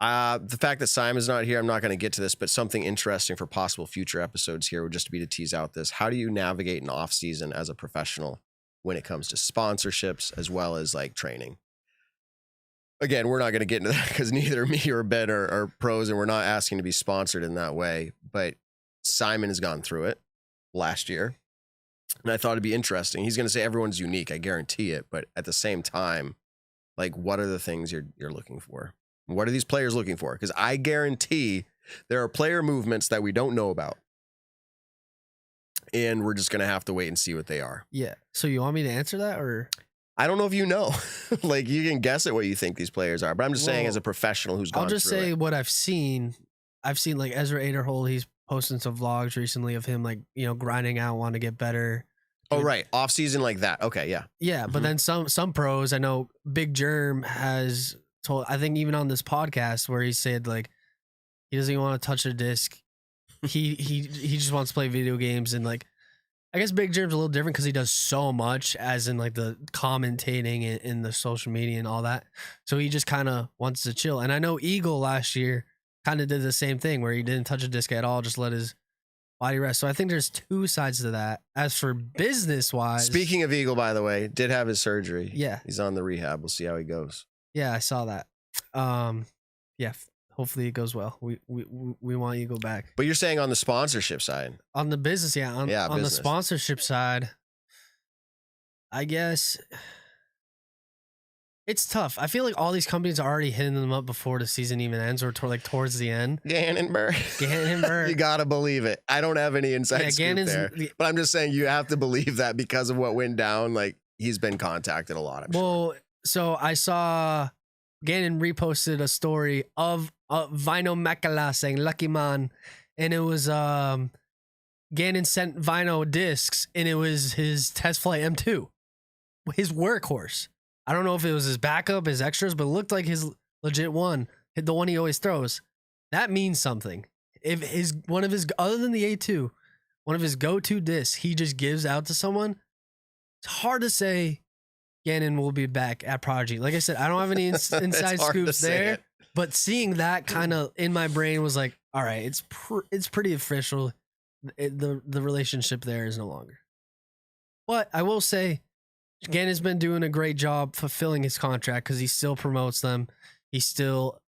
The fact that Simon's not here, I'm not going to get to this, but something interesting for possible future episodes here would just be to tease out this. How do you navigate an off season as a professional when it comes to sponsorships as well as like training? Again, we're not going to get into that because neither me or Ben are pros and we're not asking to be sponsored in that way. But Simon has gone through it last year. And I thought it'd be interesting. He's going to say everyone's unique. I guarantee it. But at the same time, like, what are the things you're looking for? What are these players looking for? Because I guarantee there are player movements that we don't know about. And we're just going to have to wait and see what they are.
Yeah. So you want me to answer that or?
I don't know if you know. Like, you can guess at what you think these players are. But I'm just saying
Well,
as a professional who's gone
I'll just
through
say
it.
what I've seen. I've seen like Ezra Aderhold. He's posting some vlogs recently of him like, grinding out, want to get better.
Oh, right. Off season like that. Okay, yeah.
Yeah, but then some pros, I know Big Germ has told, I think even on this podcast where he said like he doesn't even want to touch a disc. He just wants to play video games, and like I guess Big Germ's a little different because he does so much as in like the commentating in the social media and all that. So he just kind of wants to chill. And I know Eagle last year kind of did the same thing where he didn't touch a disc at all, just let his body rest. So I think there's two sides to that. As for business wise,
Speaking of Eagle, by the way, did have his surgery.
Yeah.
He's on the rehab. We'll see how he goes.
Yeah, I saw that. Yeah, hopefully it goes well. We want you to go back.
But you're saying on the sponsorship side.
On the business, on the
business.
sponsorship side, I guess It's tough. I feel like all these companies are already hitting them up before the season even ends, or towards the end.
Gannonberg. You gotta believe it. I don't have any inside scoop there, but I'm just saying you have to believe that because of what went down. Like he's been contacted a lot. I'm sure.
So I saw Gannon reposted a story of Vino Makala saying "Lucky Man," and it was Gannon sent Vino discs, and it was his test flight M2, his workhorse. I don't know if it was his backup, his extras, but it looked like his legit one, the one he always throws. That means something. If one of his, other than the A2, one of his go-to discs he just gives out to someone, it's hard to say Gannon will be back at Prodigy. Like I said, I don't have any inside scoops there, but seeing that kind of in my brain was like, all right, it's pretty official. The relationship there is no longer. But I will say, Gannon's been doing a great job fulfilling his contract because he still promotes them. He's still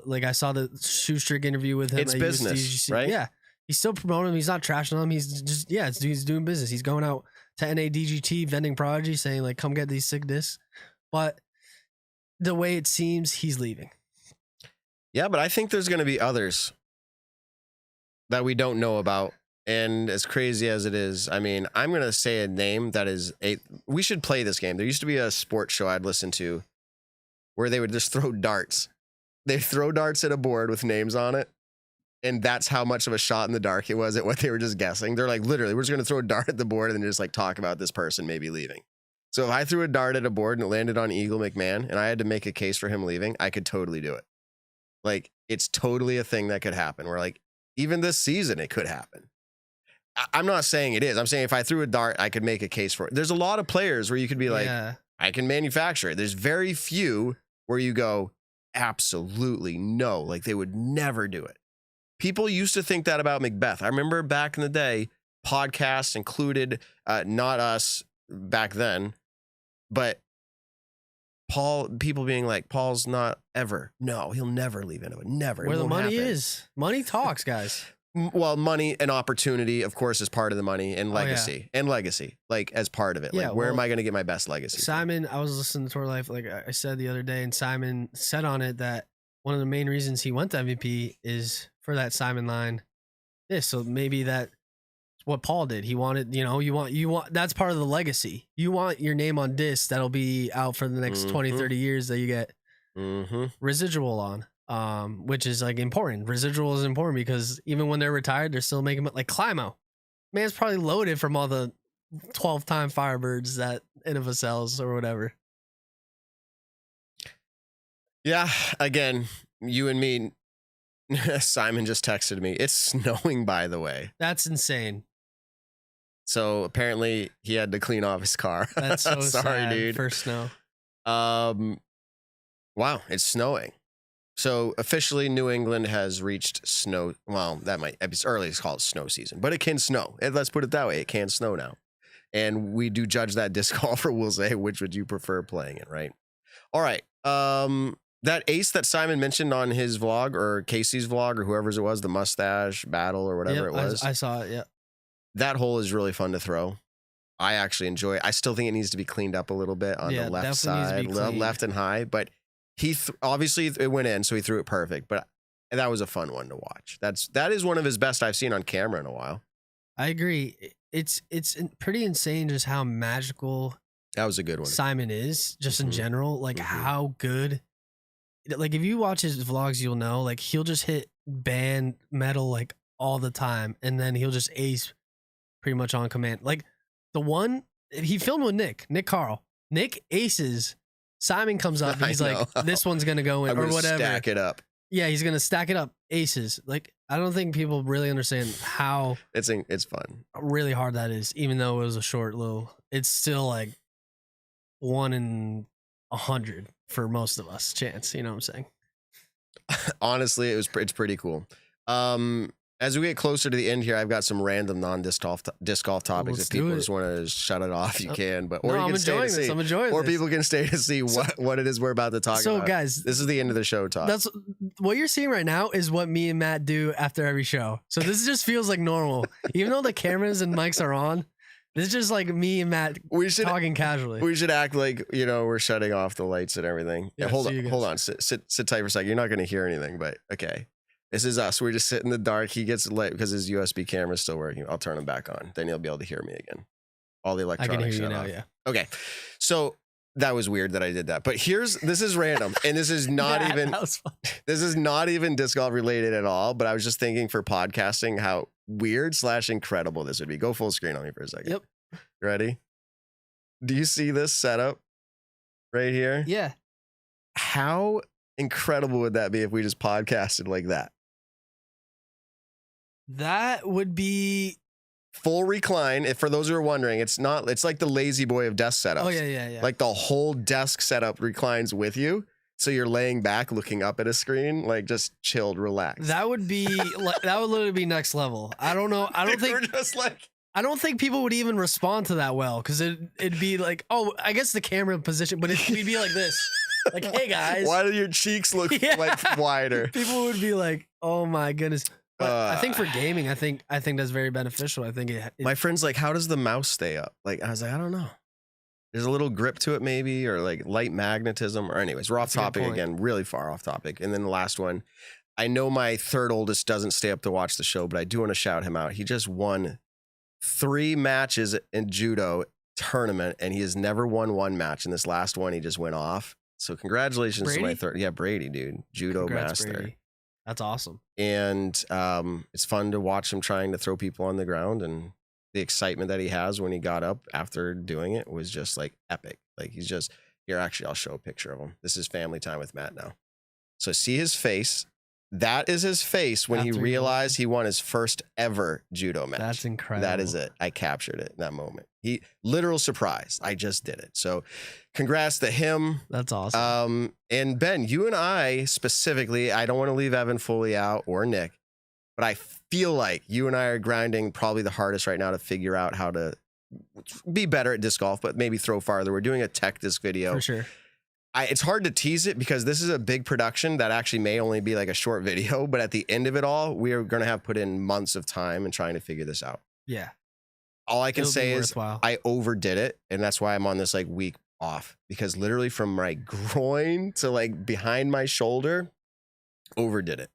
like I saw the Shoestrick interview with him.
It's business, right?
Yeah, he's still promoting them. He's not trashing them. He's just he's doing business. He's going out to NADGT vending Prodigy, saying like, "Come get these sick discs." But the way it seems, he's leaving.
Yeah, but I think there's going to be others that we don't know about. And as crazy as it is, I mean, I'm going to say a name that is we should play this game. There used to be a sports show I'd listen to where they would just throw darts. They throw darts at a board with names on it. And that's how much of a shot in the dark it was at what they were just guessing. They're like, literally, we're just going to throw a dart at the board and then just like talk about this person maybe leaving. So if I threw a dart at a board and it landed on Eagle McMahon and I had to make a case for him leaving, I could totally do it. Like, it's totally a thing that could happen where like, even this season, it could happen. I'm not saying it is. I'm saying if I threw a dart, I could make a case for it. There's a lot of players where you could be like, I can manufacture it. There's very few where you go, absolutely no. Like they would never do it. People used to think that about Macbeth. I remember back in the day, podcasts included, not us back then, but people being like, Paul's not ever. No, he'll never leave Innova. Never.
Where the money is. Money talks, guys.
Well, money and opportunity, of course, is part of the money, and legacy, like as part of it.
Yeah,
like, where am I going to get my best legacy?
Simon, I was listening to Tour Life, like I said the other day, and Simon said on it that one of the main reasons he went to MVP is for that Simon line. So maybe that's what Paul did. He wanted, you want, that's part of the legacy. You want your name on discs that'll be out for the next 20, 30 years that you get residual on. Which is like important. Residual is important because even when they're retired, they're still making like Climo. Man's probably loaded from all the 12-time Firebirds that Innova sells or whatever.
Yeah, again, you and me. Simon just texted me. It's snowing, by the way.
That's insane.
So apparently he had to clean off his car.
That's so
sorry,
sad
dude.
for snow.
Wow, it's snowing. So officially, New England has reached snow. Well, it's early to call it snow season, but it can snow. Let's put it that way. It can snow now. And we do judge that disc golfer. We'll say, which would you prefer playing it, right? All right. That ace that Simon mentioned on his vlog or Casey's vlog or whoever's it was, the mustache battle or whatever it was.
I saw it, yeah.
That hole is really fun to throw. I actually enjoy it. I still think it needs to be cleaned up a little bit on the left side, left and high, but obviously it went in, so he threw it perfect. But that was a fun one to watch. That is one of his best I've seen on camera in a while.
I agree. It's pretty insane just how magical
that was a good one.
Simon is just in general, like how good. Like if you watch his vlogs, you'll know. Like he'll just hit band metal like all the time, and then he'll just ace pretty much on command. Like the one he filmed with Nick Carl. Nick aces. Simon comes up and he's like, this one's going to go in or whatever.
Stack it up.
Yeah, he's going to stack it up. Aces. Like, I don't think people really understand how
it's fun.
Really hard that is, even though it was a short little. It's still like 1 in 100 for most of us chance. You know what I'm saying?
Honestly, it's pretty cool. As we get closer to the end here, I've got some random non-disc golf topics. If people just want to shut it off, you can. But or you can stay to see. I'm enjoying this. People can stay to see what it is we're about to talk about.
So, guys,
this is the end of the show talk.
That's what you're seeing right now is what me and Matt do after every show. So this just feels like normal, even though the cameras and mics are on. This is just like me and Matt
We should
talking casually.
we should act like we're shutting off the lights and everything.
Yeah,
hold
see you
on,
guys.
sit tight for a second. You're not going to hear anything, but okay. This is us. We're just sitting in the dark. He gets lit because his USB camera is still working. I'll turn him back on. Then he'll be able to hear me again. All the
I
electronics.
can hear you
shut
now.
off.
Yeah.
Okay, so that was weird that I did that. But this is random, and this is not
Yeah,
even
that was fun.
this is not even disc golf related at all. But I was just thinking for podcasting how weird / incredible this would be. Go full screen on me for a second.
Yep.
Ready? Do you see this setup right here?
Yeah.
How incredible would that be if we just podcasted like that?
That would be.
Full recline. If for those who are wondering, it's like the lazy boy of desk setups.
Oh yeah.
Like the whole desk setup reclines with you. So you're laying back, looking up at a screen, like just chilled, relaxed.
That would be. That would literally be next level. I don't know. I don't
We're
think.
just like,
I don't think people would even respond to that well because it'd be like, oh, I guess the camera position, but we'd be like this, like, hey guys.
why do your cheeks look
Yeah.
like wider?
People would be like, oh my goodness. But I think for gaming, I think that's very beneficial. I think
My friend's like, how does the mouse stay up? Like, I was like, I don't know. There's a little grip to it, maybe, or like light magnetism. Or anyways, we're off
That's a good
topic
point.
again, really far off topic. And then the last one, I know my third oldest doesn't stay up to watch the show, but I do want to shout him out. He just won 3 matches in judo tournament, and he has never won one match. And this last one, he just went off. So congratulations to my
Brady?
third. Yeah, Brady, dude, judo
Congrats,
master.
Brady. That's awesome.
And it's fun to watch him trying to throw people on the ground, and the excitement that he has when he got up after doing it was just like epic. Like he's just here. Actually, I'll show a picture of him. This is family time with Matt now. So see his face. That is his face when he
After he
realized he won his first ever judo match.
That's incredible.
That is it. I captured it in that moment. Literal surprise. I just did it. So congrats to him.
That's awesome.
And Ben, you and I specifically, I don't want to leave Evan fully out or Nick, but I feel like you and I are grinding probably the hardest right now to figure out how to be better at disc golf, but maybe throw farther. We're doing a tech disc video.
For sure.
It's hard to tease it because this is a big production that actually may only be like a short video, but at the end of it all, we are going to have put in months of time and trying to figure this out.
Yeah.
All I can
It'll be
say is
worthwhile.
I overdid it, and that's why I'm on this like week off, because literally from my groin to like behind my shoulder, overdid it.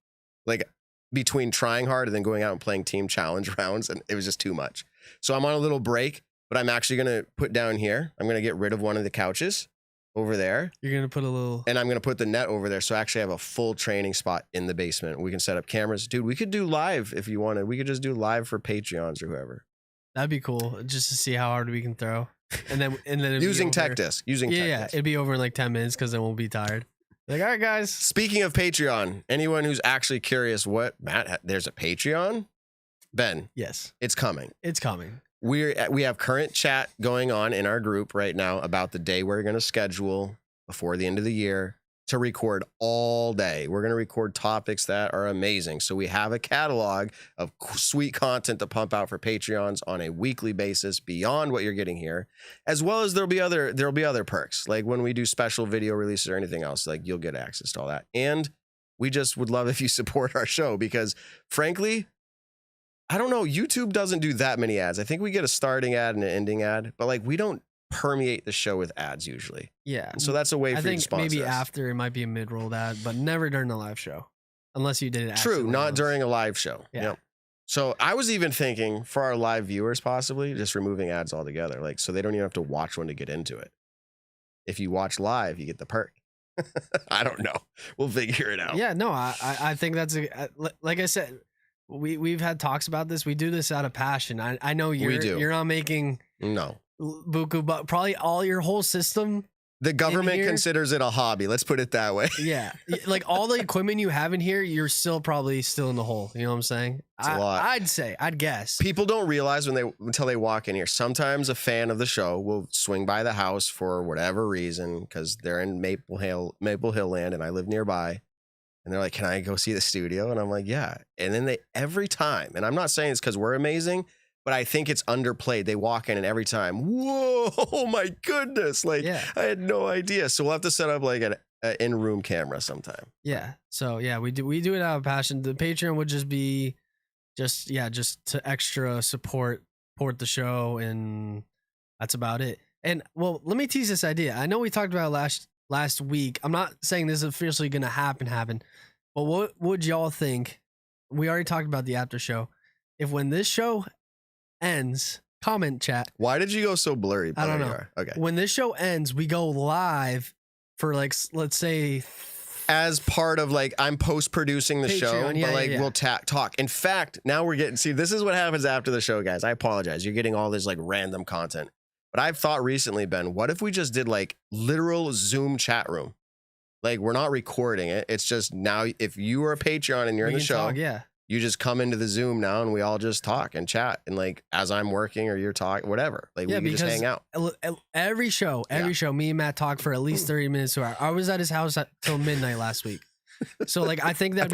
Like between trying hard and then going out and playing team challenge rounds, and it was just too much. So I'm on a little break, but I'm actually going to put down here. I'm going to get rid of one of the couches over there,
You're gonna put a little.
and I'm going to put the net over there. So I actually have a full training spot in the basement. We can set up cameras. Dude, we could do live if you wanted. We could just do live for Patreons or whoever.
That'd be cool, just to see how hard we can throw, and then it'd be
Using
over.
tech disc. Using tech
Yeah,
disc.
it'd be over in like 10 minutes because then we'll be tired. Like, all right, guys.
Speaking of Patreon, anyone who's actually curious what there's a Patreon? Ben,
Yes,
it's coming.
it's coming.
We have current chat going on in our group right now about the day we're going to schedule before the end of the year to record all day. We're going to record topics that are amazing. So we have a catalog of sweet content to pump out for Patreons on a weekly basis beyond what you're getting here, as well as there'll be other perks. Like when we do special video releases or anything else, like you'll get access to all that. And we just would love if you support our show because frankly, I don't know, YouTube doesn't do that many ads. I think we get a starting ad and an ending ad, but like we don't permeate the show with ads usually.
Yeah.
And so that's a way
I
for you to
think
sponsor
maybe
us.
after it might be a mid-rolled ad, but never during the live show, unless you did it.
True,
accidentally
not
once.
during a live show.
Yeah.
Yep. So I was even thinking for our live viewers, possibly just removing ads altogether, like so they don't even have to watch one to get into it. If you watch live, you get the perk. I don't know. We'll figure it out.
Yeah, no, I think that's like I said, we've had talks about this. We do this out of passion. I know you're not making
No.
buku, but probably all your whole system.
The government
here-
considers it a hobby. Let's put it that way.
Yeah, like all the equipment you have in here, you're probably still in the hole. You know what I'm saying?
It's a lot.
I'd guess.
People don't realize until they walk in here. Sometimes a fan of the show will swing by the house for whatever reason because they're in Maple Hill land, and I live nearby. And they're like, "Can I go see the studio?" And I'm like, "Yeah." And then every time, and I'm not saying it's because we're amazing, but I think it's underplayed. They walk in and every time, whoa, oh my goodness! Like
Yeah.
I had no idea. So we'll have to set up like an in-room camera sometime.
Yeah. So yeah, we do it out of passion. The Patreon would just be just to extra support support the show, and that's about it. And well, let me tease this idea. I know we talked about it last week. I'm not saying this is officially going to happen, but what would y'all think? We already talked about the after show. If when this show ends, comment chat.
Why did you go so blurry?
I don't know.
Okay.
When this show ends, we go live for like, let's say,
as part of like, I'm post-producing the show,
Patreon,
but like we'll talk. In fact, now we're getting, see, this is what happens after the show, guys. I apologize. You're getting all this like random content. But I've thought recently, Ben, what if we just did like literal Zoom chat room? Like we're not recording it. It's just now if you are a Patreon and you're in the show, you just come into the Zoom now and we all just talk and chat. And like as I'm working or you're talking, whatever, like we can just hang out.
Every show, me and Matt talk for at least 30 minutes to an hour. I was at his house till midnight last week. So like I think that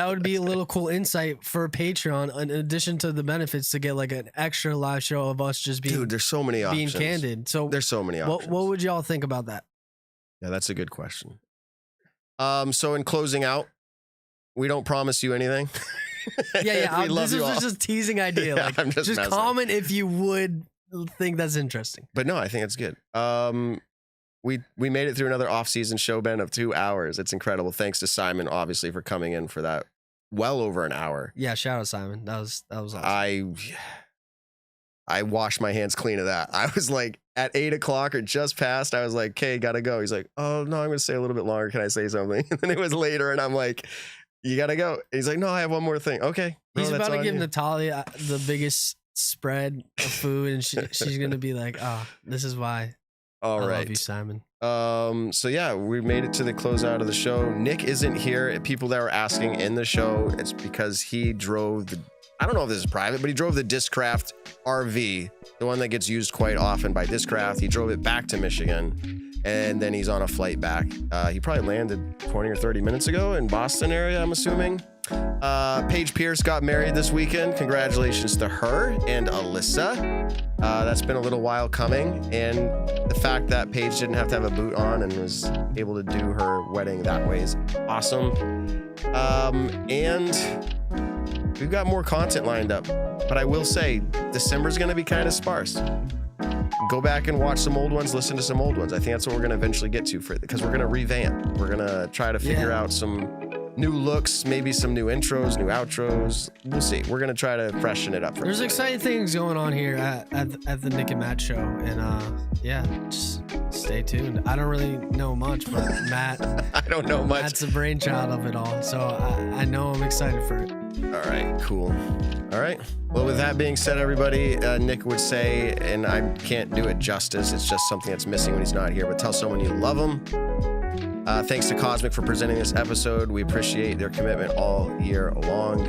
would be a little cool insight for Patreon in addition to the benefits to get like an extra live show of us just being
there's so many options.
Being candid. So
there's so many options.
What would y'all think about that?
Yeah, that's a good question. So in closing out, we don't promise you anything.
Yeah. This is just a teasing idea.
Yeah,
like
I'm just
comment if you would think that's interesting.
But no, I think it's good. We made it through another off-season show, Ben, of 2 hours. It's incredible. Thanks to Simon, obviously, for coming in for that well over an hour.
Yeah, shout out Simon. That was awesome.
I washed my hands clean of that. I was like at 8 o'clock or just past. I was like, "Okay, gotta go." He's like, "Oh no, I'm gonna stay a little bit longer. Can I say something?" And then it was later, and I'm like, "You gotta go." And he's like, "No, I have one more thing." Okay,
he's about to give Natalia the biggest spread of food, and she's gonna be like, "Oh, this is why."
All right.
I love you, Simon.
So yeah, we made it to the closeout of the show. Nick isn't here. People that were asking in the show, it's because he drove I don't know if this is private, but he drove the Discraft RV, the one that gets used quite often by Discraft. He drove it back to Michigan, and then he's on a flight back. He probably landed 20 or 30 minutes ago in Boston area, I'm assuming. Paige Pierce got married this weekend. Congratulations to her and Alyssa. That's been a little while coming, and the fact that Paige didn't have to have a boot on and was able to do her wedding that way is awesome. And we've got more content lined up, but I will say December's going to be kind of sparse. Go back and watch some old ones, listen to some old ones. I think that's what we're going to eventually get to because we're going to revamp. We're going to try to figure out some new looks, maybe some new intros, new outros. We'll see. We're gonna try to freshen it up.
There's exciting things going on here at the Nick and Matt show, and just stay tuned. I don't really know much, but Matt,
I don't know much.
Matt's the brainchild of it all, so I know I'm excited for it.
All right, cool. All right. Well, with that being said, everybody, Nick would say, and I can't do it justice. It's just something that's missing when he's not here. But tell someone you love them. Thanks to Cosmic for presenting this episode. We appreciate their commitment all year long.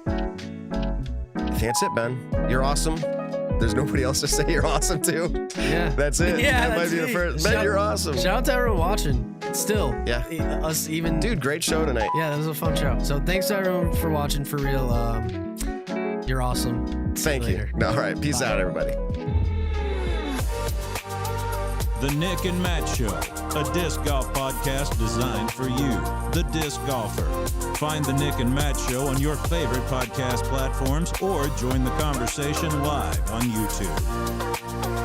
I think that's it, Ben. You're awesome. There's nobody else to say you're awesome to.
Yeah.
That's it.
Yeah,
that might be the first. Ben, you're awesome.
Shout out to everyone watching. Still.
Yeah.
Us even.
Dude, great show tonight.
Yeah, that was a fun show. So thanks to everyone for watching for real. You're awesome.
Thank you. All right. Peace out, everybody.
The Nick and Matt Show, a disc golf podcast designed for you, the disc golfer. Find the Nick and Matt Show on your favorite podcast platforms or join the conversation live on YouTube.